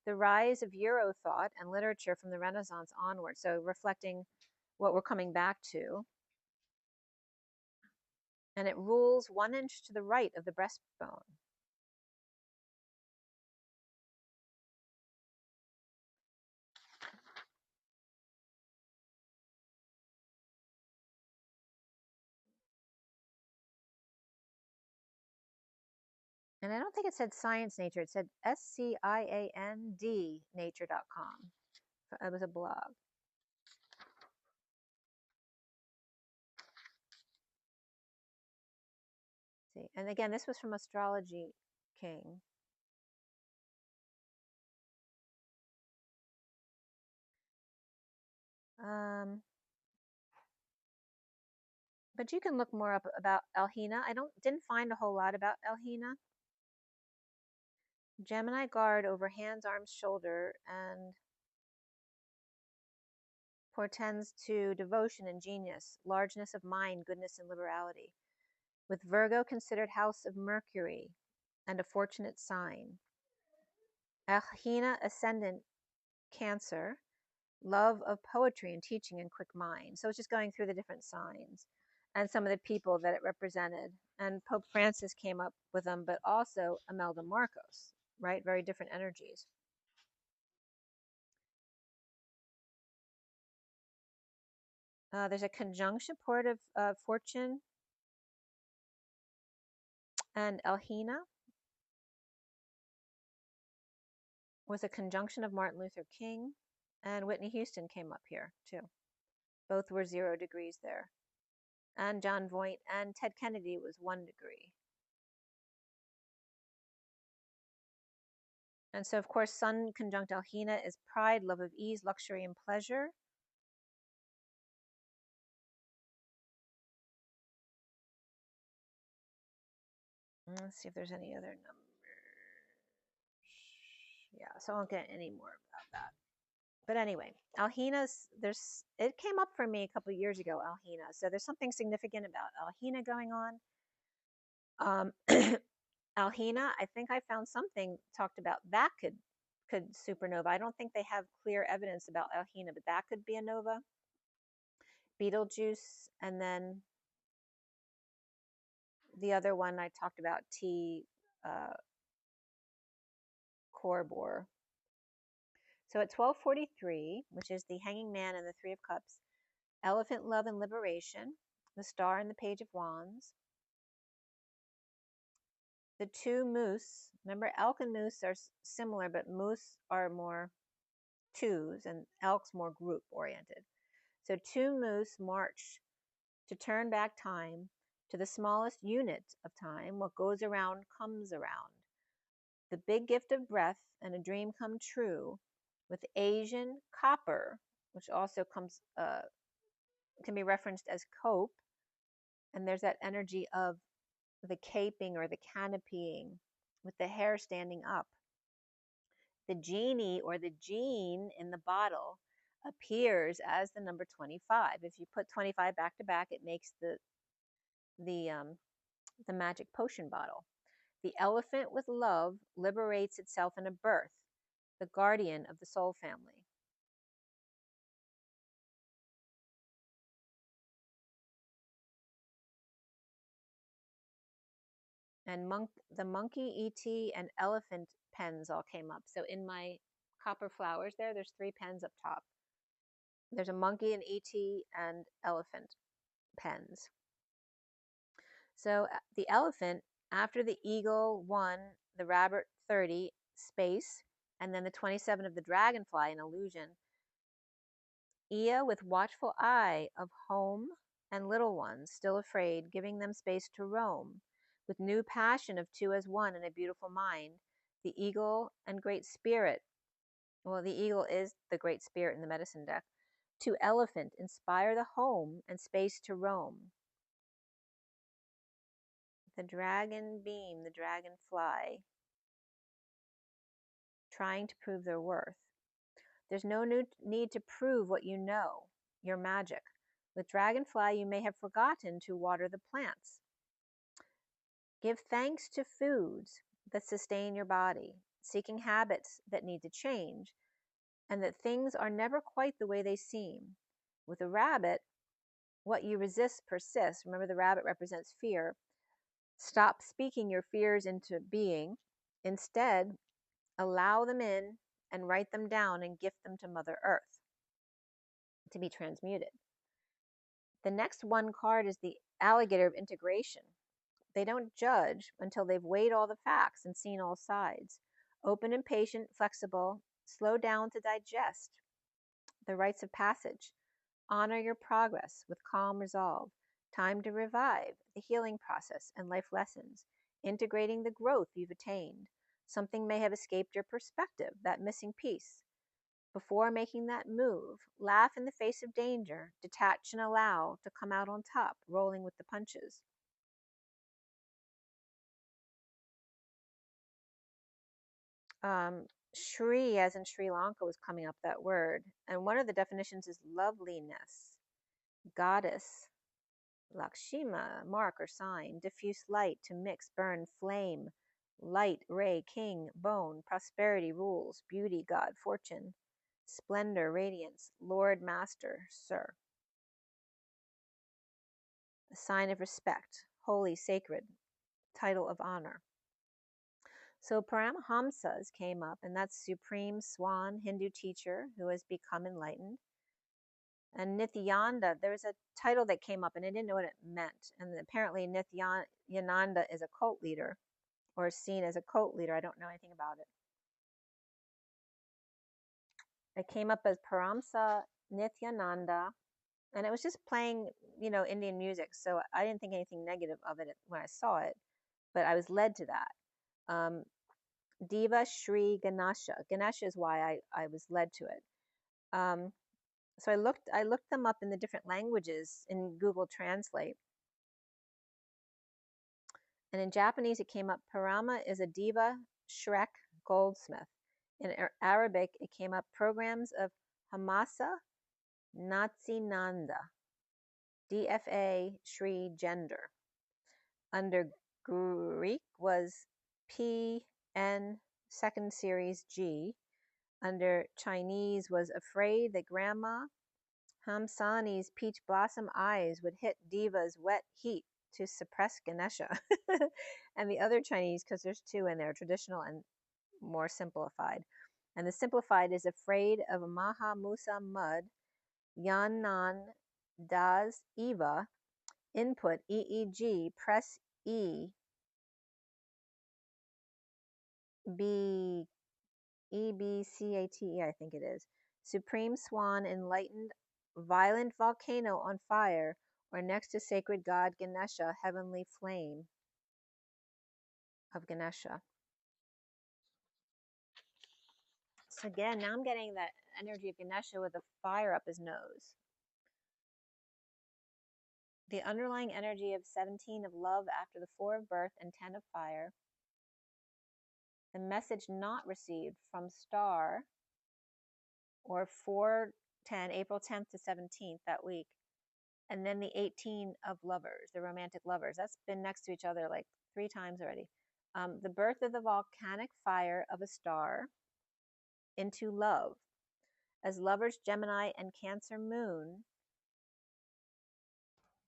The rise of Euro thought and literature from the Renaissance onward, so reflecting what we're coming back to. And it rules 1 inch to the right of the breastbone. And I don't think it said Science Nature. It said SCIAND nature.com. It was a blog. See, and again, this was from Astrology King. But you can look more up about Alhina. I didn't find a whole lot about Alhina. Gemini guard over hands, arms, shoulder, and portends to devotion and genius, largeness of mind, goodness, and liberality. With Virgo considered house of Mercury and a fortunate sign. Alhina ascendant Cancer, love of poetry and teaching and quick mind. So it's just going through the different signs and some of the people that it represented. And Pope Francis came up with them, but also Imelda Marcos, right? Very different energies. There's a conjunction port of Fortune and Elhina was a conjunction of Martin Luther King, and Whitney Houston came up here too. Both were 0 degrees there. And John Voight and Ted Kennedy was 1 degree. And so, of course, Sun conjunct Elhina is pride, love of ease, luxury, and pleasure. Let's see if there's any other numbers. Yeah, so I won't get any more about that. But anyway, Elhina's, it came up for me a couple of years ago, Elhina. So there's something significant about Elhina going on. Elhina, I think I found something talked about that could supernova. I don't think they have clear evidence about Elhina, but that could be a nova. Betelgeuse, and then the other one I talked about, T Corridor. So at 12:43, which is the Hanging Man and the Three of Cups, Elephant, Love, and Liberation, the Star and the Page of Wands, the 2 moose. Remember, elk and moose are similar, but moose are more twos and elk's more group oriented. So 2 moose march to turn back time to the smallest unit of time. What goes around comes around. The big gift of breath and a dream come true with Asian copper, which also comes can be referenced as cope. And there's that energy of the caping or the canopying with the hair standing up. The genie or the gene in the bottle appears as the number 25. If you put 25 back to back, it makes the magic potion bottle. The elephant with love liberates itself in a birth, the guardian of the soul family. And the monkey, ET, and elephant pens all came up. So in my copper flowers there's 3 pens up top. There's a monkey, an ET, and elephant pens. So the elephant, after the eagle 1, the rabbit 30, space, and then the 27 of the dragonfly, an illusion. Ea with watchful eye of home and little ones, still afraid, giving them space to roam. With new passion of 2 as 1 and a beautiful mind, the eagle and great spirit. Well, the eagle is the great spirit in the medicine deck. To elephant, inspire the home and space to roam. The dragon beam, the dragonfly, trying to prove their worth. There's no need to prove what you know, your magic. With dragonfly, you may have forgotten to water the plants. Give thanks to foods that sustain your body, seeking habits that need to change, and that things are never quite the way they seem. With a rabbit, what you resist persists. Remember, the rabbit represents fear. Stop speaking your fears into being. Instead, allow them in and write them down and gift them to Mother Earth to be transmuted. The next 1 card is the alligator of integration. They don't judge until they've weighed all the facts and seen all sides. Open and patient, flexible, slow down to digest. The rites of passage. Honor your progress with calm resolve. Time to revive the healing process and life lessons, integrating the growth you've attained. Something may have escaped your perspective, that missing piece. Before making that move, laugh in the face of danger, detach and allow to come out on top, rolling with the punches. Shri, as in Sri Lanka, was coming up, that word. And one of the definitions is loveliness. Goddess, Lakshma, mark or sign. Diffuse light, to mix, burn, flame. Light, ray, king, bone. Prosperity, rules. Beauty, God, fortune. Splendor, radiance. Lord, master, sir. A sign of respect. Holy, sacred. Title of honor. So Paramahamsas came up, and that's Supreme Swan, Hindu teacher who has become enlightened. And Nityananda, there was a title that came up and I didn't know what it meant. And apparently Nityananda is a cult leader or is seen as a cult leader. I don't know anything about it. It came up as Paramsa Nityananda, and it was just playing, you know, Indian music. So I didn't think anything negative of it when I saw it, but I was led to that. Deva Shri Ganesha. Ganesha is why I was led to it. So I looked them up in the different languages in Google Translate. And in Japanese, it came up, Parama is a diva, Shrek, goldsmith. In Arabic, it came up, programs of Hamasa, Natsinanda, DFA, Shri, gender. Under Greek was PN, second series G. Under Chinese was afraid that Grandma Hamsani's peach blossom eyes would hit Diva's wet heat to suppress Ganesha. And the other Chinese, because there's two in there, traditional and more simplified. And the simplified is afraid of Maha Musa mud, Yannan Das Eva, input EEG, press E, B, EBCATE, I think it is. Supreme Swan enlightened, violent volcano on fire, or next to sacred god Ganesha, heavenly flame of Ganesha. So again, now I'm getting that energy of Ganesha with the fire up his nose. The underlying energy of 17 of love after the 4 of birth and 10 of fire. The message not received from star, or 4/10, April 10th to 17th that week. And then the 18 of lovers, the romantic lovers. That's been next to each other like 3 times already. The birth of the volcanic fire of a star into love. As lovers, Gemini and Cancer moon,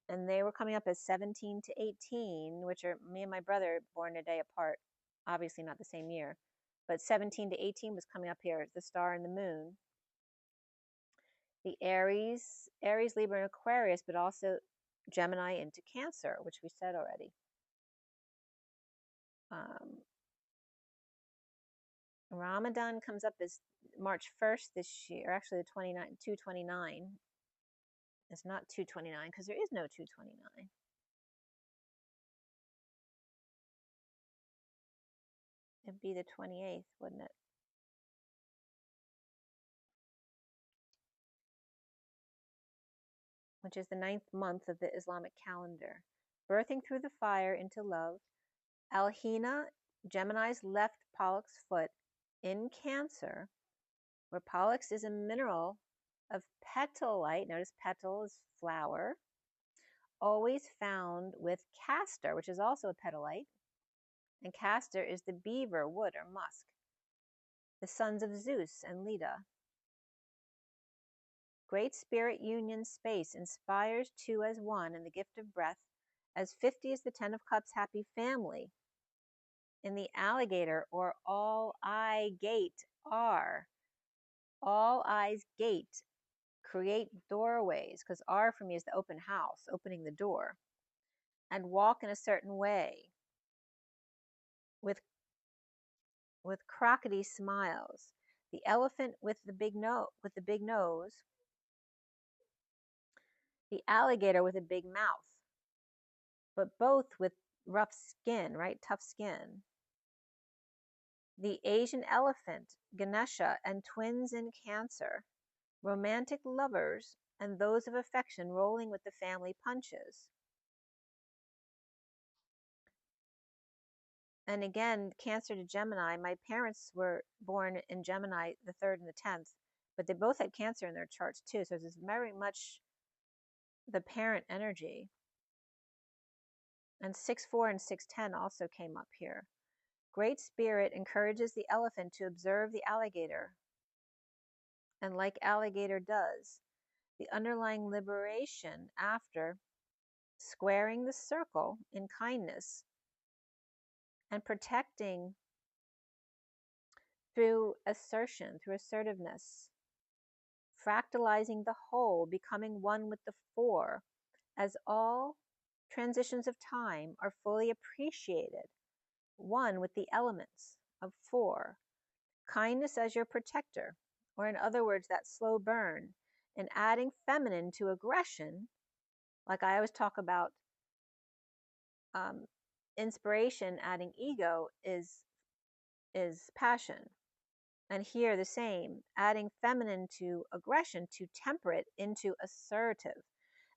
and they were coming up as 17 to 18, which are me and my brother born a day apart, obviously not the same year, but 17 to 18 was coming up here, the star and the moon. The Aries, Libra, and Aquarius, but also Gemini into Cancer, which we said already. Ramadan comes up as March 1st this year, or actually the 229. It's not 229 because there is no 229. It'd be the 28th, wouldn't it? Which is the 9th month of the Islamic calendar. Birthing through the fire into love. Alhina, Gemini's left Pollux foot in Cancer, where Pollux is a mineral of petalite. Notice petal is flower. Always found with castor, which is also a petalite. And castor is the beaver, wood, or musk. The sons of Zeus and Leda. Great Spirit Union space inspires 2 as 1 in the gift of breath, as 50 is the 10 of Cups happy family. In the alligator, or all eye gate, R. All eyes gate, create doorways, because R for me is the open house, opening the door, and walk in a certain way. With crocodile smiles. The elephant with the big nose, the alligator with a big mouth, but both with rough skin, right? Tough skin. The Asian elephant, Ganesha, and twins in Cancer, romantic lovers, and those of affection rolling with the family punches. And again, Cancer to Gemini. My parents were born in Gemini, the 3rd and the 10th, but they both had Cancer in their charts too. So it's very much the parent energy. And 6/4 and 6/10 also came up here. Great Spirit encourages the elephant to observe the alligator. And like alligator does, the underlying liberation after squaring the circle in kindness and protecting through assertion, through assertiveness, fractalizing the whole, becoming one with the four, as all transitions of time are fully appreciated, one with the elements of four, kindness as your protector, or in other words, that slow burn, and adding feminine to aggression, like I always talk about, inspiration adding ego is passion. And here the same, adding feminine to aggression to temper it into assertive,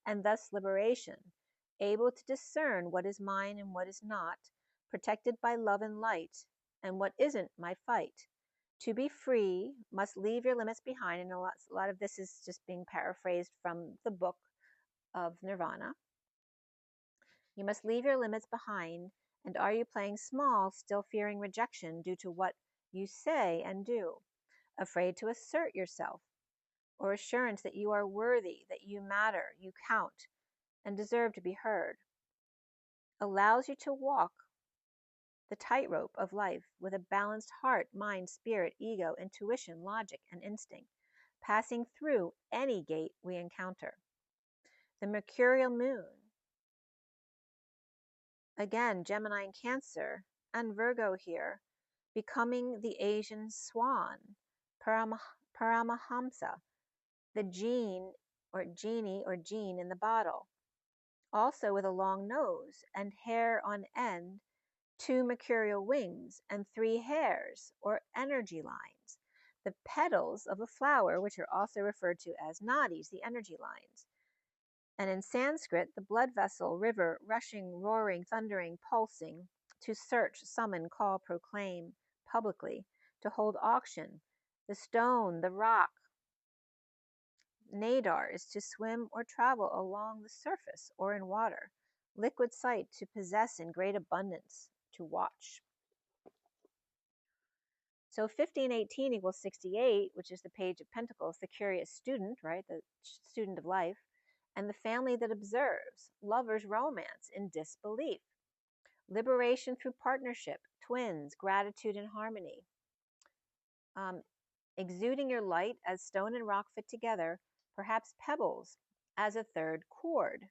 and thus liberation, able to discern what is mine and what is not, protected by love and light, and what isn't my fight. To be free, must leave your limits behind, and a lot of this is just being paraphrased from the book of Nirvana. You must leave your limits behind, and are you playing small, still fearing rejection due to what you say and do, afraid to assert yourself, or assurance that you are worthy, that you matter, you count, and deserve to be heard, allows you to walk the tightrope of life with a balanced heart, mind, spirit, ego, intuition, logic, and instinct, passing through any gate we encounter. The mercurial moon, again, Gemini and Cancer, and Virgo here, becoming the Asian swan, Paramahamsa, the genie or gene in the bottle, also with a long nose and hair on end, 2 mercurial wings, and 3 hairs or energy lines, the petals of a flower, which are also referred to as nadis, the energy lines. And in Sanskrit, the blood vessel, river, rushing, roaring, thundering, pulsing, to search, summon, call, proclaim publicly, to hold auction, the stone, the rock. Nadar is to swim or travel along the surface or in water. Liquid sight, to possess in great abundance, to watch. So 1518 equals 68, which is the Page of Pentacles, the curious student, right? The student of life. And the family that observes, lovers' romance in disbelief, liberation through partnership, twins, gratitude and harmony, exuding your light as stone and rock fit together, perhaps pebbles as a third chord.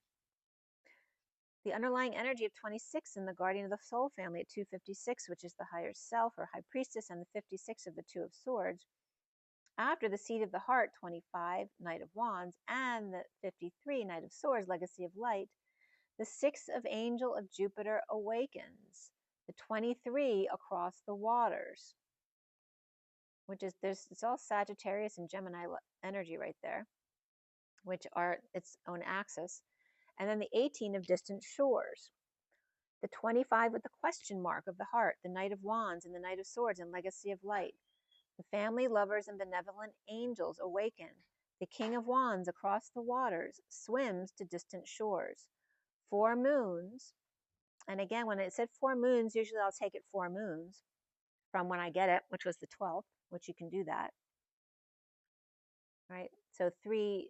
The underlying energy of 26 in the guardian of the soul family at 256, which is the higher self or high priestess, and the 56 of the Two of Swords. After the seed of the heart, 25, Knight of Wands, and the 53, Knight of Swords, legacy of light, the 6 of Angel of Jupiter awakens, the 23 across the waters, which is, it's all Sagittarius and Gemini energy right there, which are its own axis. And then the 18 of distant shores, the 25 with the question mark of the heart, the Knight of Wands and the Knight of Swords and legacy of light. The family, lovers, and benevolent angels awaken. The King of Wands across the waters swims to distant shores. 4 moons. And again, when it said 4 moons, usually I'll take it 4 moons from when I get it, which was the 12th, which you can do that. Right? So 3,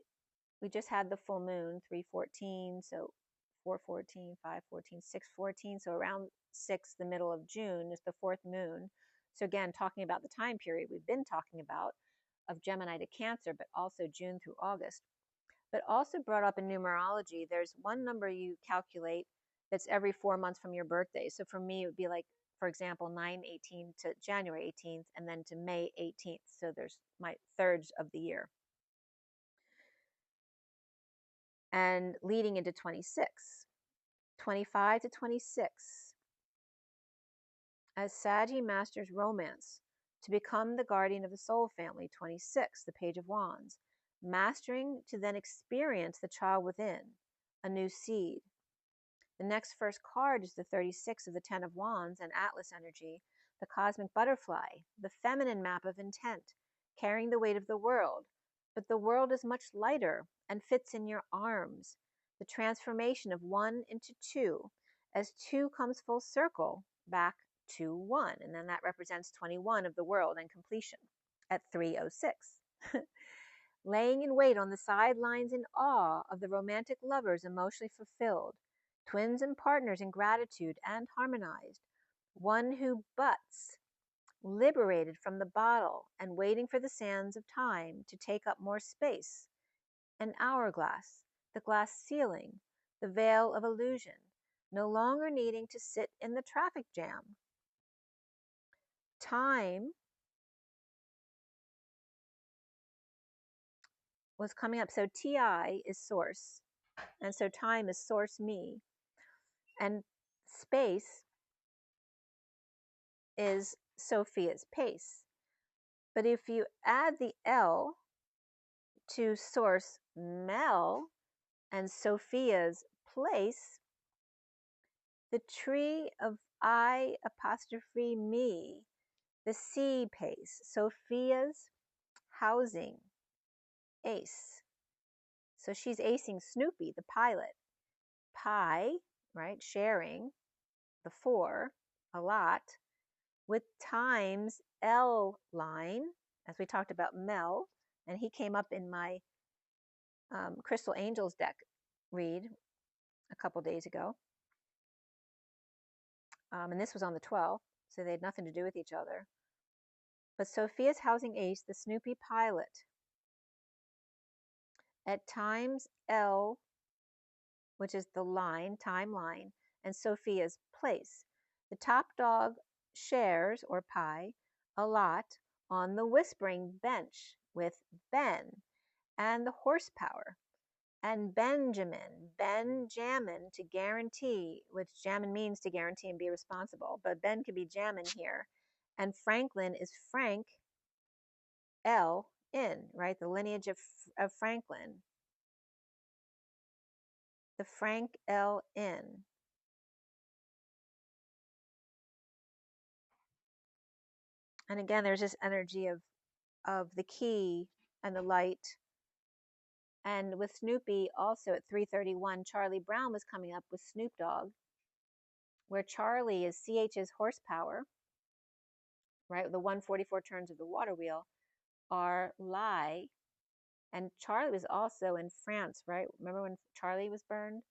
we just had the full moon, 3/14, so 4/14, 5/14, 6/14. So around 6, the middle of June, is the 4th moon. So again, talking about the time period we've been talking about of Gemini to Cancer, but also June through August. But also brought up in numerology, there's one number you calculate that's every 4 months from your birthday. So for me, it would be like, for example, 9/18 to January 18th, and then to May 18th. So there's my thirds of the year. And leading into 26, 25 to 26. As Saggy masters romance to become the guardian of the soul family, 26, the Page of Wands, mastering to then experience the child within, a new seed. The next first card is the 36 of the 10 of Wands and Atlas energy, the cosmic butterfly, the feminine map of intent, carrying the weight of the world. But the world is much lighter and fits in your arms. The transformation of 1 into 2, as 2 comes full circle back to 1, and then that represents 21 of the world and completion at 306. Laying in wait on the sidelines in awe of the romantic lovers emotionally fulfilled, twins and partners in gratitude and harmonized, one who butts liberated from the bottle and waiting for the sands of time to take up more space. An hourglass, the glass ceiling, the veil of illusion, no longer needing to sit in the traffic jam. Time was coming up. So TI is source, and so time is source me, and space is Sophia's pace. But if you add the L to source Mel and Sophia's place, the tree of I apostrophe me, the C pace, Sophia's housing, ace. So she's acing Snoopy, the pilot. Pi, right, sharing, the 4, a lot, with times L line, as we talked about Mel, and he came up in my Crystal Angels deck read a couple days ago. And this was on the 12th, so they had nothing to do with each other. But Sophia's housing ace, the Snoopy pilot, at times L, which is the line, timeline, and Sophia's place. The top dog shares, or pi, a lot on the whispering bench with Ben and the horsepower. And Benjamin to guarantee, which jammin means to guarantee and be responsible, but Ben could be jammin here. And Franklin is Frank L in, right? The lineage of Franklin. The Frank L in. And again, there's this energy of the key and the light. And with Snoopy, also at 331, Charlie Brown was coming up with Snoop Dogg, where Charlie is CH's horsepower, right? The 144 turns of the water wheel are lie. And Charlie was also in France, right? Remember when Charlie was burned?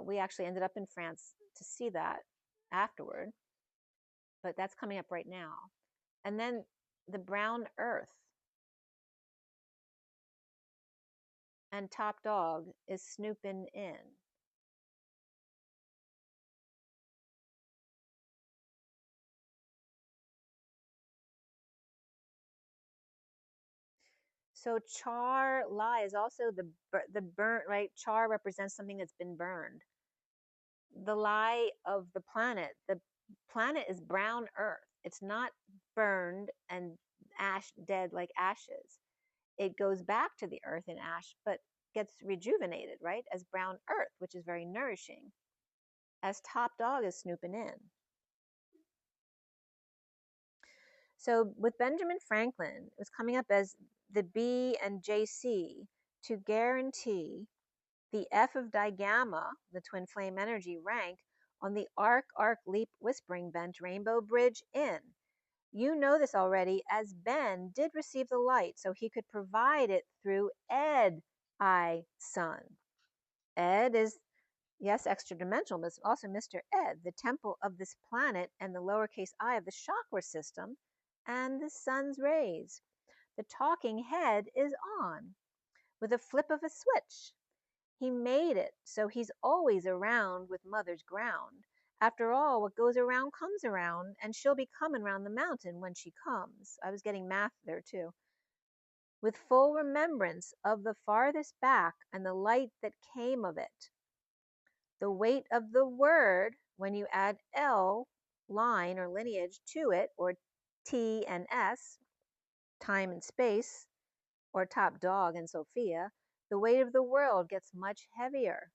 We actually ended up in France to see that afterward. But that's coming up right now. And then the brown earth. And top dog is snooping in. So char lie is also the burnt, right? Char represents something that's been burned. The lie of the planet is brown earth. It's not burned and ash dead like ashes. It goes back to the earth in ash, but gets rejuvenated, right? As brown earth, which is very nourishing. As top dog is snooping in. So with Benjamin Franklin, it was coming up as the B and JC to guarantee the F of digamma, the twin flame energy rank, on the arc leap whispering bench rainbow bridge in. You know this already, as Ben did receive the light, so he could provide it through Ed I Son. Ed is, yes, extra dimensional, but it's also Mr. Ed, the temple of this planet and the lowercase I of the chakra system and the sun's rays. The talking head is on with a flip of a switch. He made it so he's always around with mother's ground. After all, what goes around comes around, and she'll be coming round the mountain when she comes. I was getting math there too. With full remembrance of the farthest back and the light that came of it. The weight of the word, when you add L, line or lineage, to it, or T and S, time and space, or top dog and Sophia, the weight of the world gets much heavier.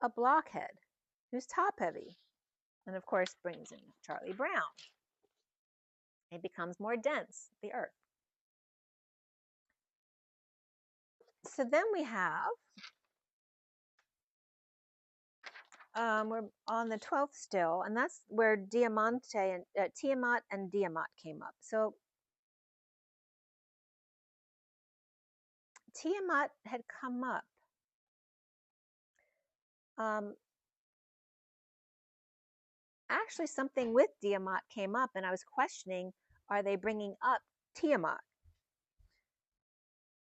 A blockhead who's top heavy, and of course brings in Charlie Brown. It becomes more dense, the earth. So then we have, we're on the 12th still, and that's where Tiamat and Diamat came up. So Tiamat had come up actually something with Tiamat came up, and I was questioning, are they bringing up Tiamat?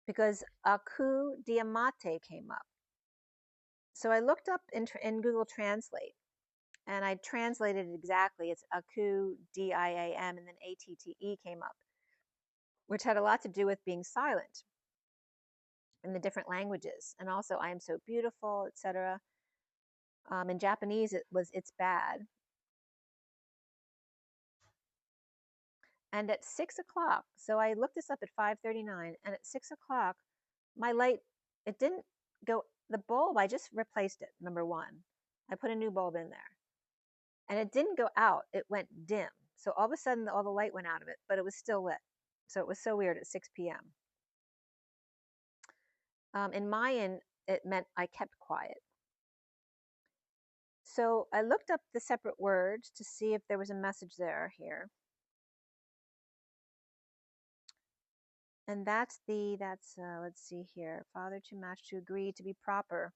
Because Aku Diamate came up. So I looked up in Google Translate, and I translated it exactly. It's Aku, D-I-A-M, and then A-T-T-E came up, which had a lot to do with being silent in the different languages. And also, I am so beautiful, etc. In Japanese, it was it's bad. And at 6 o'clock, so I looked this up at 5:39, and at 6 o'clock, my light, it didn't go, the bulb, I just replaced it, number one. I put a new bulb in there. And it didn't go out, it went dim. So all of a sudden, all the light went out of it, but it was still lit. So it was so weird at 6 p.m. In Mayan, it meant I kept quiet. So I looked up the separate words to see if there was a message there here. And that's let's see here. Father to match, to agree, to be proper.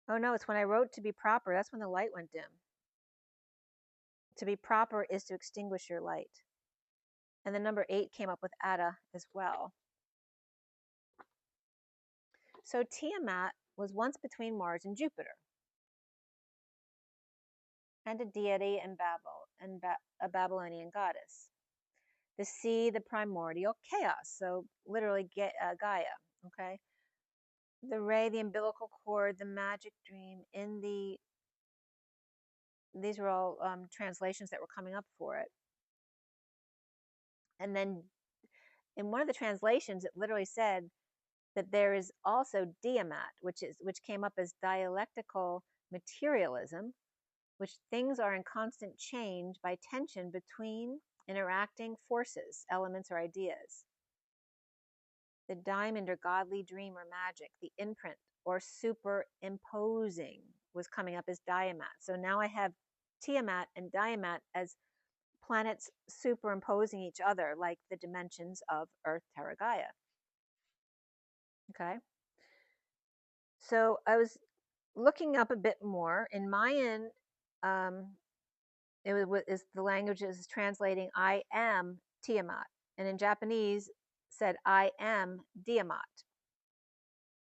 Oh no, it's when I wrote to be proper. That's when the light went dim. To be proper is to extinguish your light. And the number 8 came up with Atta as well. So Tiamat was once between Mars and Jupiter, and a deity in Babel, and a Babylonian goddess. The sea, the primordial chaos, so literally Gaia, okay? The ray, the umbilical cord, the magic dream, these were all translations that were coming up for it. And then in one of the translations, it literally said that there is also Diamat, which came up as dialectical materialism, which things are in constant change by tension between interacting forces, elements, or ideas. The diamond or godly dream or magic, the imprint or superimposing was coming up as Diamat. So now I have Tiamat and Diamat as planets superimposing each other, like the dimensions of Earth, Terra, Gaia. Okay. So I was looking up a bit more. In Mayan, the language is translating I am Tiamat, and in Japanese said I am Diamat.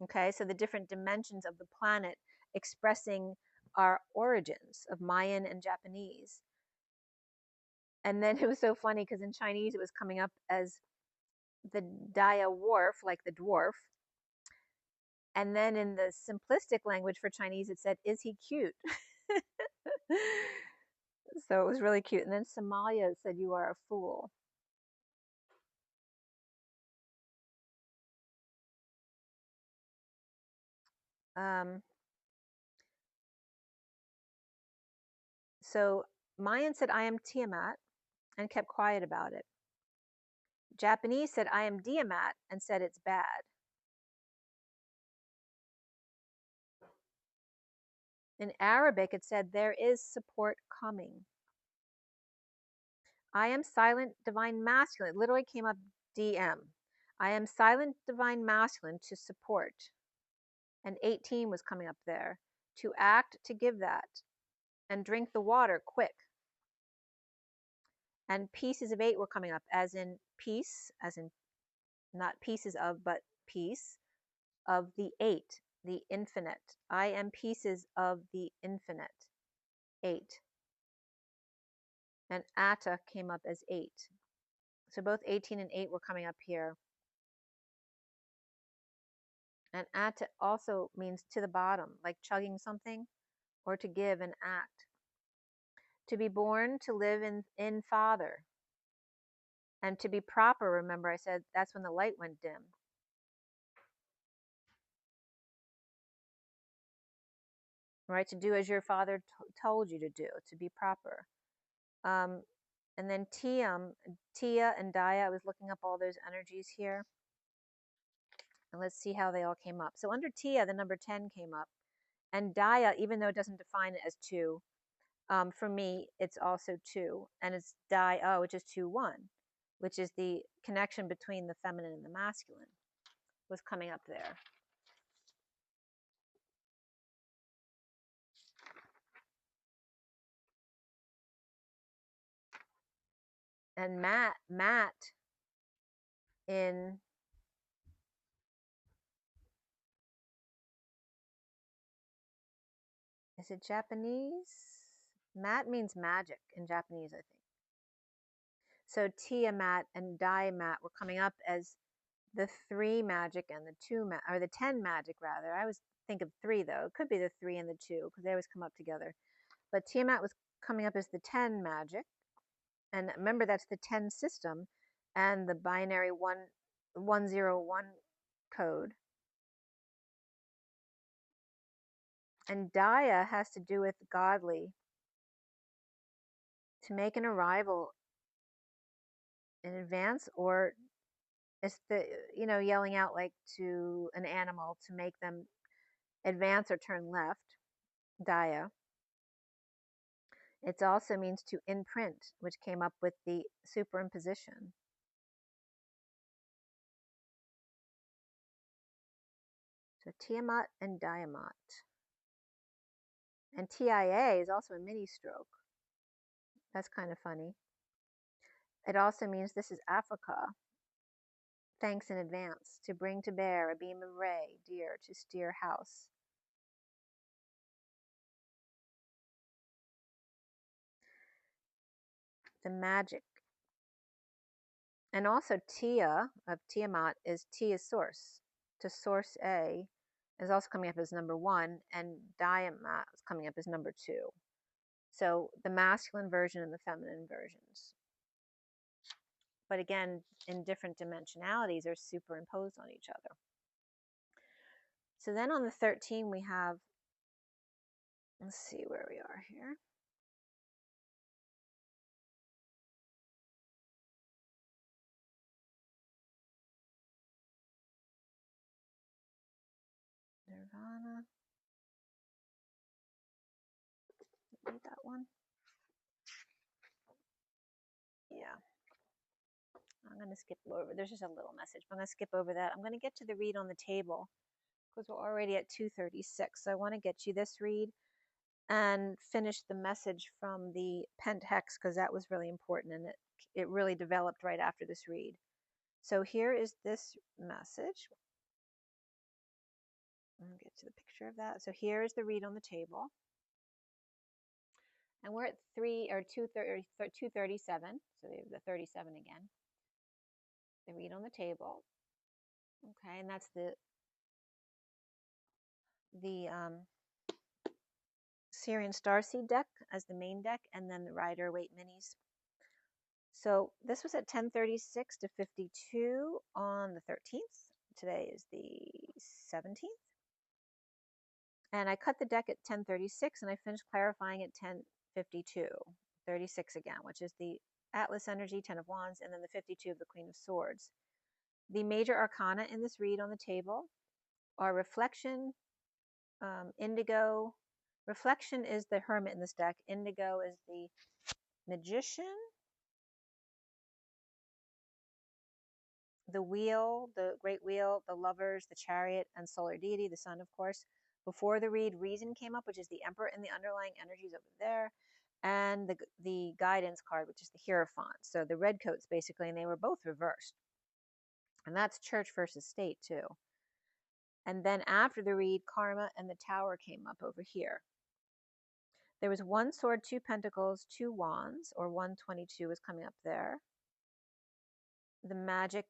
Okay, so the different dimensions of the planet expressing our origins of Mayan and Japanese. And then it was so funny because in Chinese it was coming up as the Dia Wharf, like the dwarf. And then in the simplistic language for Chinese, it said, is he cute? So it was really cute. And then Somalia said, you are a fool. So Mayan said, I am Tiamat, and kept quiet about it. Japanese said, I am Diamat, and said it's bad. In Arabic, it said, there is support coming. I am silent divine masculine. It literally came up DM. I am silent divine masculine to support. And 18 was coming up there. To act, to give that. And drink the water quick. And pieces of 8 were coming up, as in peace, as in not pieces of, but peace of the 8, the infinite. I am pieces of the infinite. 8. And Atta came up as 8. So both 18 and 8 were coming up here. And Atta also means to the bottom, like chugging something, or to give and act. To be born, to live in Father. And to be proper, remember I said that's when the light went dim. Right, to do as your father told you to do, to be proper. And then Tia and Dia, I was looking up all those energies here. And let's see how they all came up. So under Tia, the number 10 came up. And Dia, even though it doesn't define it as 2, for me, it's also 2. And it's Dia, which is 2-1, which is the connection between the feminine and the masculine, was coming up there. And mat in is it Japanese? Mat means magic in Japanese, I think. So Tiamat and Diamat were coming up as the 3 magic and the 2 or the 10 magic rather. I always think of 3 though. It could be the 3 and the 2 because they always come up together. But Tiamat was coming up as the 10 magic. And remember, that's the 10 system and the binary 101 code. And Dia has to do with godly, to make an arrival in advance, or it's the, yelling out like to an animal to make them advance or turn left, Dia. It also means to imprint, which came up with the superimposition. So Tiamat and Diamat. And TIA is also a mini stroke. That's kind of funny. It also means this is Africa. Thanks in advance. To bring to bear a beam of ray, dear, to steer house. The magic. And also Tia of Tiamat is T is source. To source A is also coming up as number 1, and Diamat is coming up as number 2. So the masculine version and the feminine versions. But again, in different dimensionalities, are superimposed on each other. So then on the 13, we have, let's see where we are here. Nirvana. Read that one. Yeah. I'm going to skip over. There's just a little message, but I'm going to skip over that. I'm going to get to the read on the table because we're already at 2:36. So I want to get you this read and finish the message from the PentHex because that was really important, and it really developed right after this read. So here is this message. I'll get to the picture of that. So here is the read on the table. And we're at 237. So we have the 37 again. The read on the table. Okay, and that's the SIRIAN Starseed deck as the main deck, and then the Rider-Waite minis. So this was at 10:36 to 52 on the 13th. Today is the 17th. And I cut the deck at 10:36 and I finished clarifying at 10:52, 36 again, which is the Atlas energy, 10 of Wands, and then the 52 of the Queen of Swords. The major arcana in this read on the table are Reflection, Indigo. Reflection is the Hermit in this deck. Indigo is the Magician. The Wheel, the Great Wheel, the Lovers, the Chariot, and Solar Deity, the Sun, of course. Before the read, Reason came up, which is the Emperor and the underlying energies over there. And the Guidance card, which is the Hierophant. So the Redcoats, basically, and they were both reversed. And that's Church versus State, too. And then after the read, Karma and the Tower came up over here. There was 1 sword, 2 pentacles, 2 wands, or 122 is coming up there. The magic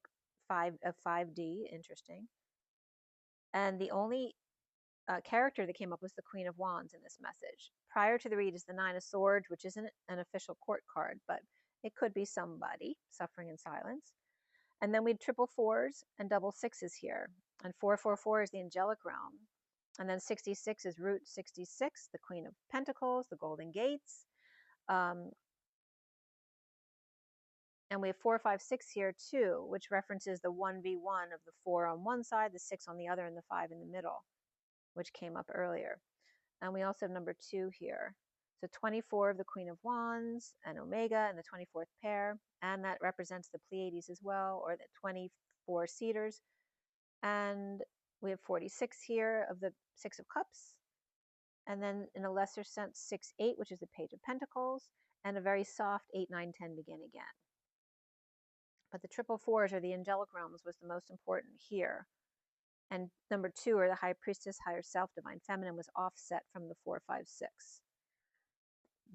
5D, interesting. And the only character that came up was the Queen of Wands in this message. Prior to the read is the 9 of Swords, which isn't an official court card, but it could be somebody suffering in silence. And then we had triple 4s and double 6s here. And 444 is the angelic realm. And then 66 is root 66, the Queen of Pentacles, the Golden Gates. And we have 4, 5, 6 here too, which references the 1v1 of the 4 on one side, the 6 on the other, and the 5 in the middle, which came up earlier. And we also have number 2 here. So 24 of the Queen of Wands and Omega and the 24th pair. And that represents the Pleiades as well, or the 24 cedars. And we have 46 here of the 6 of Cups. And then in a lesser sense, 6, 8, which is the Page of Pentacles. And a very soft 8, 9, 10 begin again. But the triple fours, or the angelic realms, was the most important here. And number 2, or the high priestess, higher self, divine feminine, was offset from the 4, 5, 6.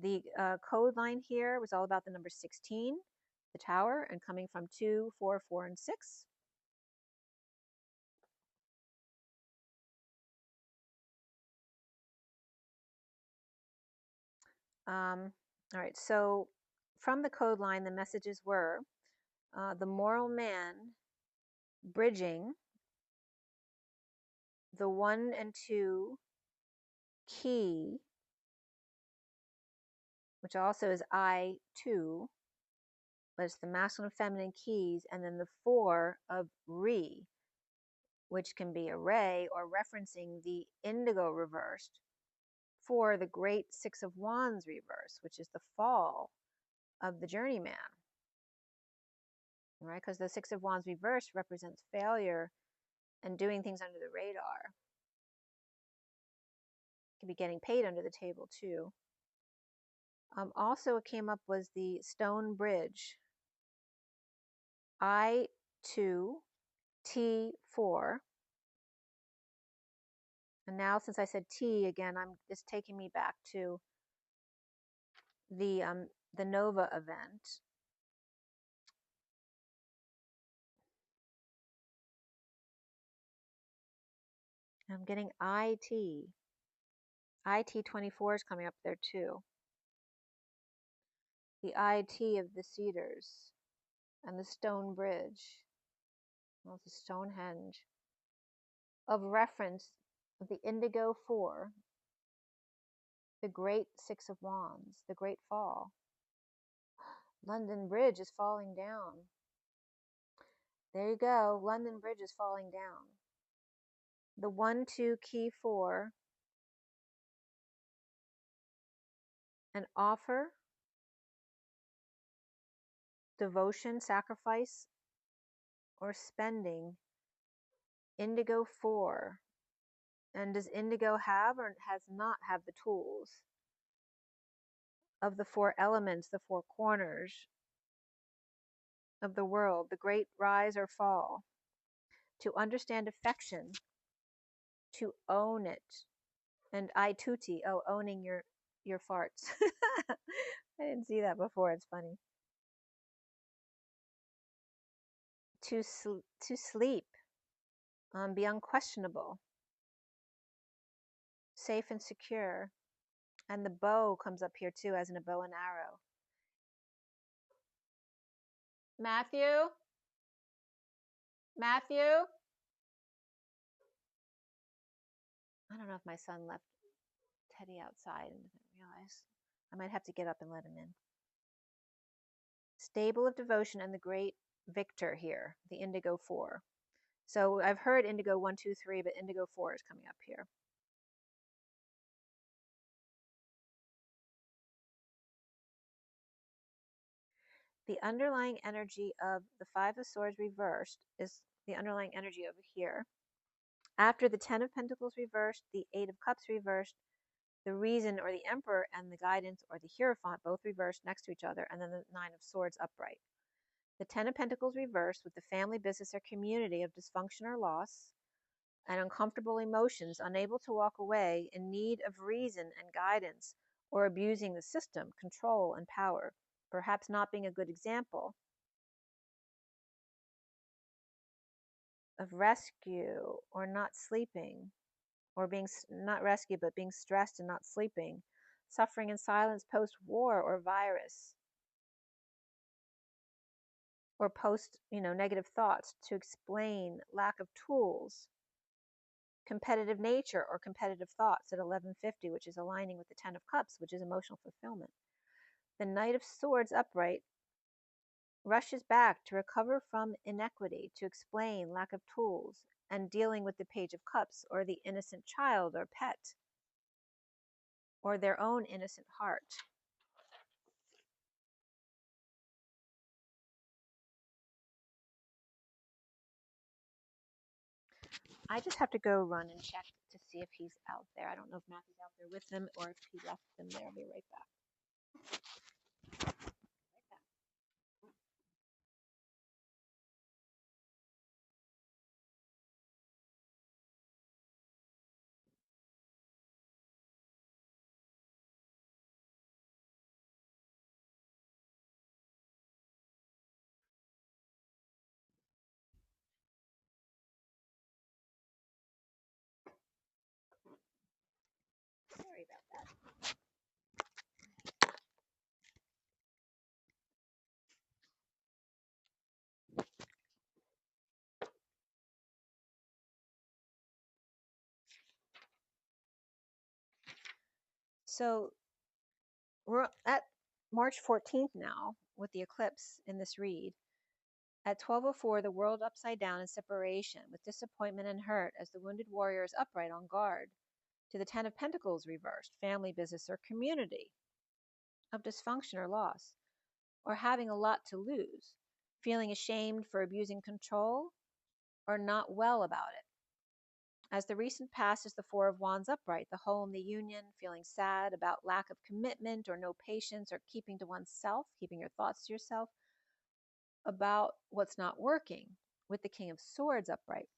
The code line here was all about the number 16, the tower, and coming from 2, 4, 4, and 6. All right, so from the code line, the messages were the moral man bridging the 1 and 2 key, which also is I2, but it's the masculine and feminine keys, and then the 4 of re, which can be a ray or referencing the indigo reversed, for the great 6 of wands reverse, which is the fall of the journeyman. Right, because the 6 of wands reverse represents failure and doing things under the radar. Could be getting paid under the table too. Also, what came up was the stone bridge. I2, T4. And now, since I said T again, it's taking me back to the Nova event. I'm getting IT. IT24 is coming up there too. The IT of the cedars and the stone bridge. Well, the Stonehenge. Of reference, the indigo 4, the great 6 of wands, the great fall. London Bridge is falling down. There you go. London Bridge is falling down. The 1, 2, key 4. An offer, devotion, sacrifice, or spending. Indigo 4. And does indigo have or has not have the tools of the 4 elements, the 4 corners of the world, the great rise or fall? To understand affection, to own it. And I tutti, oh, owning your farts. I didn't see that before. It's funny. To sleep, be unquestionable, safe and secure. And the bow comes up here too, as in a bow and arrow. Matthew? Matthew? I don't know if my son left Teddy outside and didn't realize. I might have to get up and let him in. Stable of devotion and the great victor here, the indigo 4. So I've heard indigo 1, 2, 3, but indigo 4 is coming up here. The underlying energy of the 5 of Swords reversed is the underlying energy over here. After the 10 of Pentacles reversed, the 8 of Cups reversed, the Reason or the Emperor and the Guidance or the Hierophant both reversed next to each other, and then the 9 of Swords upright. The 10 of Pentacles reversed with the family, business, or community of dysfunction or loss and uncomfortable emotions, unable to walk away, in need of reason and guidance, or abusing the system, control, and power, perhaps not being a good example of rescue or not sleeping, or being not rescue, but being stressed and not sleeping, suffering in silence post-war or virus, or post, negative thoughts to explain lack of tools, competitive nature or competitive thoughts at 1150, which is aligning with the 10 of Cups, which is emotional fulfillment. The Knight of Swords upright rushes back to recover from inequity, to explain lack of tools, and dealing with the Page of Cups, or the innocent child or pet, or their own innocent heart. I just have to go run and check to see if he's out there. I don't know if Matthew's out there with them or if he left them there. I'll be right back. So we're at March 14th now with the eclipse in this read. At 12:04, the world upside down in separation, with disappointment and hurt as the wounded warrior is upright on guard. To the Ten of Pentacles reversed, family, business, or community of dysfunction or loss, or having a lot to lose, feeling ashamed for abusing control, or not well about it. As the recent past is the Four of Wands upright, the home, the union, feeling sad about lack of commitment or no patience or keeping to oneself, keeping your thoughts to yourself about what's not working, with the King of Swords upright.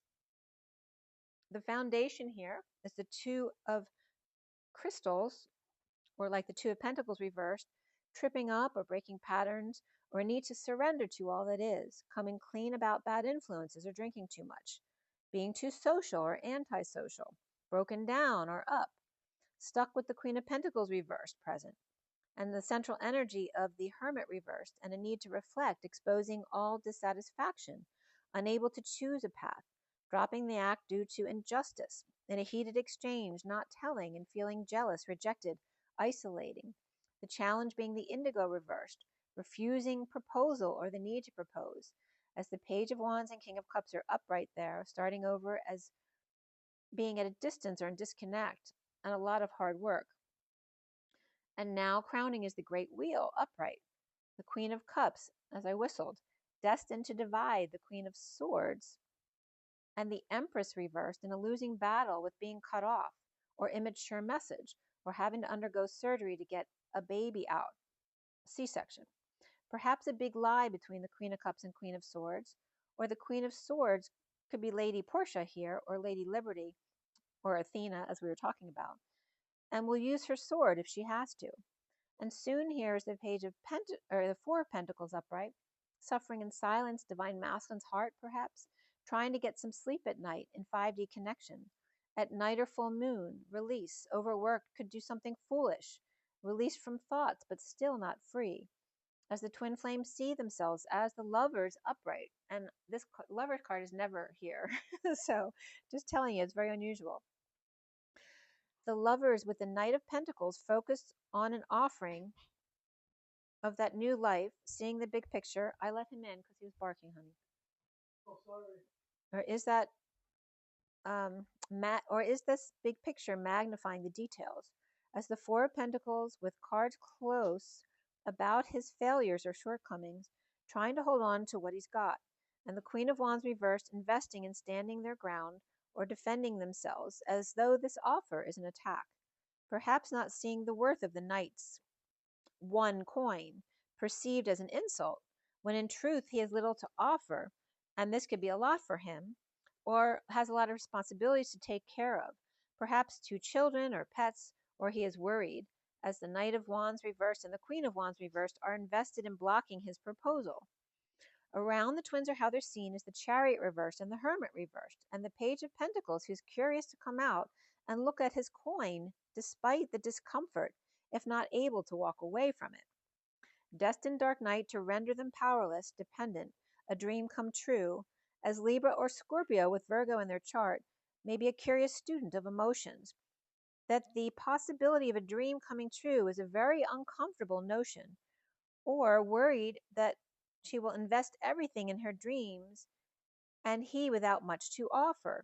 The foundation here is the Two of Crystals, or like the Two of Pentacles reversed, tripping up or breaking patterns, or a need to surrender to all that is, coming clean about bad influences or drinking too much, being too social or antisocial, broken down or up, stuck with the Queen of Pentacles reversed present, and the central energy of the Hermit reversed, and a need to reflect, exposing all dissatisfaction, unable to choose a path, dropping the act due to injustice, in a heated exchange, not telling and feeling jealous, rejected, isolating. The challenge being the Indigo reversed, refusing proposal or the need to propose, as the Page of Wands and King of Cups are upright there, starting over as being at a distance or in disconnect, and a lot of hard work. And now crowning is the Great Wheel upright, the Queen of Cups, as I whistled, destined to divide the Queen of Swords, and the Empress reversed in a losing battle with being cut off, or immature message, or having to undergo surgery to get a baby out, C-section. Perhaps a big lie between the Queen of Cups and Queen of Swords, or the Queen of Swords could be Lady Portia here, or Lady Liberty, or Athena, as we were talking about, and will use her sword if she has to. And soon here is the Page of the Four of Pentacles upright, suffering in silence, divine masculine's heart, perhaps, trying to get some sleep at night in 5D connection. At night or full moon, release, overworked, could do something foolish, released from thoughts, but still not free. As the twin flames see themselves as the Lovers upright, and this Lovers card is never here, so just telling you, it's very unusual. The Lovers with the Knight of Pentacles focused on an offering of that new life, seeing the big picture. I let him in because he was barking, honey. Oh, sorry. Or is that or is this big picture magnifying the details? As the Four of Pentacles with cards close about his failures or shortcomings, trying to hold on to what he's got, and the Queen of Wands reversed, investing in standing their ground or defending themselves, as though this offer is an attack, perhaps not seeing the worth of the Knight's one coin, perceived as an insult, when in truth he has little to offer, and this could be a lot for him, or has a lot of responsibilities to take care of, perhaps 2 children or pets, or he is worried, as the Knight of Wands reversed and the Queen of Wands reversed are invested in blocking his proposal. Around the twins are how they're seen is the Chariot reversed and the Hermit reversed, and the Page of Pentacles, who's curious to come out and look at his coin despite the discomfort, if not able to walk away from it. Destined dark night to render them powerless, dependent, a dream come true, as Libra or Scorpio with Virgo in their chart may be a curious student of emotions, that the possibility of a dream coming true is a very uncomfortable notion, or worried that she will invest everything in her dreams and he without much to offer,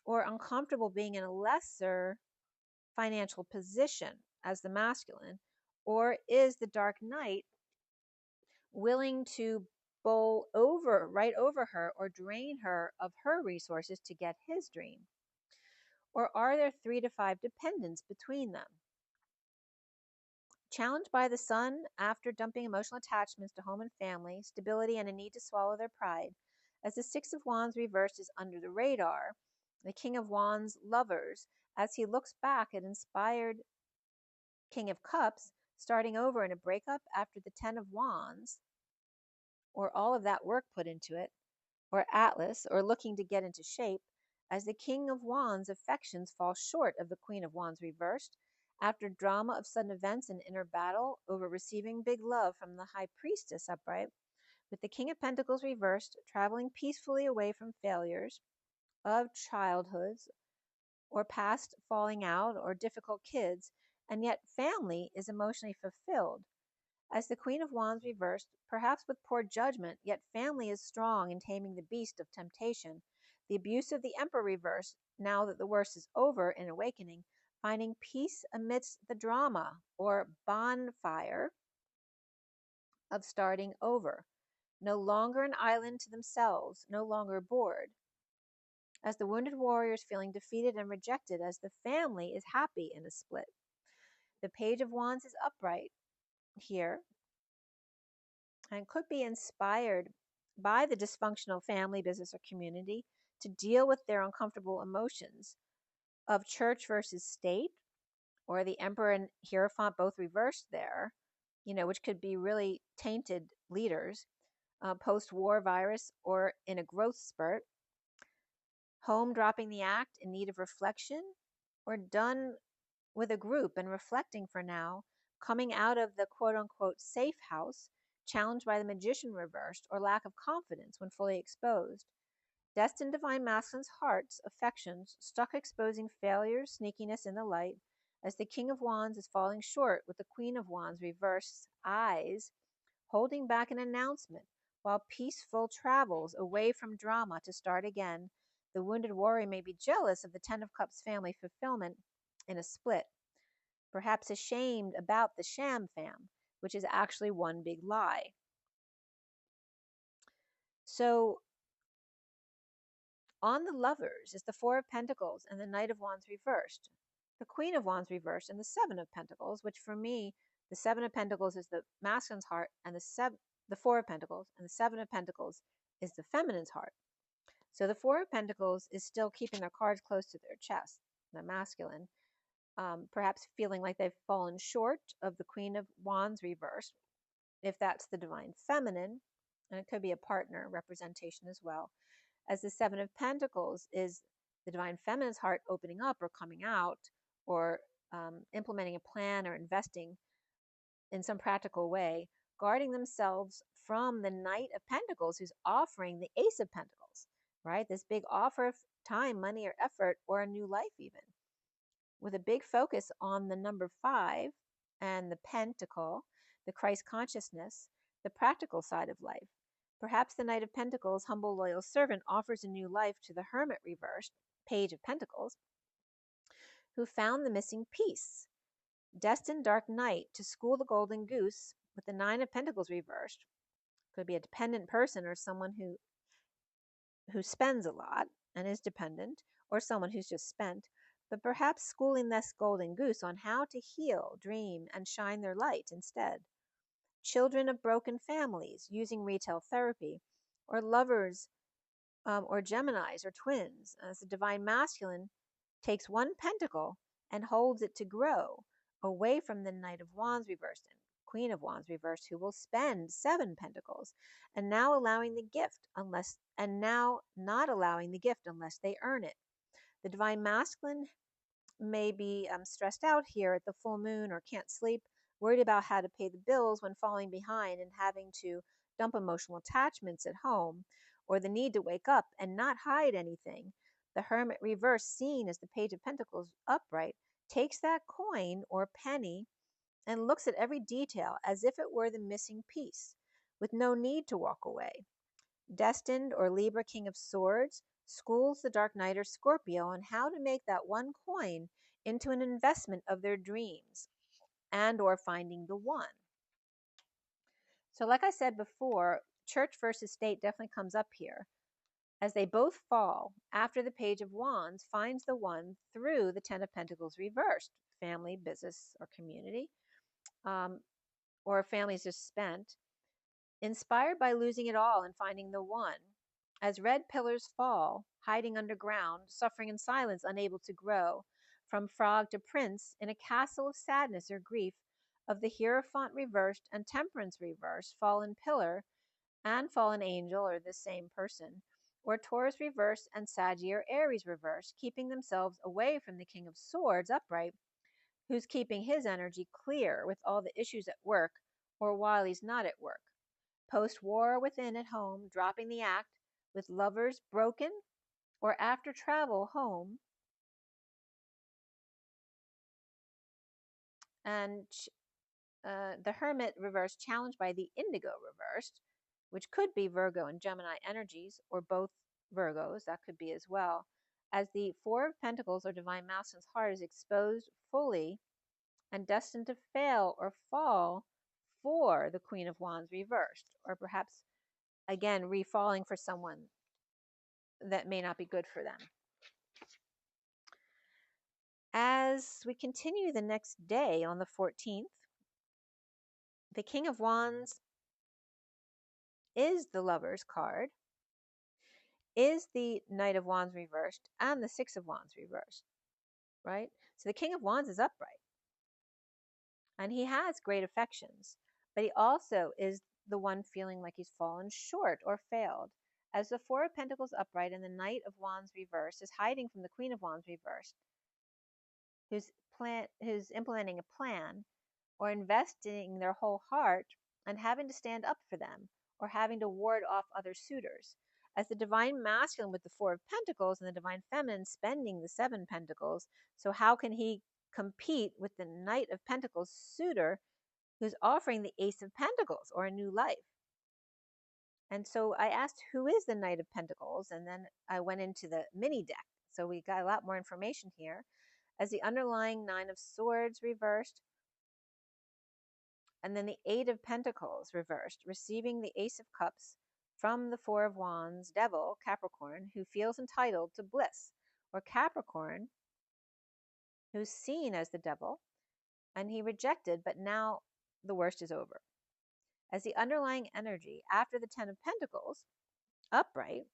or uncomfortable being in a lesser financial position as the masculine, or is the dark night willing to bowl over, right over her, or drain her of her resources to get his dream? Or are there 3 to 5 dependents between them? Challenged by the Sun after dumping emotional attachments to home and family, stability, and a need to swallow their pride, as the Six of Wands reversed is under the radar, the King of Wands Lovers, as he looks back at inspired King of Cups, starting over in a breakup after the 10 of Wands, or all of that work put into it, or Atlas, or looking to get into shape, as the King of Wands affections fall short of the Queen of Wands reversed, after drama of sudden events and inner battle over receiving big love from the High Priestess upright, with the King of Pentacles reversed, traveling peacefully away from failures of childhoods or past falling out or difficult kids, and yet family is emotionally fulfilled. As the Queen of Wands reversed, perhaps with poor judgment, yet family is strong in taming the beast of temptation. The abuse of the Emperor reversed, now that the worst is over in awakening, finding peace amidst the drama or bonfire of starting over. No longer an island to themselves, no longer bored. As the wounded warrior is feeling defeated and rejected, as the family is happy in a split. The Page of Wands is upright here and could be inspired by the dysfunctional family, business, or community to deal with their uncomfortable emotions of church versus state, or the Emperor and Hierophant both reversed there, which could be really tainted leaders, post-war virus, or in a growth spurt, home dropping the act in need of reflection, or done with a group and reflecting for now, coming out of the quote-unquote safe house, challenged by the Magician reversed, or lack of confidence when fully exposed. Destined divine masculine's heart's affections stuck exposing failures, sneakiness in the light, as the King of Wands is falling short with the Queen of Wands reversed eyes, holding back an announcement, while peaceful travels away from drama to start again. The wounded warrior may be jealous of the Ten of Cups family fulfillment in a split, perhaps ashamed about the sham fam, which is actually one big lie. So on the Lovers is the Four of Pentacles and the Knight of Wands reversed, the Queen of Wands reversed, and the Seven of Pentacles, which for me, the Seven of Pentacles is the masculine's heart, and the Four of Pentacles, and the Seven of Pentacles is the feminine's heart. So the Four of Pentacles is still keeping their cards close to their chest, the masculine, perhaps feeling like they've fallen short of the Queen of Wands reversed, if that's the divine feminine, and it could be a partner representation as well, as the Seven of Pentacles is the divine feminine's heart opening up or coming out, or implementing a plan or investing in some practical way, guarding themselves from the Knight of Pentacles who's offering the Ace of Pentacles, right? This big offer of time, money, or effort, or a new life even, with a big focus on the number 5 and the Pentacle, the Christ consciousness, the practical side of life. Perhaps the Knight of Pentacles, humble, loyal servant, offers a new life to the Hermit reversed, Page of Pentacles, who found the missing piece. Destined dark night to school the golden goose with the Nine of Pentacles reversed. Could be a dependent person or someone who spends a lot and is dependent, or someone who's just spent, but perhaps schooling this golden goose on how to heal, dream, and shine their light instead. Children of broken families using retail therapy, or lovers or Geminis or twins, as the divine masculine takes one pentacle and holds it to grow away from the Knight of Wands reversed and Queen of Wands reversed, who will spend 7 pentacles, and now allowing the gift now not allowing the gift unless they earn it. The divine masculine may be stressed out here at the full moon, or can't sleep, worried about how to pay the bills when falling behind and having to dump emotional attachments at home, or the need to wake up and not hide anything. The Hermit reverse, seen as the Page of Pentacles upright, takes that coin or penny and looks at every detail as if it were the missing piece, with no need to walk away. Destined or Libra King of Swords schools the Dark Knight or Scorpio on how to make that one coin into an investment of their dreams, and or finding the one. So like I said before, church versus state definitely comes up here, as they both fall after the Page of Wands finds the one through the Ten of Pentacles reversed, family, business, or community, or families just spent, inspired by losing it all and finding the one. As red pillars fall, hiding underground, suffering in silence, unable to grow, from frog to prince, in a castle of sadness or grief, of the Hierophant reversed and Temperance reversed, fallen pillar and fallen angel are the same person, or Taurus reversed and Sagittarius or Aries reversed, keeping themselves away from the King of Swords upright, who's keeping his energy clear with all the issues at work or while he's not at work. Post-war within at home, dropping the act, with lovers broken, or after travel home, And the Hermit reversed, challenged by the Indigo reversed, which could be Virgo and Gemini energies, or both Virgos, that could be as well, as the Four of Pentacles or Divine Masculine's heart is exposed fully and destined to fail or fall for the Queen of Wands reversed, or perhaps again refalling for someone that may not be good for them. As we continue the next day on the 14th, the King of Wands is the Lover's card, is the Knight of Wands reversed, and the Six of Wands reversed, right? So the King of Wands is upright, and he has great affections, but he also is the one feeling like he's fallen short or failed. As the Four of Pentacles upright and the Knight of Wands reversed is hiding from the Queen of Wands reversed, who's implementing a plan or investing their whole heart and having to stand up for them or having to ward off other suitors. As the Divine Masculine with the Four of Pentacles and the Divine Feminine spending the Seven Pentacles, so how can he compete with the Knight of Pentacles suitor who's offering the Ace of Pentacles or a new life? And so I asked, who is the Knight of Pentacles? And then I went into the mini deck. So we got a lot more information here. As the underlying Nine of Swords reversed, and then the Eight of Pentacles reversed, receiving the Ace of Cups from the Four of Wands, Devil, Capricorn, who feels entitled to bliss, or Capricorn, who's seen as the devil, and he rejected, but now the worst is over. As the underlying energy after the Ten of Pentacles, upright,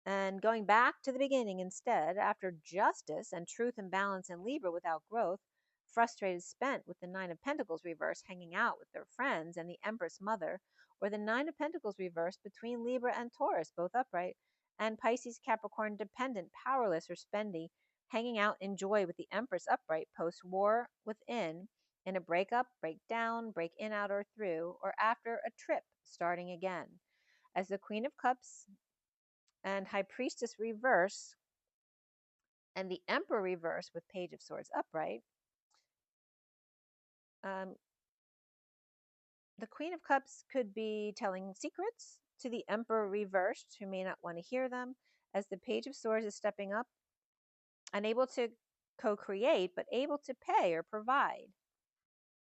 and going back to the beginning instead, after justice and truth and balance in Libra without growth, frustrated, spent with the Nine of Pentacles reversed, hanging out with their friends and the Empress Mother, or the Nine of Pentacles reversed between Libra and Taurus, both upright, and Pisces, Capricorn, dependent, powerless, or spendy, hanging out in joy with the Empress upright, post-war within, in a breakup, breakdown, break in, out, or through, or after a trip, starting again. As the Queen of Cups and High Priestess reverse, and the Emperor reverse with Page of Swords upright, the Queen of Cups could be telling secrets to the Emperor reversed, who may not want to hear them, as the Page of Swords is stepping up, unable to co-create, but able to pay or provide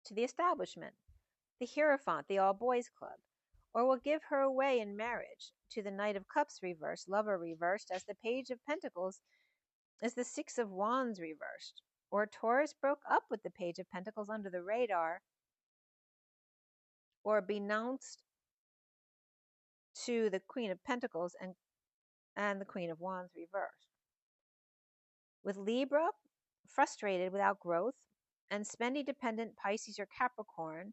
to the establishment, the Hierophant, the all-boys club, or will give her away in marriage to the Knight of Cups reversed, Lover reversed, as the Page of Pentacles is the Six of Wands reversed, or Taurus broke up with the Page of Pentacles under the radar, or denounced to the Queen of Pentacles and the Queen of Wands reversed. With Libra, frustrated without growth, and spendy dependent Pisces or Capricorn,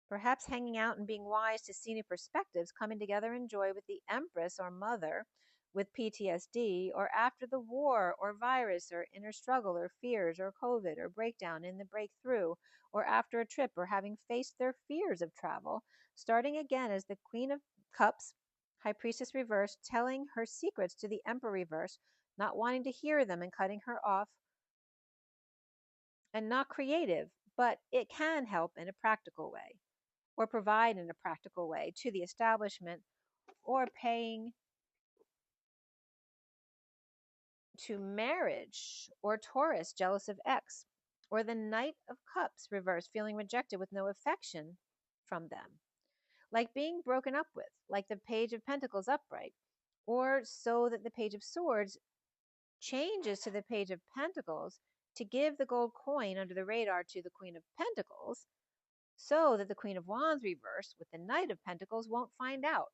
perhaps hanging out and being wise to see new perspectives, coming together in joy with the Empress or Mother with PTSD, or after the war or virus or inner struggle or fears or COVID or breakdown in the breakthrough, or after a trip or having faced their fears of travel, starting again as the Queen of Cups, High Priestess reversed, telling her secrets to the Emperor reversed, not wanting to hear them and cutting her off, and not creative, but it can help in a practical way, or provide in a practical way to the establishment, or paying to marriage, or Taurus, jealous of X, or the Knight of Cups reversed, feeling rejected with no affection from them, like being broken up with, like the Page of Pentacles upright, or so that the Page of Swords changes to the Page of Pentacles to give the gold coin under the radar to the Queen of Pentacles, so that the Queen of Wands reversed with the Knight of Pentacles won't find out,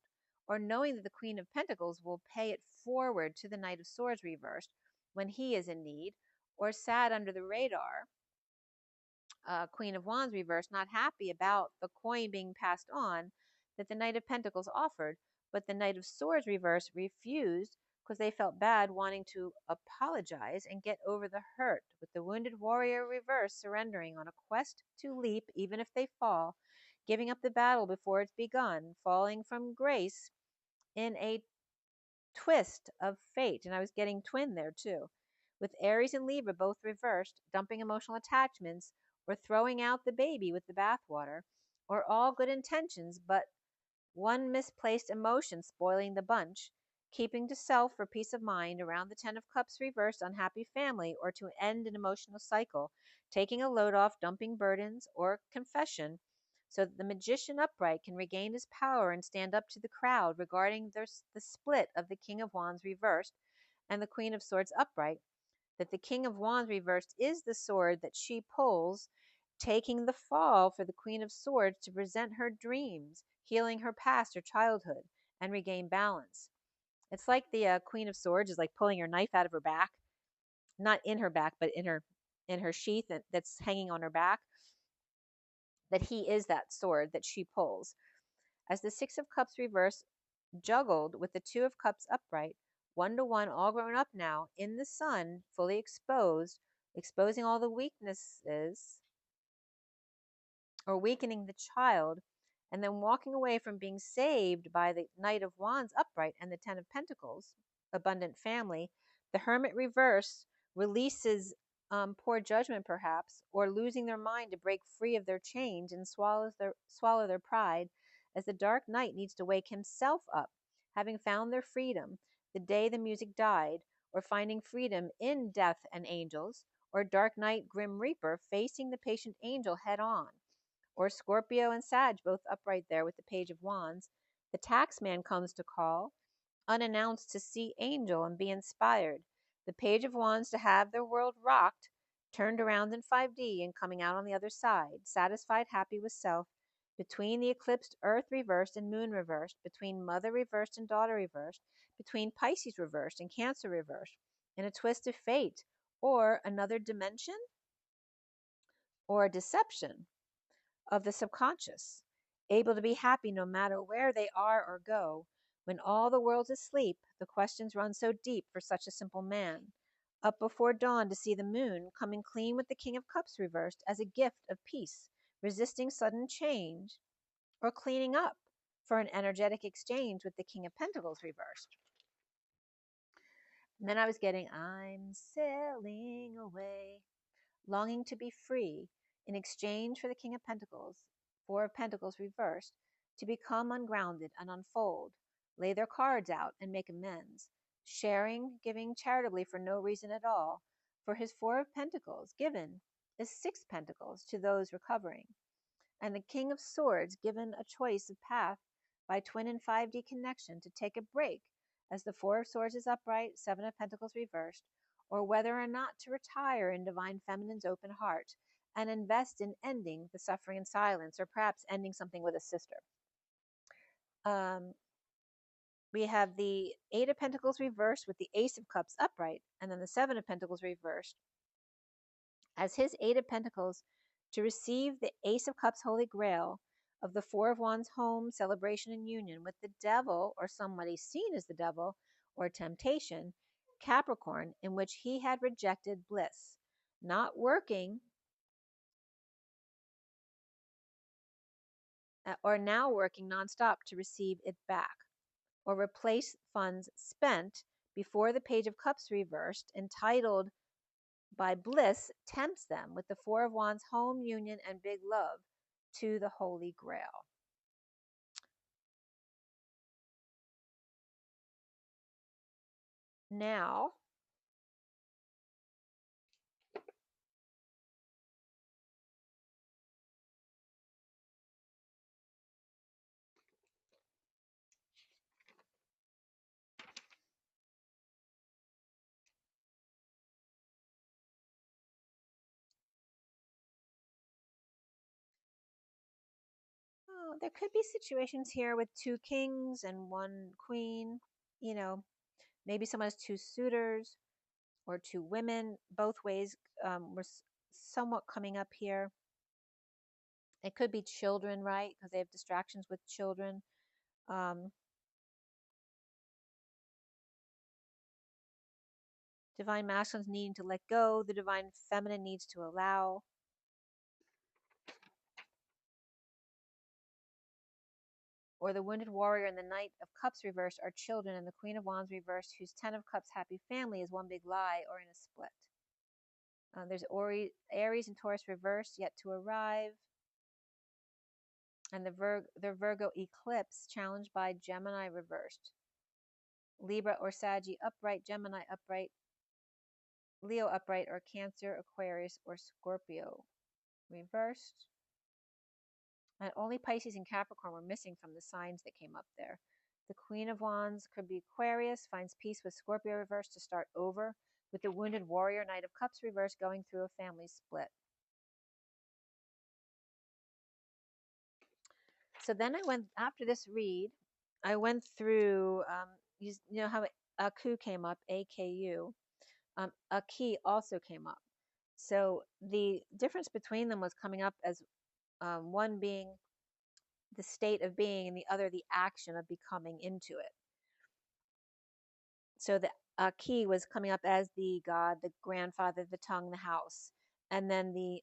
or knowing that the Queen of Pentacles will pay it forward to the Knight of Swords reversed when he is in need, or sad under the radar, Queen of Wands reversed, not happy about the coin being passed on that the Knight of Pentacles offered, but the Knight of Swords reversed refused because they felt bad, wanting to apologize and get over the hurt, with the wounded warrior reverse surrendering on a quest to leap even if they fall, giving up the battle before it's begun, falling from grace in a twist of fate. And I was getting twin there too, with Aries and Libra both reversed, dumping emotional attachments, or throwing out the baby with the bathwater, or all good intentions but one misplaced emotion spoiling the bunch, keeping to self for peace of mind around the Ten of Cups reversed unhappy family, or to end an emotional cycle, taking a load off, dumping burdens, or confession, so that the magician upright can regain his power and stand up to the crowd regarding the split of the King of Wands reversed and the Queen of Swords upright, that the King of Wands reversed is the sword that she pulls, taking the fall for the Queen of Swords to present her dreams, healing her past or childhood, and regain balance. It's like the Queen of Swords is like pulling her knife out of her back, not in her back, but in her sheath that's hanging on her back. That he is that sword that she pulls. As the Six of Cups reverse juggled with the Two of Cups upright, 1-to-1, all grown up now, in the sun, fully exposed, exposing all the weaknesses, or weakening the child, and then walking away from being saved by the Knight of Wands upright and the Ten of Pentacles, abundant family, the Hermit reverse releases poor judgment perhaps, or losing their mind to break free of their chains and swallow their pride, as the Dark Knight needs to wake himself up, having found their freedom the day the music died, or finding freedom in Death and Angels, or Dark Knight Grim Reaper facing the patient angel head on, or Scorpio and Sag both upright there with the Page of Wands. The taxman comes to call, unannounced, to see angel and be inspired. The Page of Wands to have their world rocked, turned around in 5D and coming out on the other side, satisfied, happy with self, between the eclipsed Earth reversed and Moon reversed, between Mother reversed and Daughter reversed, between Pisces reversed and Cancer reversed, in a twist of fate, or another dimension, or a deception of the subconscious, able to be happy no matter where they are or go. When all the world's asleep, the questions run so deep for such a simple man. Up before dawn to see the moon, coming clean with the King of Cups reversed as a gift of peace, resisting sudden change, or cleaning up for an energetic exchange with the King of Pentacles reversed. And then I was getting, I'm sailing away, longing to be free, in exchange for the King of Pentacles, Four of Pentacles reversed, to become ungrounded and unfold, lay their cards out and make amends, sharing, giving charitably for no reason at all, for his Four of Pentacles given is Six Pentacles to those recovering, and the King of Swords given a choice of path by twin and 5D connection to take a break as the Four of Swords is upright, Seven of Pentacles reversed, or whether or not to retire in Divine Feminine's open heart and invest in ending the suffering in silence, or perhaps ending something with a sister. We have the Eight of Pentacles reversed with the Ace of Cups upright, and then the Seven of Pentacles reversed as his Eight of Pentacles to receive the Ace of Cups Holy Grail of the Four of Wands home, celebration, and union with the devil, or somebody seen as the devil, or temptation, Capricorn, in which he had rejected bliss, not working, or now working nonstop to receive it back, or replace funds spent before the Page of Cups reversed, entitled by bliss, tempts them with the Four of Wands home, union, and big love to the Holy Grail. Now, there could be situations here with two kings and one queen. You know, maybe someone has two suitors or two women. Both ways were somewhat coming up here. It could be children, right? Because they have distractions with children. Divine masculines needing to let go. The divine feminine needs to allow. Or the wounded warrior and the Knight of Cups reversed are children, and the Queen of Wands reversed, whose Ten of Cups happy family is one big lie or in a split. There's Aries and Taurus reversed, yet to arrive. And the Virgo eclipse challenged by Gemini reversed. Libra or Saggy upright, Gemini upright, Leo upright, or Cancer, Aquarius, or Scorpio reversed. And only Pisces and Capricorn were missing from the signs that came up there. The Queen of Wands could be Aquarius, finds peace with Scorpio reversed to start over, with the Wounded Warrior, Knight of Cups reversed, going through a family split. So then I went, after this read, I went through, you know how Aku came up, AKU. A key also came up. So the difference between them was coming up as one being the state of being and the other the action of becoming into it. So the key was coming up as the God, the grandfather, the tongue, the house. And then the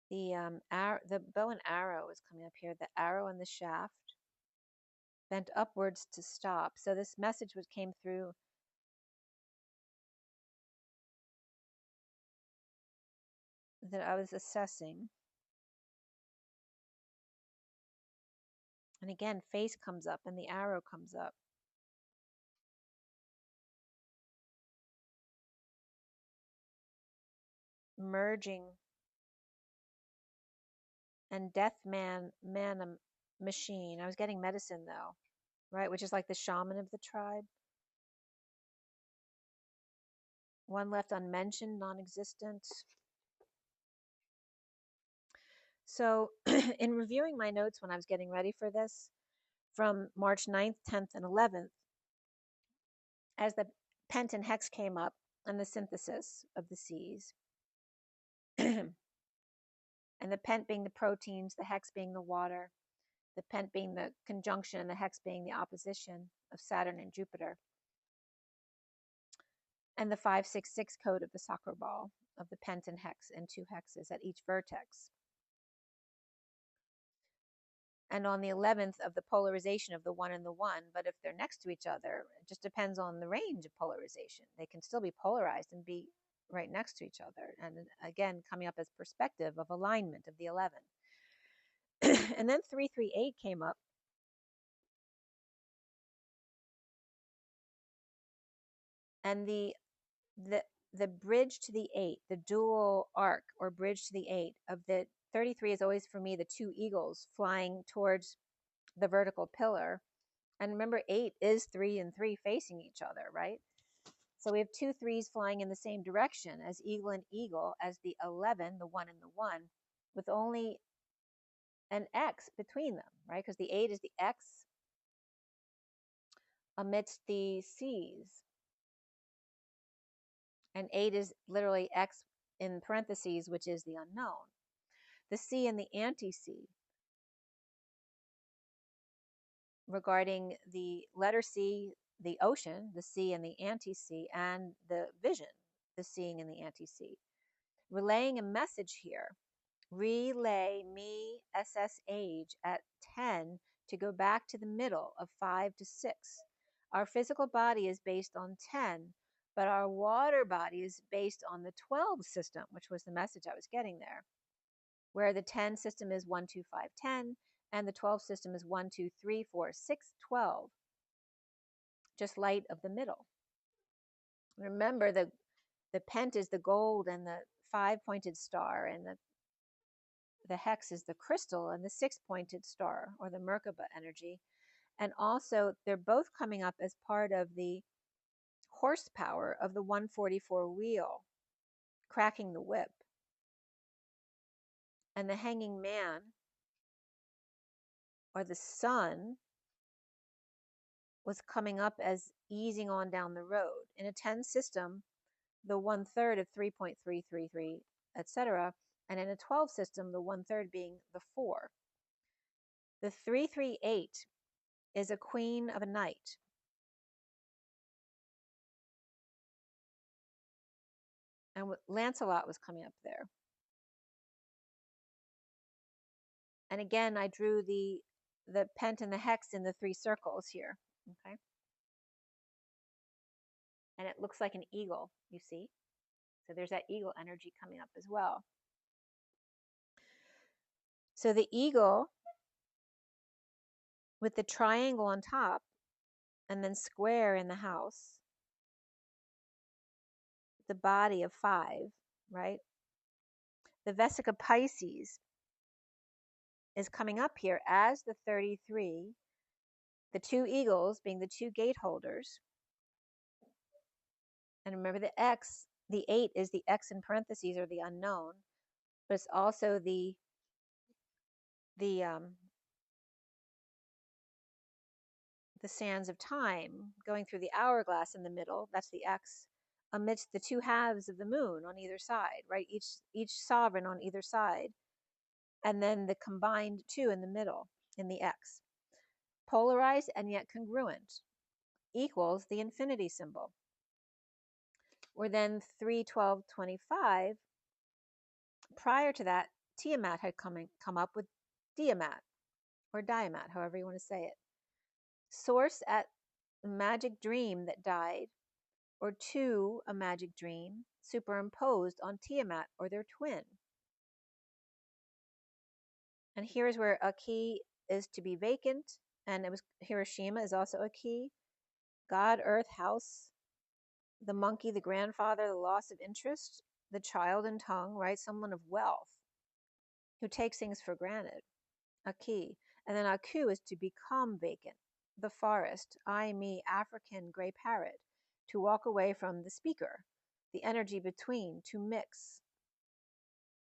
the bow and arrow is coming up here, the arrow and the shaft bent upwards to stop. So this message came through that I was assessing. And again, face comes up and the arrow comes up. Merging and death man machine. I was getting medicine though, right? Which is like the shaman of the tribe. One left unmentioned, non-existent. So in reviewing my notes when I was getting ready for this, from March 9th, 10th, and 11th, as the pent and hex came up and the synthesis of the seas, and the pent being the proteins, the hex being the water, the pent being the conjunction, and the hex being the opposition of Saturn and Jupiter, and the 566 code of the soccer ball of the pent and hex and two hexes at each vertex. And on the 11th of the polarization of the one and the one, but if they're next to each other, it just depends on the range of polarization. They can still be polarized and be right next to each other. And again, coming up as perspective of alignment of the 11. And then 338 came up. And the bridge to the 8, the dual arc or bridge to the 8 of the 33 is always for me the two eagles flying towards the vertical pillar. And remember, 8 is 3 and 3 facing each other, right? So we have two 3s flying in the same direction as eagle and eagle, as the 11, the 1 and the 1, with only an X between them, right? Because the 8 is the X amidst the C's. And 8 is literally X in parentheses, which is the unknown. The C and the anti-C regarding the letter C, the ocean, the C and the anti-C, and the vision, the seeing and the anti-C. Relaying a message here. Relay me SS age at 10 to go back to the middle of 5 to 6. Our physical body is based on 10, but our water body is based on the 12 system, which was the message I was getting there, where the 10 system is 1, 2, 5, 10, and the 12 system is 1, 2, 3, 4, 6, 12, just light of the middle. Remember, the pent is the gold and the 5-pointed star, and the hex is the crystal and the 6-pointed star, or the Merkaba energy. And also, they're both coming up as part of the horsepower of the 144 wheel, cracking the whip. And the hanging man, or the sun, was coming up as easing on down the road. In a 10 system, the 1/3 of 3.333, etc. And in a 12 system, the 1/3 being the 4. The 338 is a queen of a knight. And Lancelot was coming up there. And again, I drew the pent and the hex in the 3 circles here. Okay. And it looks like an eagle, you see. So there's that eagle energy coming up as well. So the eagle with the triangle on top and then square in the house, the body of 5, right? The Vesica Pisces is coming up here as the 33, the 2 eagles being the 2 gate holders. And remember the X, the 8 is the X in parentheses, or the unknown, but it's also the sands of time going through the hourglass in the middle. That's the X, amidst the 2 halves of the moon on either side, right? Each sovereign on either side, and then the combined 2 in the middle in the X. Polarized and yet congruent equals the infinity symbol. Or then 3, 12, 25. Prior to that, Tiamat had come up with Diamat, or Diamat, however you want to say it. Source at magic dream that died, or 2, a magic dream, superimposed on Tiamat, or their twin. And here's where a key is to be vacant, and it was Hiroshima is also a key. God, earth, house, the monkey, the grandfather, the loss of interest, the child and tongue, right? Someone of wealth who takes things for granted, a key. And then Aku is to become vacant, the forest, I, me, African gray parrot, to walk away from the speaker, the energy between, to mix,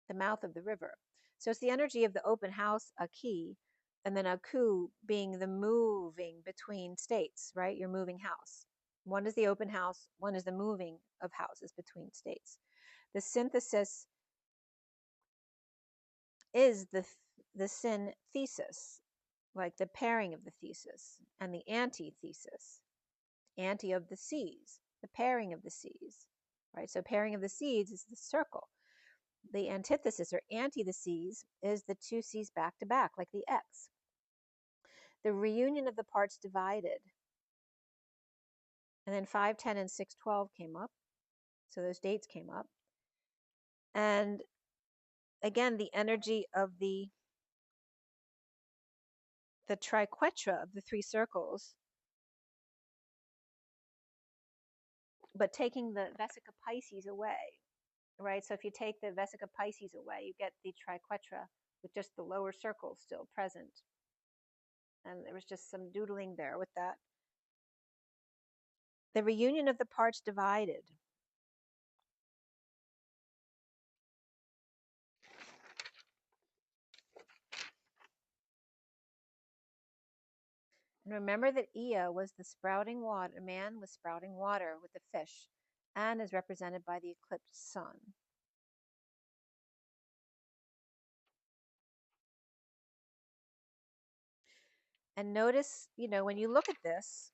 the mouth of the river. So it's the energy of the open house, a key, and then Aku being the moving between states, right? Your moving house. One is the open house, one is the moving of houses between states. The synthesis is the synthesis, like the pairing of the thesis, and the antithesis, anti of the seeds, the pairing of the seeds, right? So pairing of the seeds is the circle. The antithesis or anti the C's is the 2 C's back to back, like the X. The reunion of the parts divided. And then 5, 10, and 6, 12 came up. So those dates came up. And again, the energy of the triquetra of the 3 circles, but taking the Vesica Pisces away, right? So if you take the Vesica Pisces away, you get the triquetra with just the lower circles still present. And there was just some doodling there with that. The reunion of the parts divided. And remember that Ea was the sprouting water, a man with sprouting water with the fish, and is represented by the eclipsed sun. And notice, when you look at this,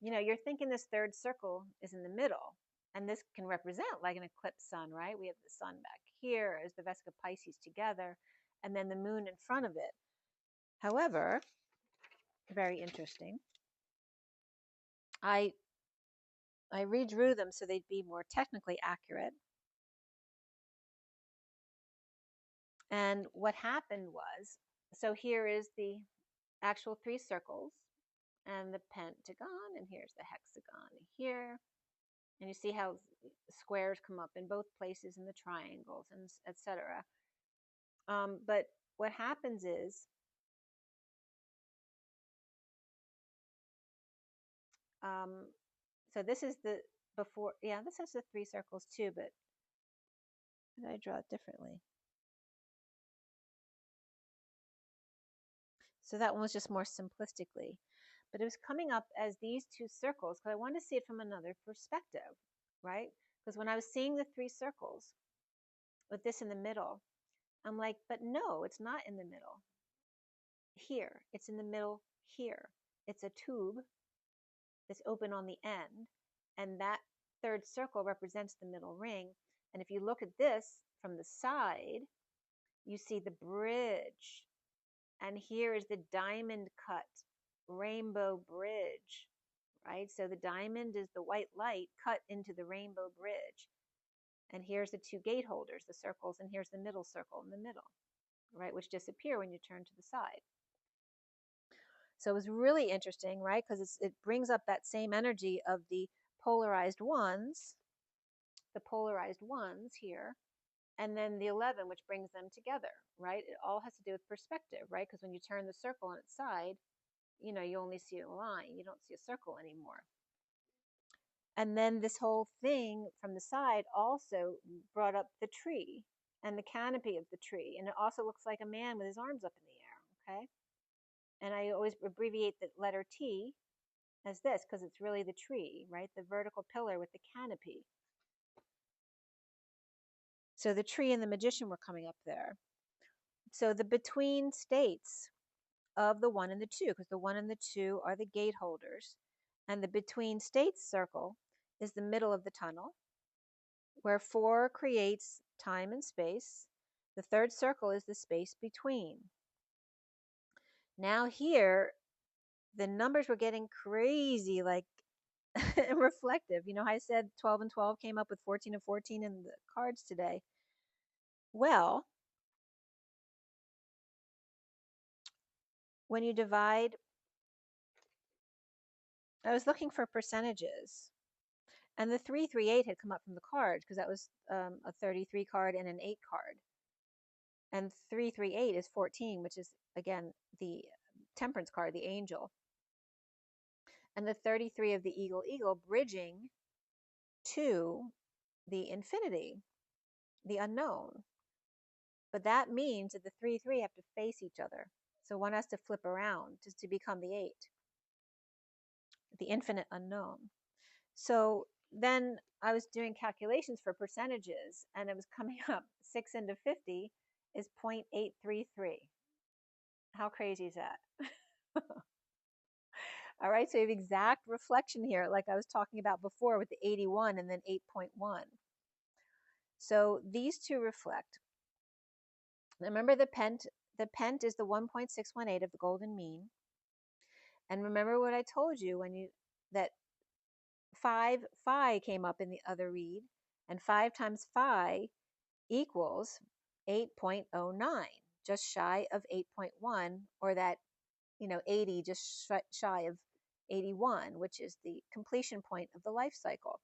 you're thinking this 3rd circle is in the middle. And this can represent like an eclipsed sun, right? We have the sun back here as the Vesica Pisces together, and then the moon in front of it. However, very interesting, I redrew them so they'd be more technically accurate. And what happened was, so here is the actual 3 circles and the pentagon, and here's the hexagon here. And you see how squares come up in both places in the triangles, and etc. But what happens is, so this is the before, yeah, this has the 3 circles too, but did I draw it differently? So that one was just more simplistically. But it was coming up as these 2 circles because I wanted to see it from another perspective, right? Because when I was seeing the 3 circles with this in the middle, I'm like, but no, it's not in the middle here. It's in the middle here. It's a tube that's open on the end, and that 3rd circle represents the middle ring. And if you look at this from the side, you see the bridge. And here is the diamond cut rainbow bridge, right? So the diamond is the white light cut into the rainbow bridge. And here's the two gate holders, the circles, and here's the middle circle in the middle, right, which disappear when you turn to the side. So it was really interesting, right, because it brings up that same energy of the polarized ones here, and then the 11, which brings them together, right? It all has to do with perspective, right? Because when you turn the circle on its side, you know, you only see a line, you don't see a circle anymore. And then this whole thing from the side also brought up the tree and the canopy of the tree. And it also looks like a man with his arms up in the air, okay? And I always abbreviate the letter T as this because it's really the tree, right? The vertical pillar with the canopy. So the tree and the magician were coming up there. So the between states of the 1 and the 2, because the 1 and the 2 are the gate holders. And the between states circle is the middle of the tunnel, where 4 creates time and space. The third circle is the space between. Now here, the numbers were getting crazy, like reflective. You know how I said 12 and 12 came up with 14 and 14 in the cards today? Well, when you divide, I was looking for percentages. And the 338 had come up from the cards because that was a 33 card and an 8 card. And 338 is 14, which is, again, the temperance card, the angel. And the 33 of the eagle bridging to the infinity, the unknown. But that means that the 3 have to face each other. So one has to flip around just to become the 8, the infinite unknown. So then I was doing calculations for percentages, and it was coming up 6 into 50 is 0.833. How crazy is that? All right, so you have exact reflection here, like I was talking about before with the 81 and then 8.1. So these two reflect. Remember the pent is the 1.618 of the golden mean. And remember what I told you that 5 phi came up in the other read, and 5 times phi equals 8.09, just shy of 8.1, or that, 80, just shy of 81, which is the completion point of the life cycle.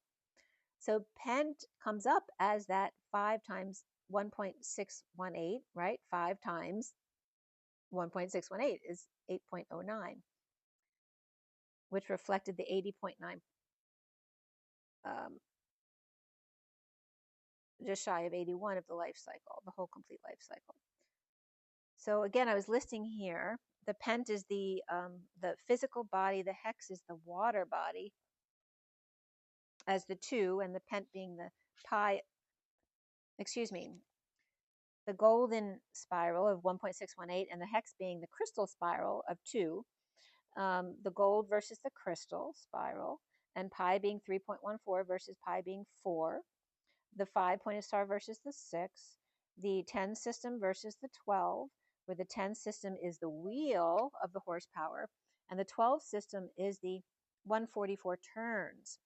So Pent comes up as that 5 times 1.618, right? 5 times 1.618 is 8.09, which reflected the 80.9, just shy of 81 of the life cycle, the whole complete life cycle. So again, I was listing here, the Pent is the physical body, the Hex is the water body as the 2, and the Pent being the the golden spiral of 1.618, and the Hex being the crystal spiral of 2, the gold versus the crystal spiral, and pi being 3.14 versus pi being 4, the 5-pointed star versus the 6, the 10 system versus the 12, where the 10 system is the wheel of the horsepower, and the 12 system is the 144 turns.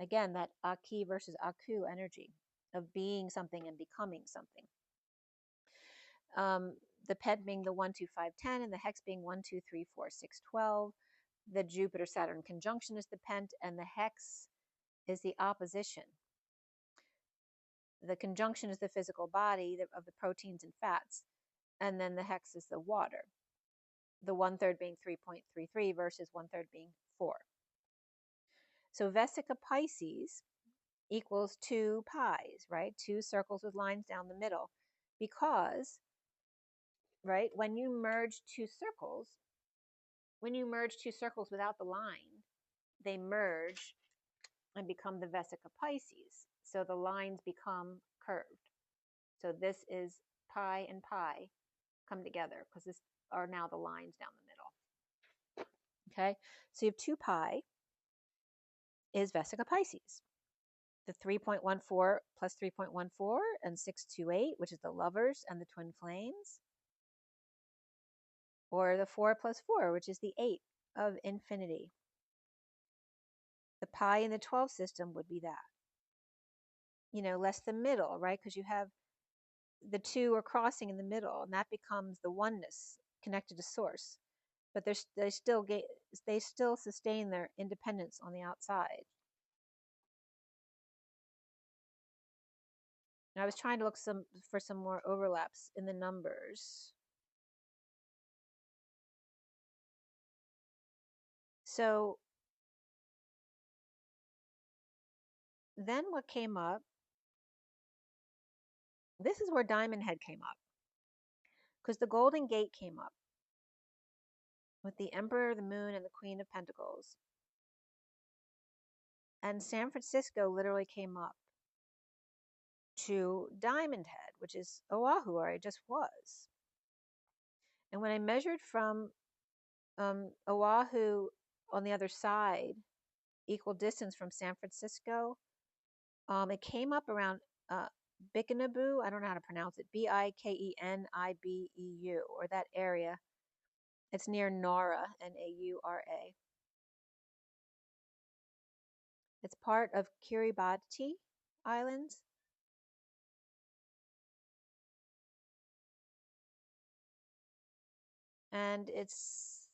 Again, that Aki versus Aku energy of being something and becoming something. The Pent being the 1, 2, 5, 10, and the Hex being 1, 2, 3, 4, 6, 12. The Jupiter-Saturn conjunction is the Pent, and the Hex is the opposition. The conjunction is the physical body of the proteins and fats, and then the Hex is the water. The 1/3 being 3.33 versus 1/3 being 4. So Vesica Pisces equals 2 pies, right? 2 circles with lines down the middle, because, right, when you merge two circles without the line, they merge and become the Vesica Pisces. So the lines become curved. So this is pi and pi come together because this are now the lines down the middle. Okay, so you have 2 pi is Vesica Pisces. The 3.14 plus 3.14 and 628, which is the lovers and the twin flames. Or the 4 plus 4, which is the 8 of infinity. The pi in the 12 system would be that. You know, less the middle, right? Because you have the two are crossing in the middle, and that becomes the oneness connected to source. But they still sustain their independence on the outside. And I was trying to look for some more overlaps in the numbers. So then what came up, this is where Diamond Head came up, because the Golden Gate came up with the Emperor, the Moon, and the Queen of Pentacles. And San Francisco literally came up to Diamond Head, which is Oahu, where I just was. And when I measured from Oahu on the other side, equal distance from San Francisco, it came up around Bikenaboo. I don't know how to pronounce it. Bikenibeu, or that area. It's near Naura, Naura. It's part of Kiribati Islands. And it's,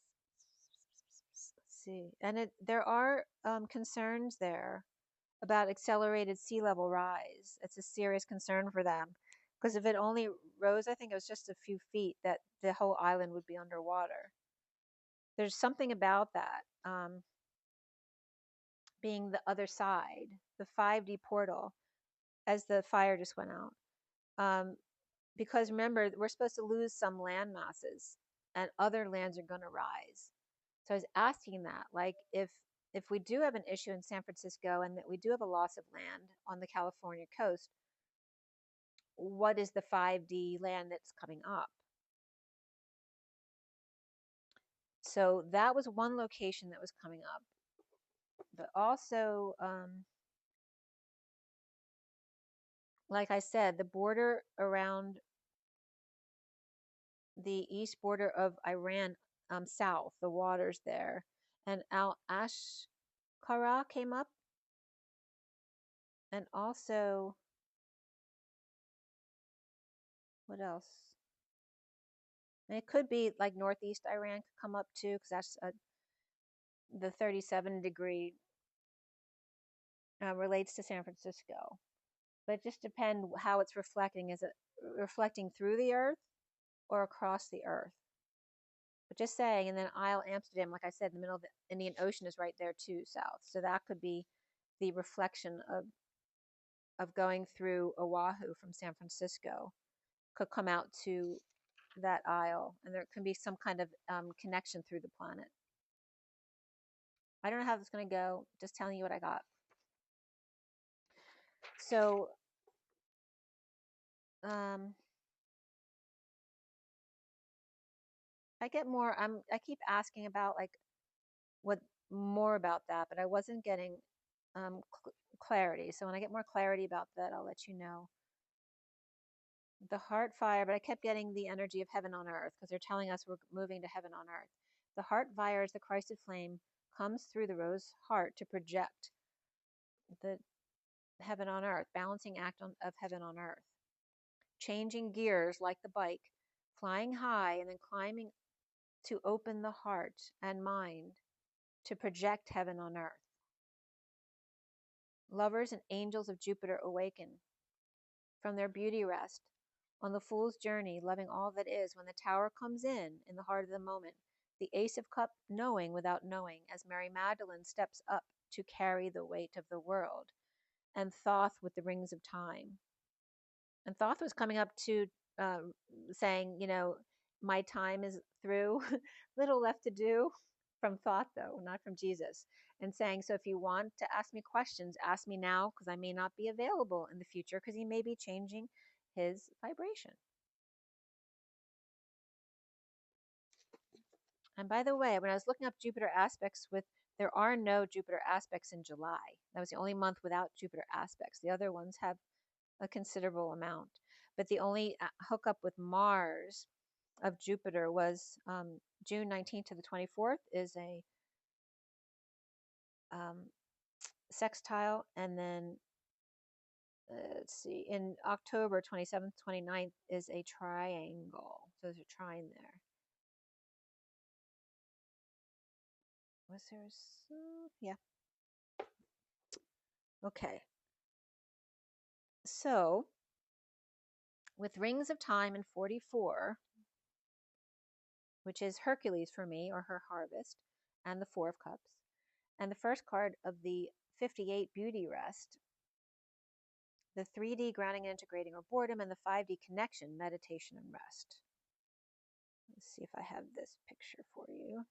let's see, and there are concerns there about accelerated sea level rise. It's a serious concern for them, because if it only rose, I think it was just a few feet, that the whole island would be underwater. There's something about that, being the other side, the 5D portal, as the fire just went out. Because remember, we're supposed to lose some land masses, and other lands are going to rise. So I was asking that, like, if we do have an issue in San Francisco and that we do have a loss of land on the California coast, what is the 5D land that's coming up? So that was one location that was coming up. But also, like I said, the border around the east border of Iran, south, the waters there, and Al Ashkara came up, and also, what else? And it could be like northeast Iran could come up too, because that's the 37-degree relates to San Francisco. But it just depends how it's reflecting. Is it reflecting through the earth or across the earth? But just saying. And then Isle Amsterdam, like I said, in the middle of the Indian Ocean is right there too, south. So that could be the reflection of going through Oahu from San Francisco, could come out to that isle, and there can be some kind of connection through the planet. I don't know how this is going to go. Just telling you what I got. So, I get more. I keep asking about like what more about that, but I wasn't getting clarity. So when I get more clarity about that, I'll let you know. The heart fire, but I kept getting the energy of heaven on earth, because they're telling us we're moving to heaven on earth. The heart fire is the Christed flame, comes through the rose heart to project the heaven on earth, balancing act of heaven on earth. Changing gears like the bike, flying high and then climbing to open the heart and mind to project heaven on earth. Lovers and angels of Jupiter awaken from their beauty rest on the fool's journey, loving all that is, when the tower comes in the heart of the moment. The Ace of Cups, knowing without knowing, as Mary Magdalene steps up to carry the weight of the world. And Thoth with the rings of time. And Thoth was coming up to saying, you know, my time is through, little left to do. From Thoth, though, not from Jesus. And saying, so if you want to ask me questions, ask me now, because I may not be available in the future, because he may be changing his vibration. And by the way, when I was looking up Jupiter aspects there are no Jupiter aspects in July. That was the only month without Jupiter aspects. The other ones have a considerable amount. But the only hookup with Mars of Jupiter was June 19th to the 24th is a sextile, and then let's see, in October 27th, 29th is a triangle. So there's a trine there. Was there yeah. Okay. So with Rings of Time in 44, which is Hercules for me, or her harvest, and the Four of Cups, and the first card of the 58 Beauty Rest, the 3D grounding and integrating or boredom, and the 5D connection, meditation and rest. Let's see if I have this picture for you.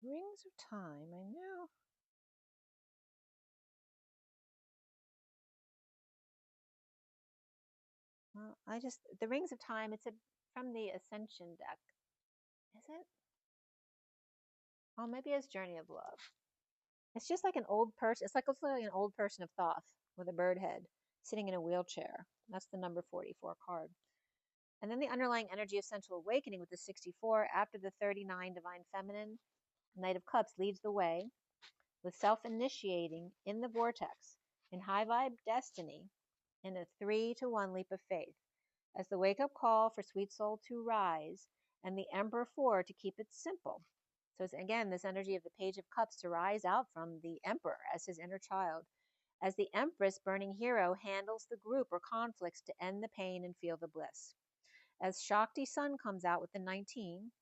Rings of Time, I know. Well, the Rings of Time, it's from the Ascension deck. Is it? Oh, maybe it's Journey of Love. It's just like an old person. It's like an old person of Thoth with a bird head sitting in a wheelchair. That's the number 44 card. And then the underlying energy of sensual awakening with the 64 after the 39 divine feminine, Knight of Cups leads the way with self-initiating in the vortex in high vibe destiny in a 3-to-1 leap of faith as the wake-up call for sweet soul to rise and the Emperor 4 to keep it simple. So it's again this energy of the Page of Cups to rise out from the Emperor as his inner child as the Empress burning hero handles the group or conflicts to end the pain and feel the bliss. As Shakti Sun comes out with the 19,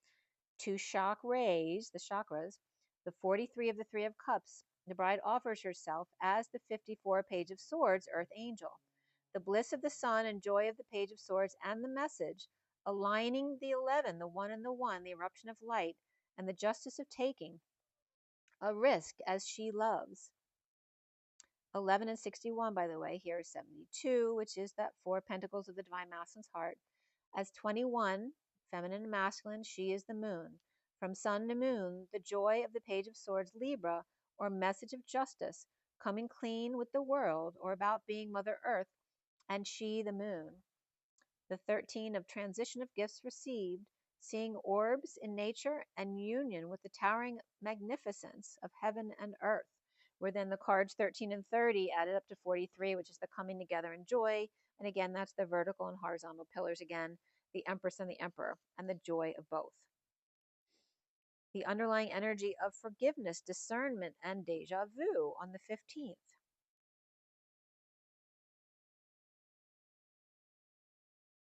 to shock rays, the chakras, the 43 of the Three of Cups, the bride offers herself as the 54 Page of Swords, Earth Angel. The bliss of the sun and joy of the Page of Swords and the message, aligning the 11, the 1 and the 1, the eruption of light, and the justice of taking a risk as she loves. 11 and 61, by the way, here is 72, which is that 4 pentacles of the divine masculine's heart. As 21, feminine and masculine, she is the moon. From sun to moon, the joy of the Page of Swords, Libra, or message of justice, coming clean with the world, or about being Mother Earth, and she the moon. The 13 of transition of gifts received, seeing orbs in nature and union with the towering magnificence of heaven and earth. Where then the cards 13 and 30 added up to 43, which is the coming together in joy. And again, that's the vertical and horizontal pillars again, the Empress and the Emperor, and the joy of both. The underlying energy of forgiveness, discernment, and deja vu on the 15th.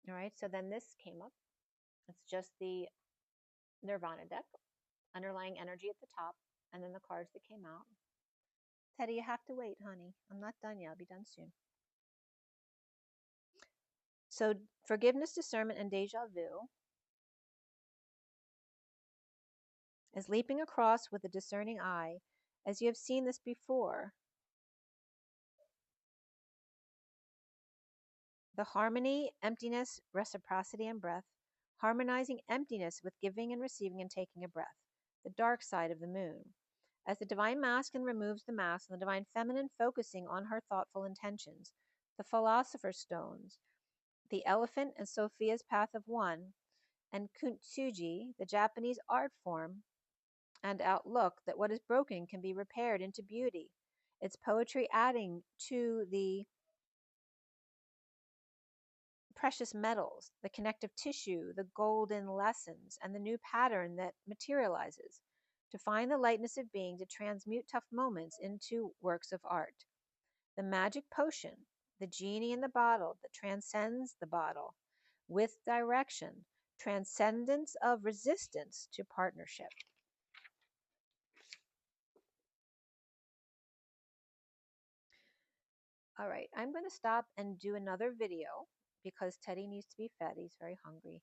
All right, so then this came up. It's just the Nirvana deck, underlying energy at the top, and then the cards that came out. Teddy, you have to wait, honey. I'm not done yet. I'll be done soon. So forgiveness, discernment, and deja vu is leaping across with a discerning eye, as you have seen this before. The harmony, emptiness, reciprocity, and breath, harmonizing emptiness with giving and receiving and taking a breath, the dark side of the moon. As the divine masculine removes the mask and the divine feminine focusing on her thoughtful intentions, the philosopher's stones, the elephant and Sophia's path of one, and Kintsugi, the Japanese art form and outlook that what is broken can be repaired into beauty. Its poetry adding to the precious metals, the connective tissue, the golden lessons, and the new pattern that materializes. To find the lightness of being, to transmute tough moments into works of art. The magic potion, the genie in the bottle that transcends the bottle, with direction, transcendence of resistance to partnership. All right, I'm going to stop and do another video because Teddy needs to be fed. He's very hungry.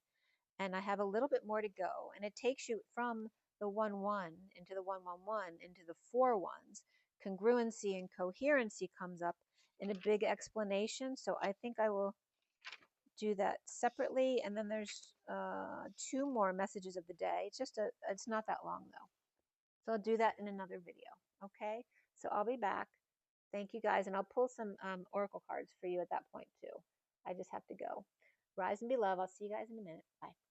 And I have a little bit more to go. And it takes you from the 1-1 into the 1-1-1 into the 4-1s. Congruency and coherency comes up in a big explanation. So I think I will do that separately. And then there's 2 more messages of the day. It's not that long though. So I'll do that in another video. Okay. So I'll be back. Thank you guys. And I'll pull some oracle cards for you at that point too. I just have to go. Rise and be love. I'll see you guys in a minute. Bye.